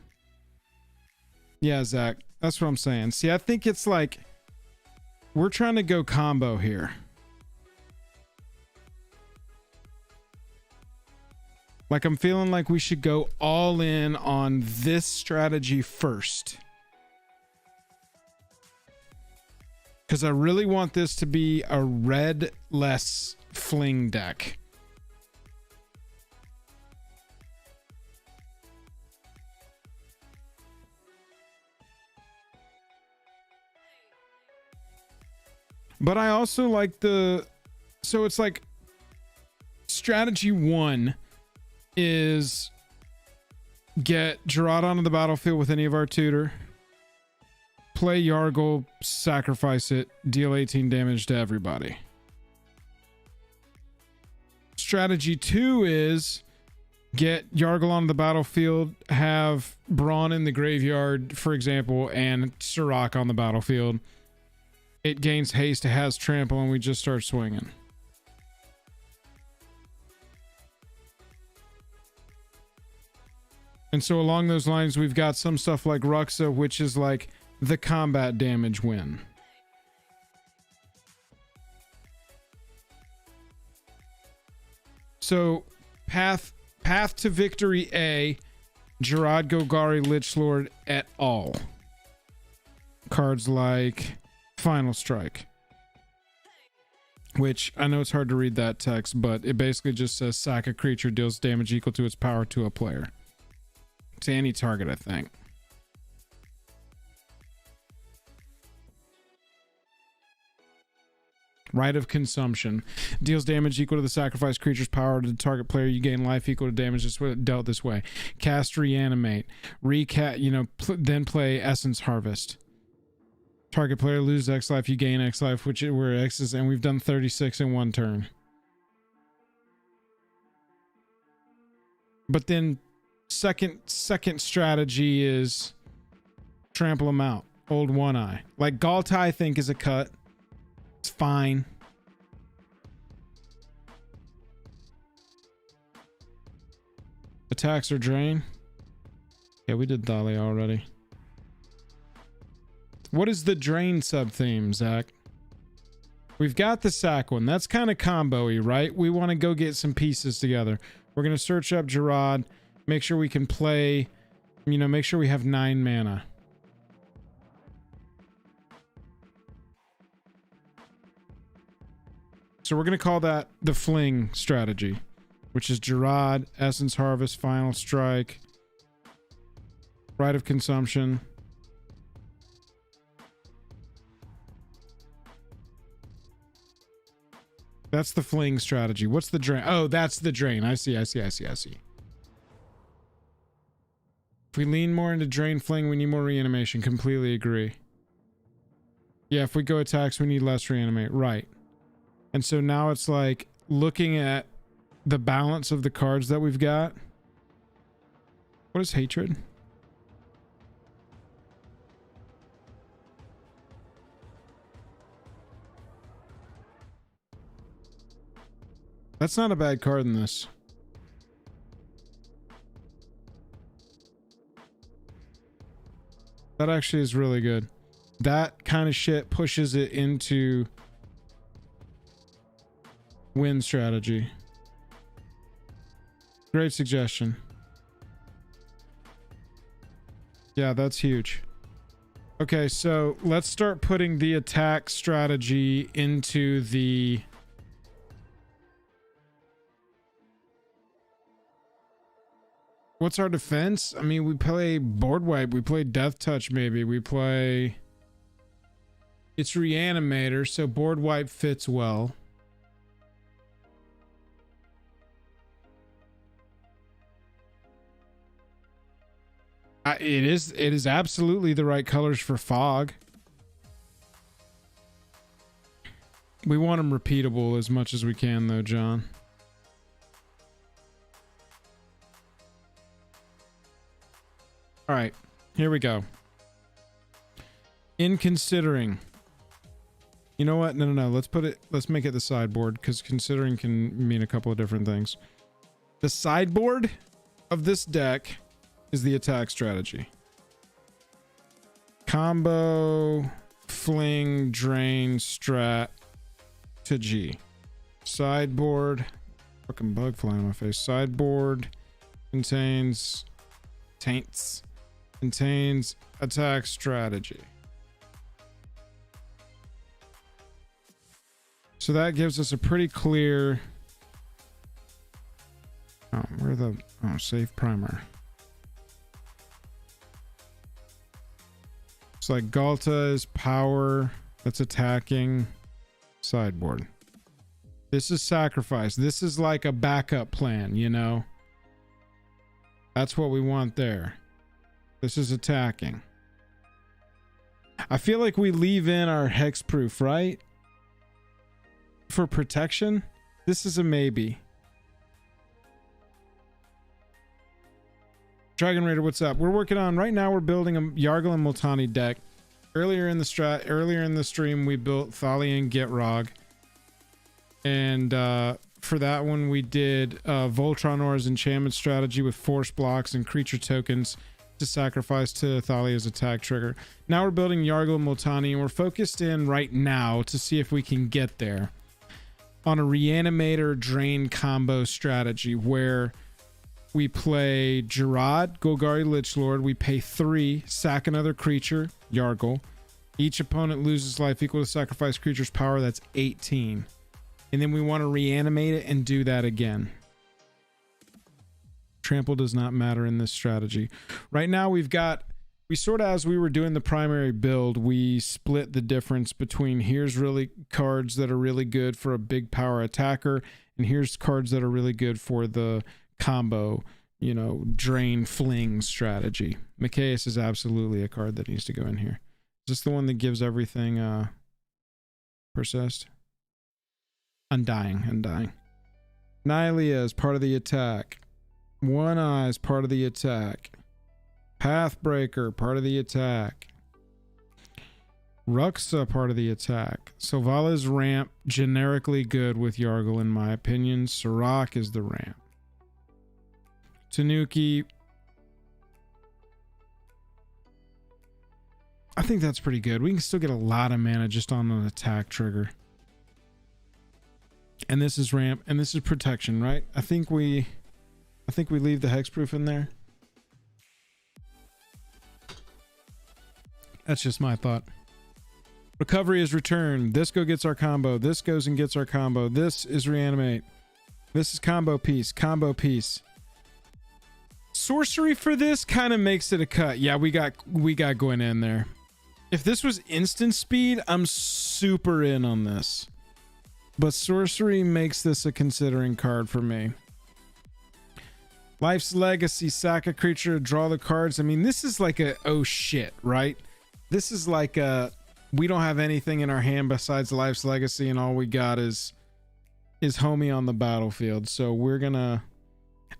Yeah, Zach, that's what I'm saying. See, I think it's like we're trying to go combo here. Like I'm feeling like we should go all in on this strategy first. Because I really want this to be a red-less fling deck. But I also like the... So it's like... Strategy 1 is... Get Gitrog onto the battlefield with any of our tutor. Play Yargle, sacrifice it, deal 18 damage to everybody. Strategy 2 is get Yargle on the battlefield, have Brawn in the graveyard, for example, and Sirach on the battlefield. It gains haste, it has trample, and we just start swinging. And so along those lines, we've got some stuff like Ruxa, which is like the combat damage win. So path to victory A, Gitrog, Golgari, Lichlord et al. Cards like Final Strike, which I know it's hard to read that text, but it basically just says sack a creature, deals damage equal to its power to a player. To any target, I think. Rite of Consumption. Deals damage equal to the sacrificed creature's power to the target player. You gain life equal to damage dealt this way. Cast Reanimate. Then play Essence Harvest. Target player loses X life, you gain X life, which where X is, and we've done 36 in one turn. But then second strategy is trample them out. Old One Eye. Like Galta, I think, is a cut. It's fine. Attacks or drain. Yeah, we did Thalia already. What is the drain sub-theme, Zach? We've got the sack one. That's kind of combo-y, right? We want to go get some pieces together. We're going to search up Gitrog. Make sure we can play, make sure we have 9 mana. So we're going to call that the Fling strategy, which is Gitrog, Essence Harvest, Final Strike, Rite of Consumption. That's the Fling strategy. What's the drain? Oh, that's the drain. I see. If we lean more into drain fling, we need more reanimation. Completely agree. Yeah, if we go attacks, we need less reanimate. Right. And so now it's like looking at the balance of the cards that we've got. What is Hatred? That's not a bad card in this. That actually is really good. That kind of shit pushes it into win strategy. Great suggestion. Yeah, that's huge. Okay, so let's start putting the attack strategy into the... What's our defense? I mean, we play board wipe, we play death touch, maybe we play, it's reanimator, so board wipe fits well. It is absolutely the right colors for fog. We want them repeatable as much as we can though, John. All right, here we go. In considering, you know what? No. Let's make it the sideboard, because considering can mean a couple of different things. The sideboard of this deck is the attack strategy. Combo, fling, drain, strat to G. Sideboard, fucking bug flying in my face. Sideboard contains attack strategy. So that gives us a pretty clear... save primer. It's like Galta is power, that's attacking, sideboard. This is sacrifice. This is like a backup plan, you know? That's what we want there. This is attacking. I feel like we leave in our hexproof, right? For protection. This is a maybe. Dragon Raider, what's up? We're working on right now. We're building a Yargle and Multani deck. Earlier in the stream, we built Thalia and Gitrog, and for that one, we did Voltron Aura's enchantment strategy with force blocks and creature tokens to sacrifice to Thalia's attack trigger. Now we're building Yargle and Multani, and we're focused in right now to see if we can get there on a reanimator drain combo strategy where we play Gitrog, Golgari Lichlord. We pay 3, sack another creature, Yargle. Each opponent loses life equal to sacrifice creature's power. That's 18. And then we want to reanimate it and do that again. Trample does not matter in this strategy. Right now we've got we sort of, as we were doing the primary build, we split the difference between here's really cards that are really good for a big power attacker, and here's cards that are really good for the combo, you know, drain fling strategy. Mikaeus is absolutely a card that needs to go in here. Is this the one that gives everything persist? Undying. Nylea is part of the attack. One Eye is part of the attack. Pathbreaker, part of the attack. Ruxa, part of the attack. Sylvala's ramp, generically good with Yargle in my opinion. Sirach is the ramp. Tanuki, I think that's pretty good. We can still get a lot of mana just on an attack trigger. And this is ramp, and this is protection, right? I think we leave the hexproof in there. That's just my thought. Recovery is returned. This gets our combo. This goes and gets our combo. This is reanimate. This is combo piece. Combo piece. Sorcery for this kind of makes it a cut. Yeah, we got Gwen in there. If this was instant speed, I'm super in on this. But sorcery makes this a considering card for me. Life's Legacy, sack a creature, draw the cards. I mean, this is like a oh shit, right? This is like a we don't have anything in our hand besides Life's Legacy, and all we got is homie on the battlefield. So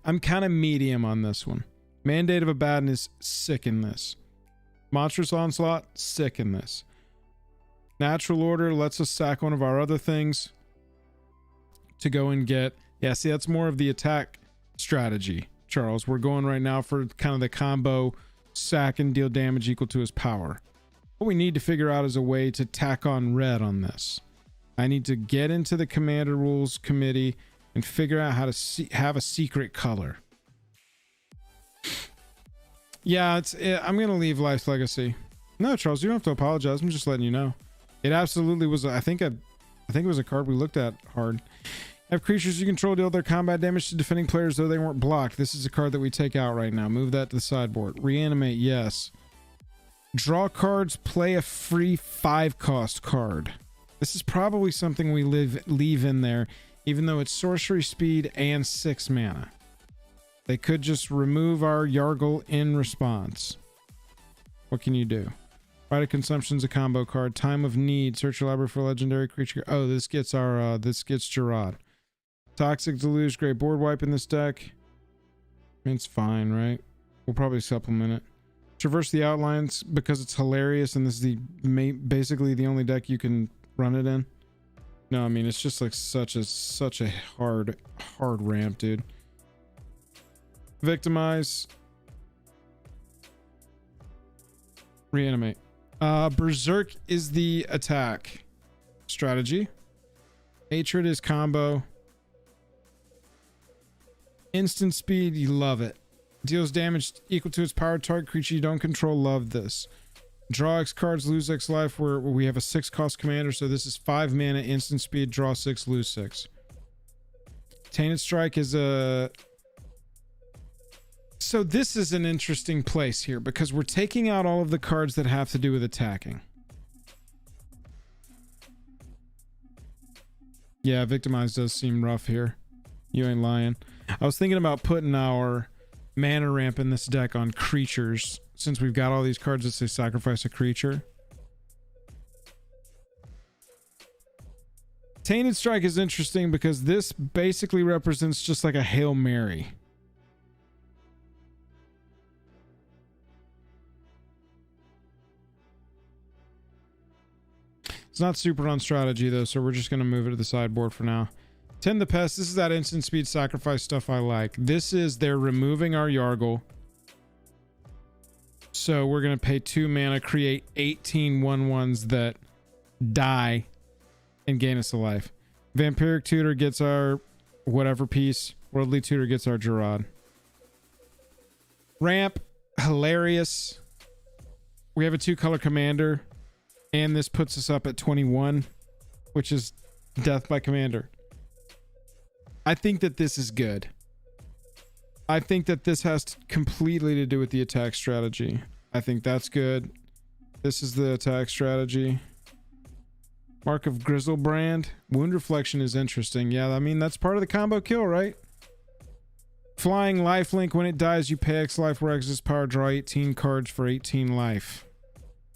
I'm kind of medium on this one. Mandate of Abaddon is sick in this. Monstrous Onslaught, sick in this. Natural Order lets us sack one of our other things to go and get. Yeah, see, that's more of the attack strategy, Charles. We're going right now for kind of the combo sack and deal damage equal to his power. What we need to figure out is a way to tack on red on this. I need to get into the Commander Rules Committee and figure out how to have a secret color. Yeah, I'm gonna leave Life's Legacy. No, Charles, you don't have to apologize. I'm just letting you know. It absolutely was. I think it was a card we looked at hard. Have creatures you control deal their combat damage to defending players though they weren't blocked. This is a card that we take out right now. Move that to the sideboard. Reanimate, yes. Draw cards, play a free 5-cost card. This is probably something we leave in there, even though it's sorcery speed and 6 mana. They could just remove our Yargle in response. What can you do? Pride of Consumption's a combo card. Time of Need. Search your library for a legendary creature. Oh, this gets our this gets Gerard. Toxic Deluge, great board wipe in this deck. It's fine, right? We'll probably supplement it. Traverse the Outlines because it's hilarious, and this is basically the only deck you can run it in. No, I mean it's just like such a hard ramp, dude. Victimize. Reanimate. Berserk is the attack strategy. Hatred is combo. Instant speed, you love it. Deals damage equal to its power target creature you don't control. Love this. Draw X cards, lose X life, where we have a 6-cost commander, so this is 5 mana, instant speed, draw 6, lose 6. Tainted Strike is a... So this is an interesting place here, because we're taking out all of the cards that have to do with attacking. Yeah, Victimize does seem rough here. You ain't lying. I was thinking about putting our mana ramp in this deck on creatures, since we've got all these cards that say sacrifice a creature. Tainted Strike is interesting because this basically represents just like a Hail Mary. It's not super on strategy though, so we're just going to move it to the sideboard for now. Tend the Pest. This is that instant speed sacrifice stuff I like. This is they're removing our Yargle. So we're going to pay 2 mana, create 18 1/1s that die and gain us a life. Vampiric Tutor gets our whatever piece. Worldly Tutor gets our Gerard. Ramp, hilarious. We have a 2-color commander, and this puts us up at 21, which is death by commander. I think that this is good. I think that this has completely to do with the attack strategy. I think that's good. This is the attack strategy. Mark of Grizzlebrand. Wound reflection is interesting. Yeah, I mean, that's part of the combo kill, right? Flying lifelink. When it dies, you pay X life, where X is power. Draw 18 cards for 18 life.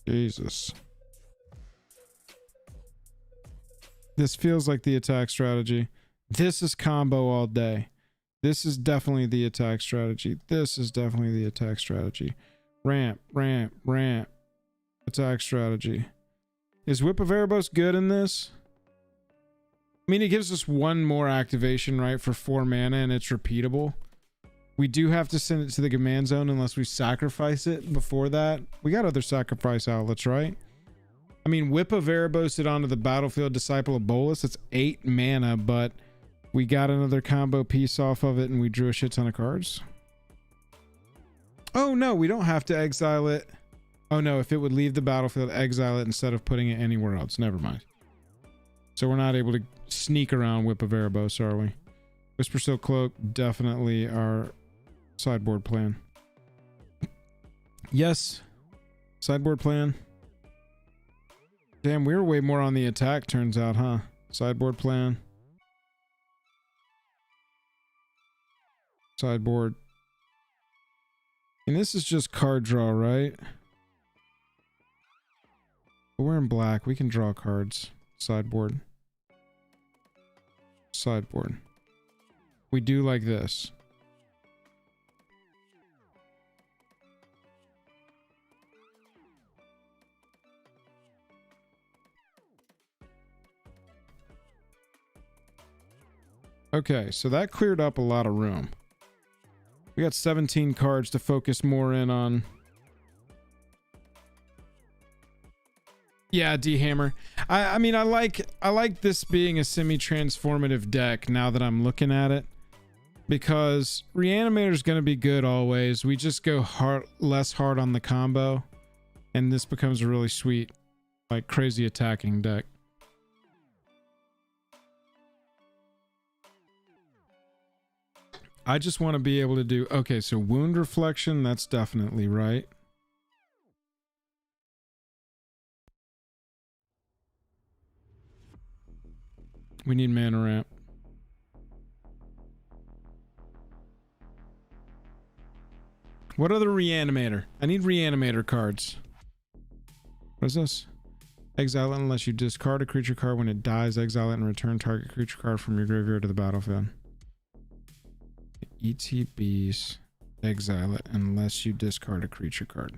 Jesus. This feels like the attack strategy. This is combo all day. This is definitely the attack strategy. This is definitely the attack strategy. Ramp, ramp, ramp. Attack strategy. Is Whip of Erebos good in this? I mean, it gives us one more activation, right, for 4 mana, and it's repeatable. We do have to send it to the command zone unless we sacrifice it before that. We got other sacrifice outlets, right? I mean, Whip of Erebos it onto the battlefield, Disciple of Bolus. It's 8 mana, but we got another combo piece off of it, and we drew a shit ton of cards. Oh, no, we don't have to exile it. Oh no, if it would leave the battlefield, exile it instead of putting it anywhere else. Never mind. So we're not able to sneak around Whip of Erebos, are we? Whisper Silk Cloak, definitely our sideboard plan. Yes. Sideboard plan. Damn, we were way more on the attack, turns out, huh? Sideboard plan. Sideboard. And this is just card draw, right? But we're in black. We can draw cards. Sideboard. Sideboard. We do like this. Okay, so that cleared up a lot of room. We got 17 cards to focus more in on. Yeah, D-Hammer. I mean, I like this being a semi-transformative deck now that I'm looking at it. Because Reanimator's going to be good always. We just go less hard on the combo. And this becomes a really sweet, like, crazy attacking deck. I just want to be able to do... Okay, so Wound Reflection, that's definitely right. We need mana ramp. What other Reanimator? I need Reanimator cards. What is this? Exile it unless you discard a creature card. When it dies, exile it and return target creature card from your graveyard to the battlefield. ETBs. Exile it unless you discard a creature card.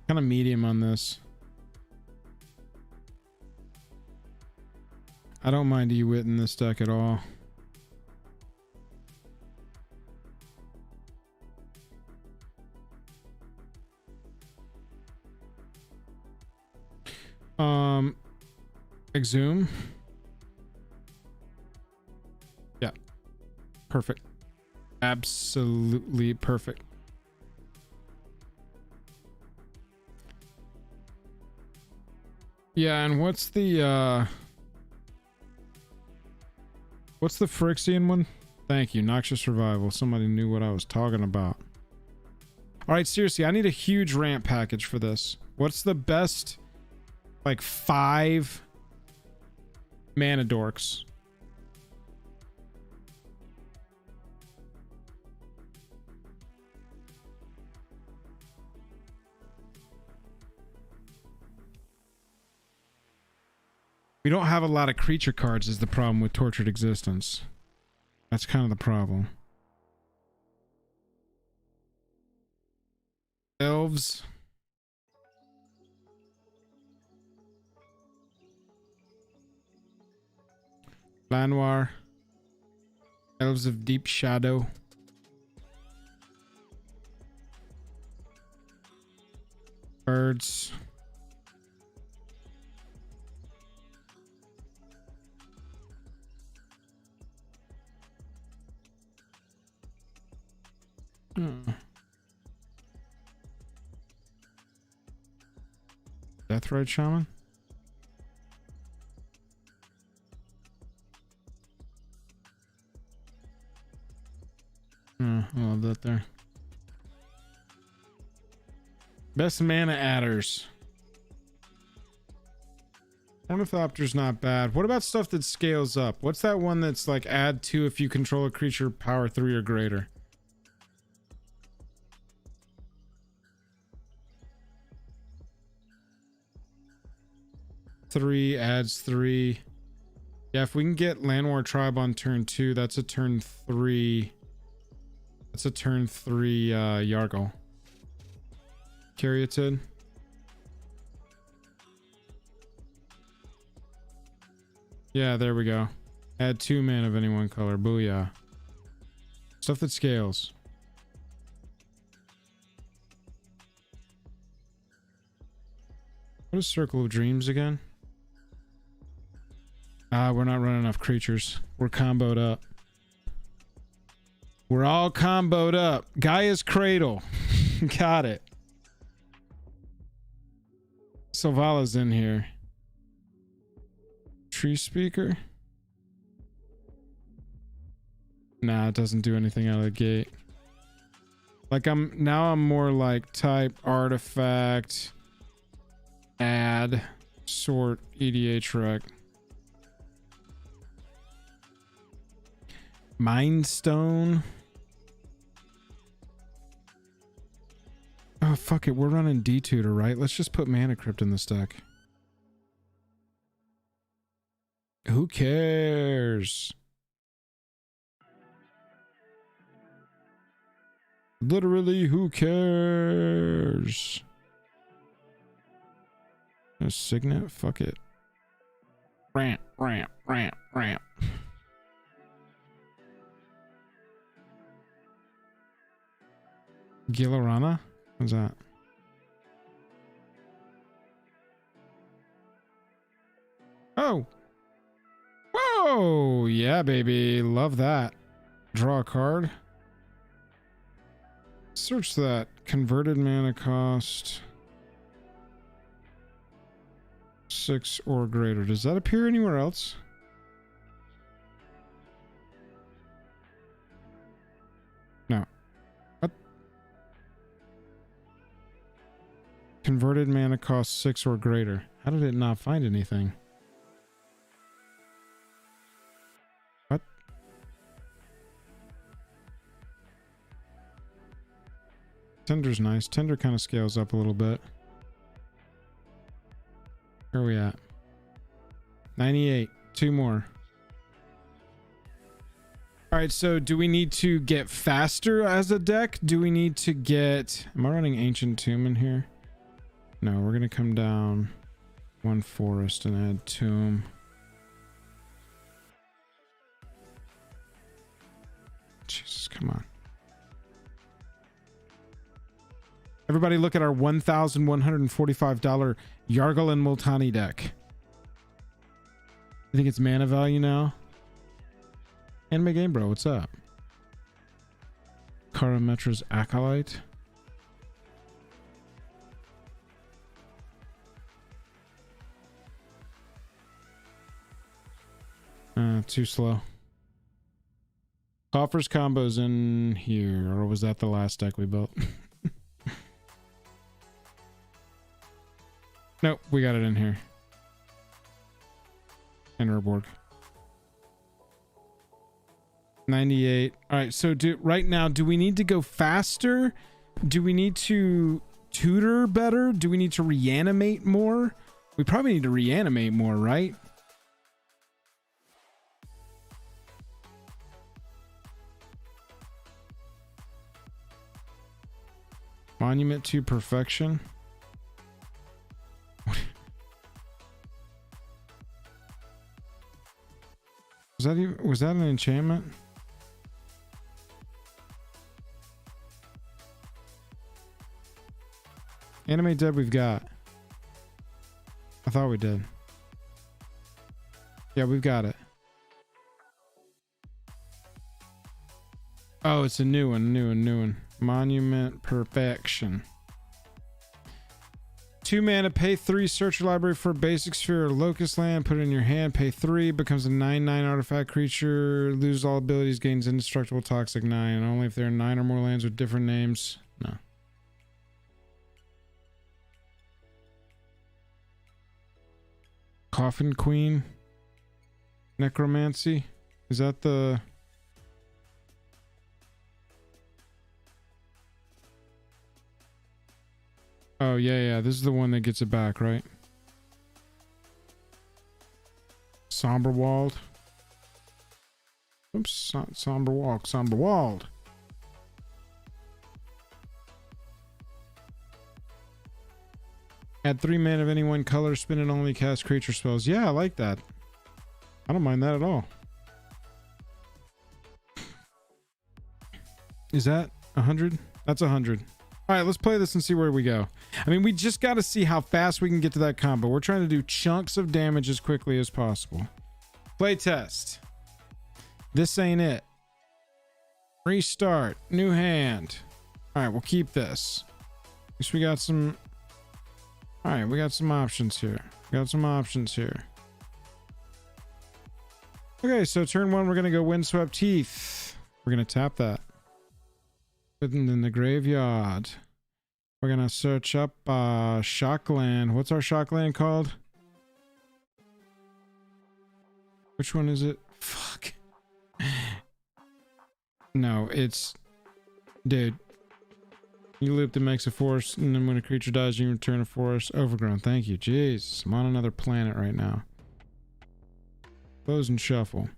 Kind of medium on this. I don't mind Ewit in this deck at all. Exhume. Yeah. Perfect. Absolutely perfect. Yeah, and what's the Phyrexian one? Thank you. Noxious Revival. Somebody knew what I was talking about. Alright, seriously, I need a huge ramp package for this. What's the best, like, 5 mana dorks? We don't have a lot of creature cards is the problem with Tortured Existence. That's kind of the problem. Elves. Lanoir. Elves of Deep Shadow. Birds. Deathrite Shaman? I love that there. Best mana adders. Ornithopter's not bad. What about stuff that scales up? What's that one that's like add 2 if you control a creature power 3 or greater? Three adds 3. Yeah, if we can get Landwar Tribe on turn 2, that's a turn 3. That's a turn 3 Yargle. Caryatid. Yeah, there we go. Add 2 mana of any one color. Booyah. Stuff that scales. What is Circle of Dreams again? We're not running enough creatures. We're comboed up. We're all comboed up. Gaia's Cradle. Got it. Sylvala's in here. Tree Speaker? Nah, it doesn't do anything out of the gate. Like I'm more like type artifact, add, sort, EDH rec. Mind Stone. Oh, fuck it. We're running D-Tutor, right? Let's just put Mana Crypt in this deck. Who cares? Literally, who cares? A Signet? Fuck it. Ramp, ramp, ramp, ramp. Gilarana? What's that? Oh! Whoa! Yeah, baby. Love that. Draw a card. Search that. Converted mana cost 6 or greater. Does that appear anywhere else? No. What? Converted mana cost 6 or greater. How did it not find anything? What? Tender's nice. Tender kind of scales up a little bit. Where are we at? 98. 2 more. All right, so do we need to get faster as a deck? Do we need to get... Am I running Ancient Tomb in here? No, we're going to come down 1 forest and add Tomb. Jesus, come on. Everybody look at our $1,145 Yargle and Multani deck. I think it's mana value now. Anime Game Bro, what's up? Karametra's Acolyte. Too slow. Coffers combos in here, or was that the last deck we built? Nope, we got it in here. Innerborg. 98. All right, so right now, do we need to go faster? Do we need to tutor better? Do we need to reanimate more? We probably need to reanimate more, right? Monument to Perfection. Was that an enchantment? Animate Dead we've got. I thought we did. Yeah, we've got it. Oh, it's a new one. Monument Perfection. 2 mana, pay 3, search your library for a basic sphere or locust land, put it in your hand, pay 3, becomes a 9/9 artifact creature, loses all abilities, gains indestructible toxic 9, only if there are 9 or more lands with different names. No. Coffin Queen. Necromancy. Is that the... Oh, yeah. This is the one that gets it back, right? Somberwald. Oops, not Somberwalk. Somberwald. Add 3 mana of any one color, spin it, only cast creature spells. Yeah, I like that. I don't mind that at all. Is that 100? That's 100. All right, let's play this and see where we go. I mean, we just got to see how fast we can get to that combo. We're trying to do chunks of damage as quickly as possible. Play test. This ain't it. Restart. New hand. All right, we'll keep this. At least we got some... All right, we got some options here. Okay, so turn 1, we're going to go Windswept Heath. We're going to tap that. Hidden in the graveyard. We're going to search up Shockland. What's our Shockland called? Which one is it? Fuck. No, it's... Dude. You loop that makes a forest, and then when a creature dies, you return a forest. Overgrown. Thank you. Jeez. I'm on another planet right now. Close and shuffle.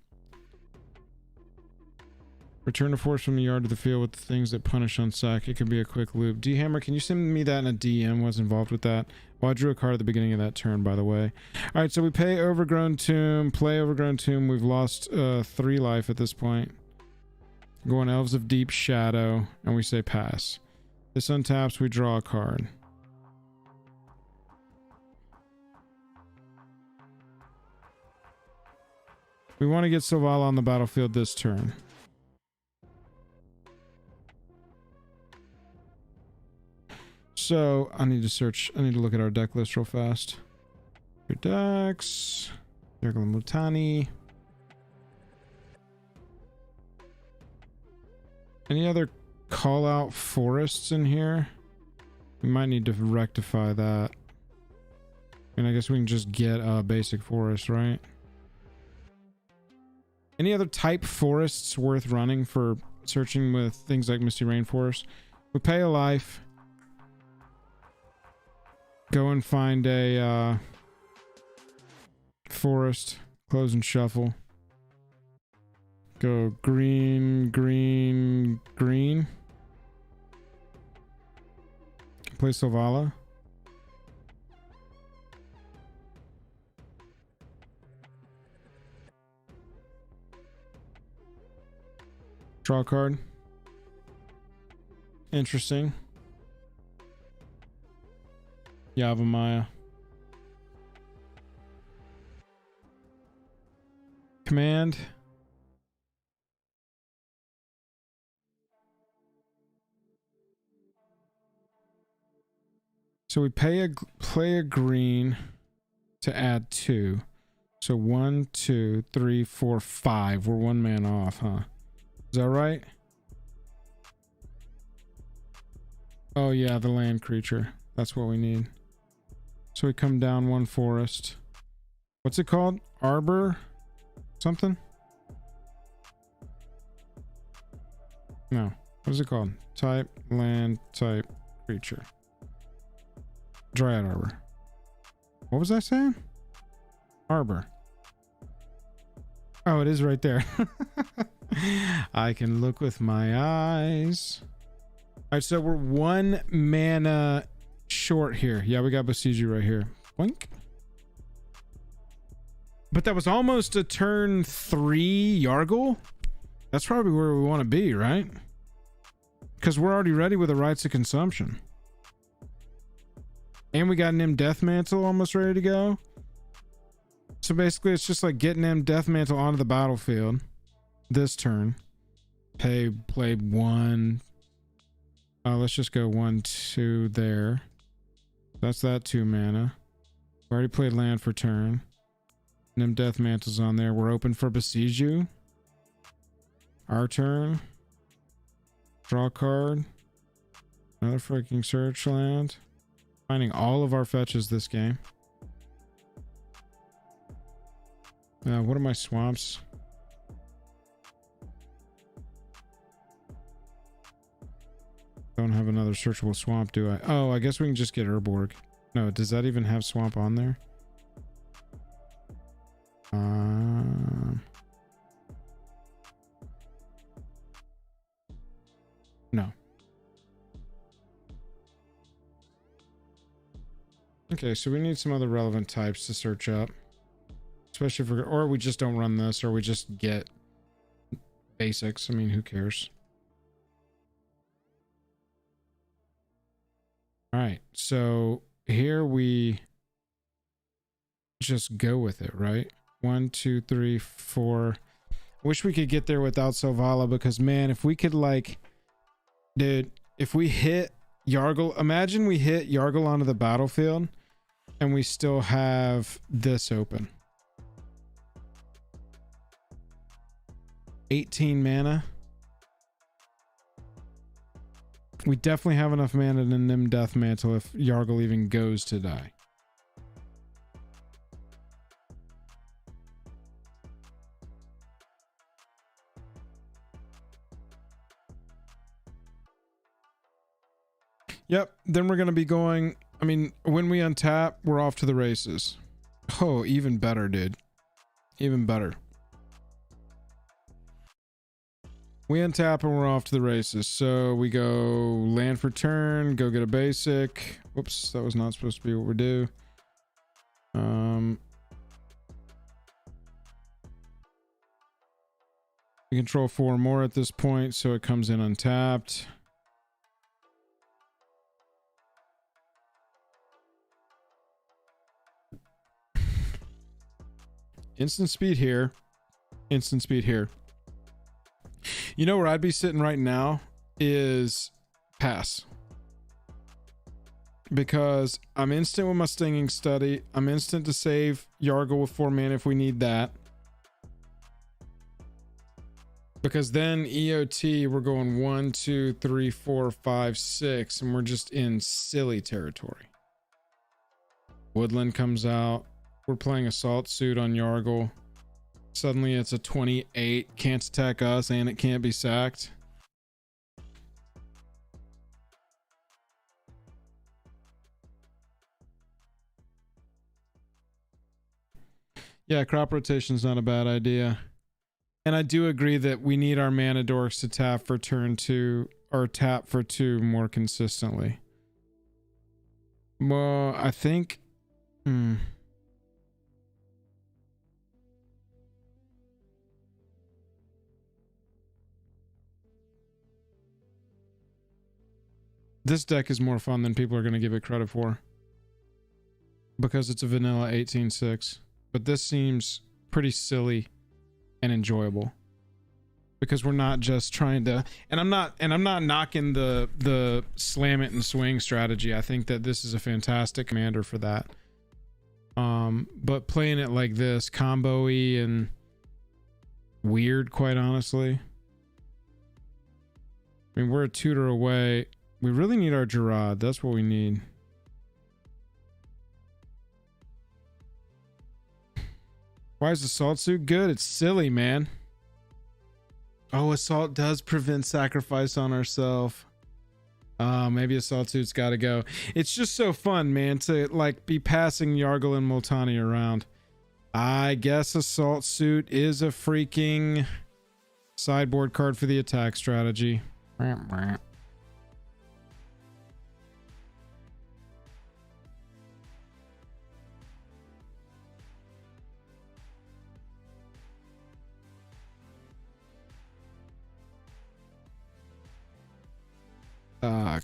Return a force from the yard to the field with the things that punish on sack. It could be a quick loop. D-Hammer, can you send me that in a DM? What's involved with that? Well, I drew a card at the beginning of that turn, by the way. All right, so we pay Overgrown Tomb, play Overgrown Tomb. We've lost 3 life at this point. Going Elves of Deep Shadow, and we say pass. This untaps, we draw a card. We want to get Selvala on the battlefield this turn. So I need to look at our deck list real fast. Your decks. Yargle and Multani. Any other call out forests in here? We might need to rectify that. And I guess we can just get a basic forest, right? Any other type forests worth running for searching with things like Misty Rainforest? We pay a life. Go and find a forest. Close and shuffle. Go green, green, green. Play Selvala. Draw a card. Interesting. Yavimaya. Command. So we play a green to add 2. So 1, 2, 3, 4, 5. We're 1 man off, huh? Is that right? Oh yeah, the land creature. That's what we need. So we come down 1 forest. What's it called? Arbor? Something? No. What is it called? Type, land, type, creature. Dryad Arbor. What was I saying? Arbor. Oh, it is right there. I can look with my eyes. All right, so we're 1 mana short here. Yeah, we got Basiji right here. Blink. But that was almost a turn 3 Yargle. That's probably where we want to be, right? Because we're already ready with the rights of consumption. And we got Nim Deathmantle almost ready to go. So basically it's just like getting Nim Deathmantle onto the battlefield this turn. Play 1. Let's just go 1, 2 there. That's that 2 mana. We already played land for turn. Nim Death Mantle's on there. We're open for Besiege. Our turn. Draw a card. Another freaking search land. Finding all of our fetches this game. What are my swamps? Don't have another searchable swamp, do I? Oh, I guess we can just get Urborg. No, does that even have swamp on there? No. Okay, so we need some other relevant types to search up. Especially if we're, or we just don't run this, or we just get basics. I mean, who cares? All right, so here we just go with it, right? 1, 2, 3, 4. Wish we could get there without Selvala, because man, if we could, like, dude, if we hit Yargle, imagine we hit Yargle onto the battlefield and we still have this open. 18 mana. We definitely have enough mana to Nim Death Mantle if Yargle even goes to die. Yep, then we're going to be going, I mean, when we untap, we're off to the races. Oh, even better, dude. Even better. We untap and we're off to the races. So we go land for turn, go get a basic. Whoops, that was not supposed to be what we do. We control 4 more at this point, so it comes in untapped. Instant speed here. Instant speed here. You know where I'd be sitting right now is pass. Because I'm instant with my Stinging Study. I'm instant to save Yargle with 4 mana if we need that. Because then EOT, we're going 1, 2, 3, 4, 5, 6, and we're just in silly territory. Woodland comes out. We're playing Assault Suit on Yargle. Suddenly it's a 28. Can't attack us and it can't be sacked. Yeah, crop rotation is not a bad idea. And I do agree that we need our mana dorks to tap for turn 2 or tap for 2 more consistently. Well, I think... This deck is more fun than people are going to give it credit for. Because it's a vanilla 18-6. But this seems pretty silly and enjoyable. Because we're not just trying to... And I'm not knocking the slam it and swing strategy. I think that this is a fantastic commander for that. But playing it like this, combo-y and weird, quite honestly. I mean, we're a tutor away. We really need our Gerard. That's what we need. Why is Assault Suit good? It's silly, man. Oh, Assault does prevent sacrifice on ourselves. Maybe Assault Suit's got to go. It's just so fun, man, to like be passing Yargle and Multani around. I guess Assault Suit is a freaking sideboard card for the attack strategy.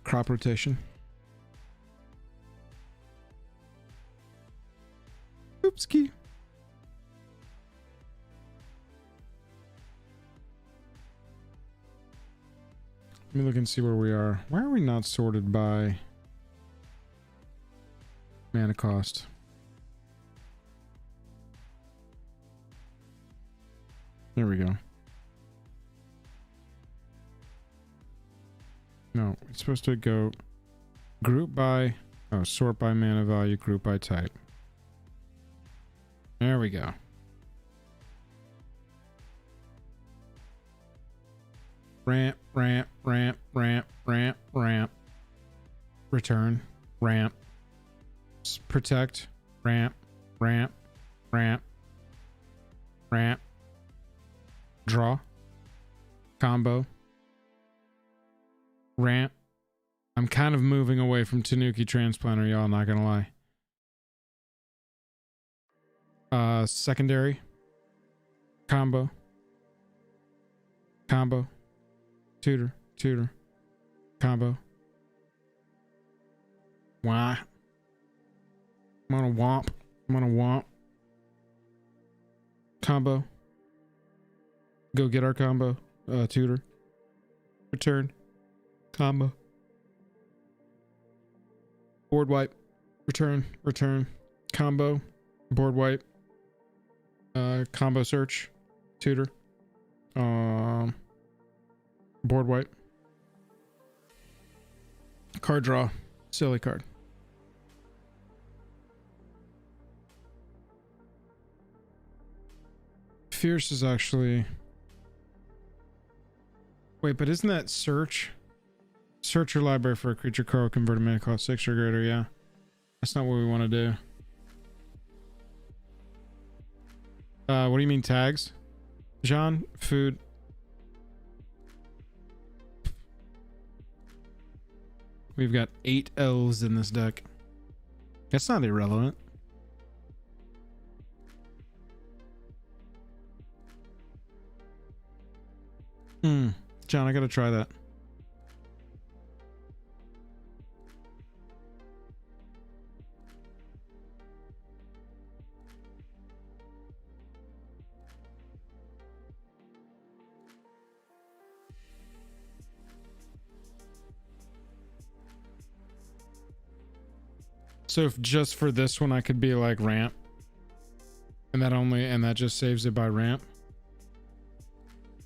Crop rotation. Oopski. Let me look and see where we are. Why are we not sorted by... Mana cost. There we go. No, it's supposed to go group by, oh, sort by mana value, group by type. There we go. Ramp, ramp, ramp, ramp, ramp, ramp. Return, ramp. Protect, ramp, ramp, ramp, ramp. Draw, combo, ramp. I'm kind of moving away from Tanuki Transplanter, y'all, not gonna lie. Secondary, combo, combo, tutor, tutor, combo. Why? I'm on a womp. I'm on a womp. Combo. Go get our combo. Tutor. Return. Combo. Board wipe. Return. Return. Combo. Board wipe. Combo search. Tutor. Board wipe. Card draw. Silly card. Fierce is actually... Wait, but isn't that search? Search your library for a creature card converted mana cost 6 or greater, yeah. That's not what we want to do. What do you mean tags? John? Food. We've got 8 elves in this deck. That's not irrelevant. John, I gotta try that. So if just for this one I could be like ramp, and that just saves it by ramp.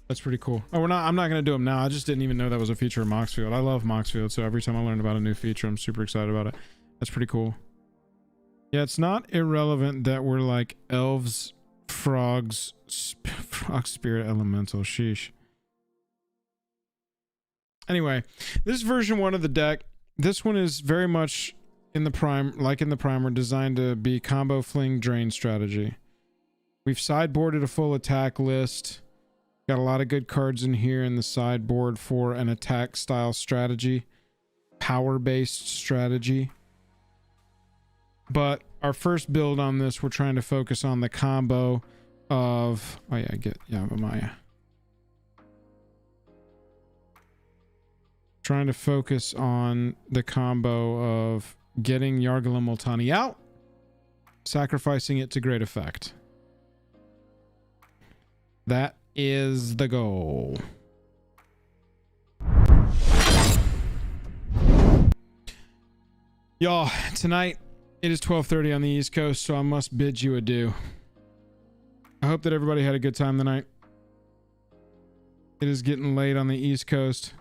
That's pretty cool. Oh, I'm not gonna do them now. I just didn't even know that was a feature of Moxfield. I love Moxfield, so every time I learn about a new feature, I'm super excited about it. That's pretty cool. Yeah, it's not irrelevant that we're like elves, frogs, frog spirit elemental. Sheesh. Anyway, this is version 1 of the deck. This one is very much in the primer, designed to be combo fling drain strategy. We've sideboarded a full attack list. Got a lot of good cards in here in the sideboard for an attack style strategy, power-based strategy. But our first build on this, we're trying to focus on the combo of, oh yeah, get Yavimaya. Trying to focus on the combo of getting Yargle and Multani out, sacrificing it to great effect. That is the goal. Y'all, tonight it is 12:30 on the East Coast, so I must bid you adieu. I hope that everybody had a good time tonight. It is getting late on the East Coast.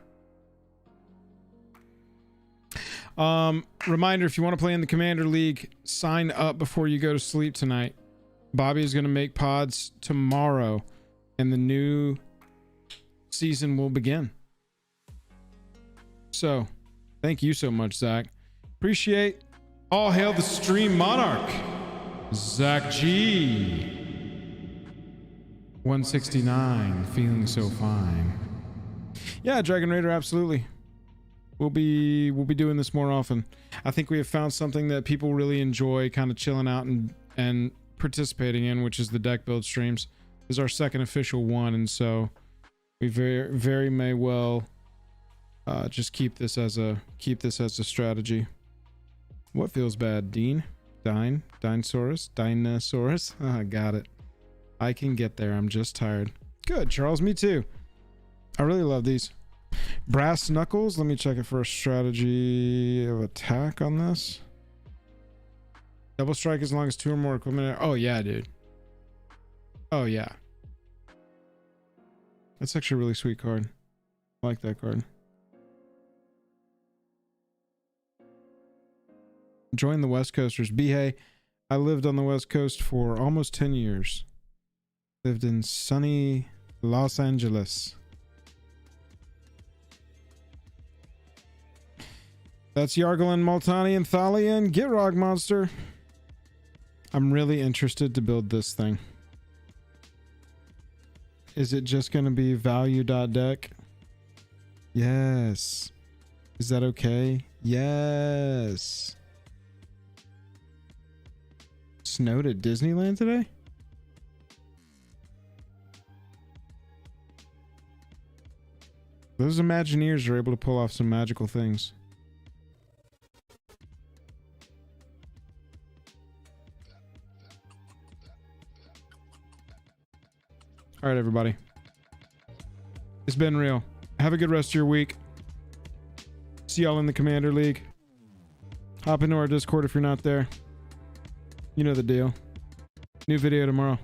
Reminder, if you want to play in the Commander League, sign up before you go to sleep tonight. Bobby is going to make pods tomorrow, and the new season will begin. So, thank you so much, Zach. Appreciate. All hail the stream monarch, Zach G. 169, feeling so fine. Yeah, Dragon Raider, absolutely. We'll be doing this more often. I think we have found something that people really enjoy, kind of chilling out and participating in, which is the deck build streams. This is our second official one, and so we very may well just keep this as a strategy. What feels bad? Dinosaurus? I got it. I can get there. I'm just tired. Good, Charles. Me too. I really love these. Brass Knuckles. Let me check it for a strategy of attack on this. Double strike as long as 2 or more equipment. Oh yeah, dude. Oh yeah. That's actually a really sweet card. I like that card. Join the West Coasters. Hey, I lived on the West Coast for almost 10 years. Lived in sunny Los Angeles. That's Yargle and Multani and Thalia and Gitrog monster. I'm really interested to build this thing. Is it just going to be value.deck? Yes. Is that okay? Yes. Snowed at Disneyland today? Those Imagineers are able to pull off some magical things. All right, everybody. It's been real. Have a good rest of your week. See y'all in the Commander League. Hop into our Discord if you're not there. You know the deal. New video tomorrow.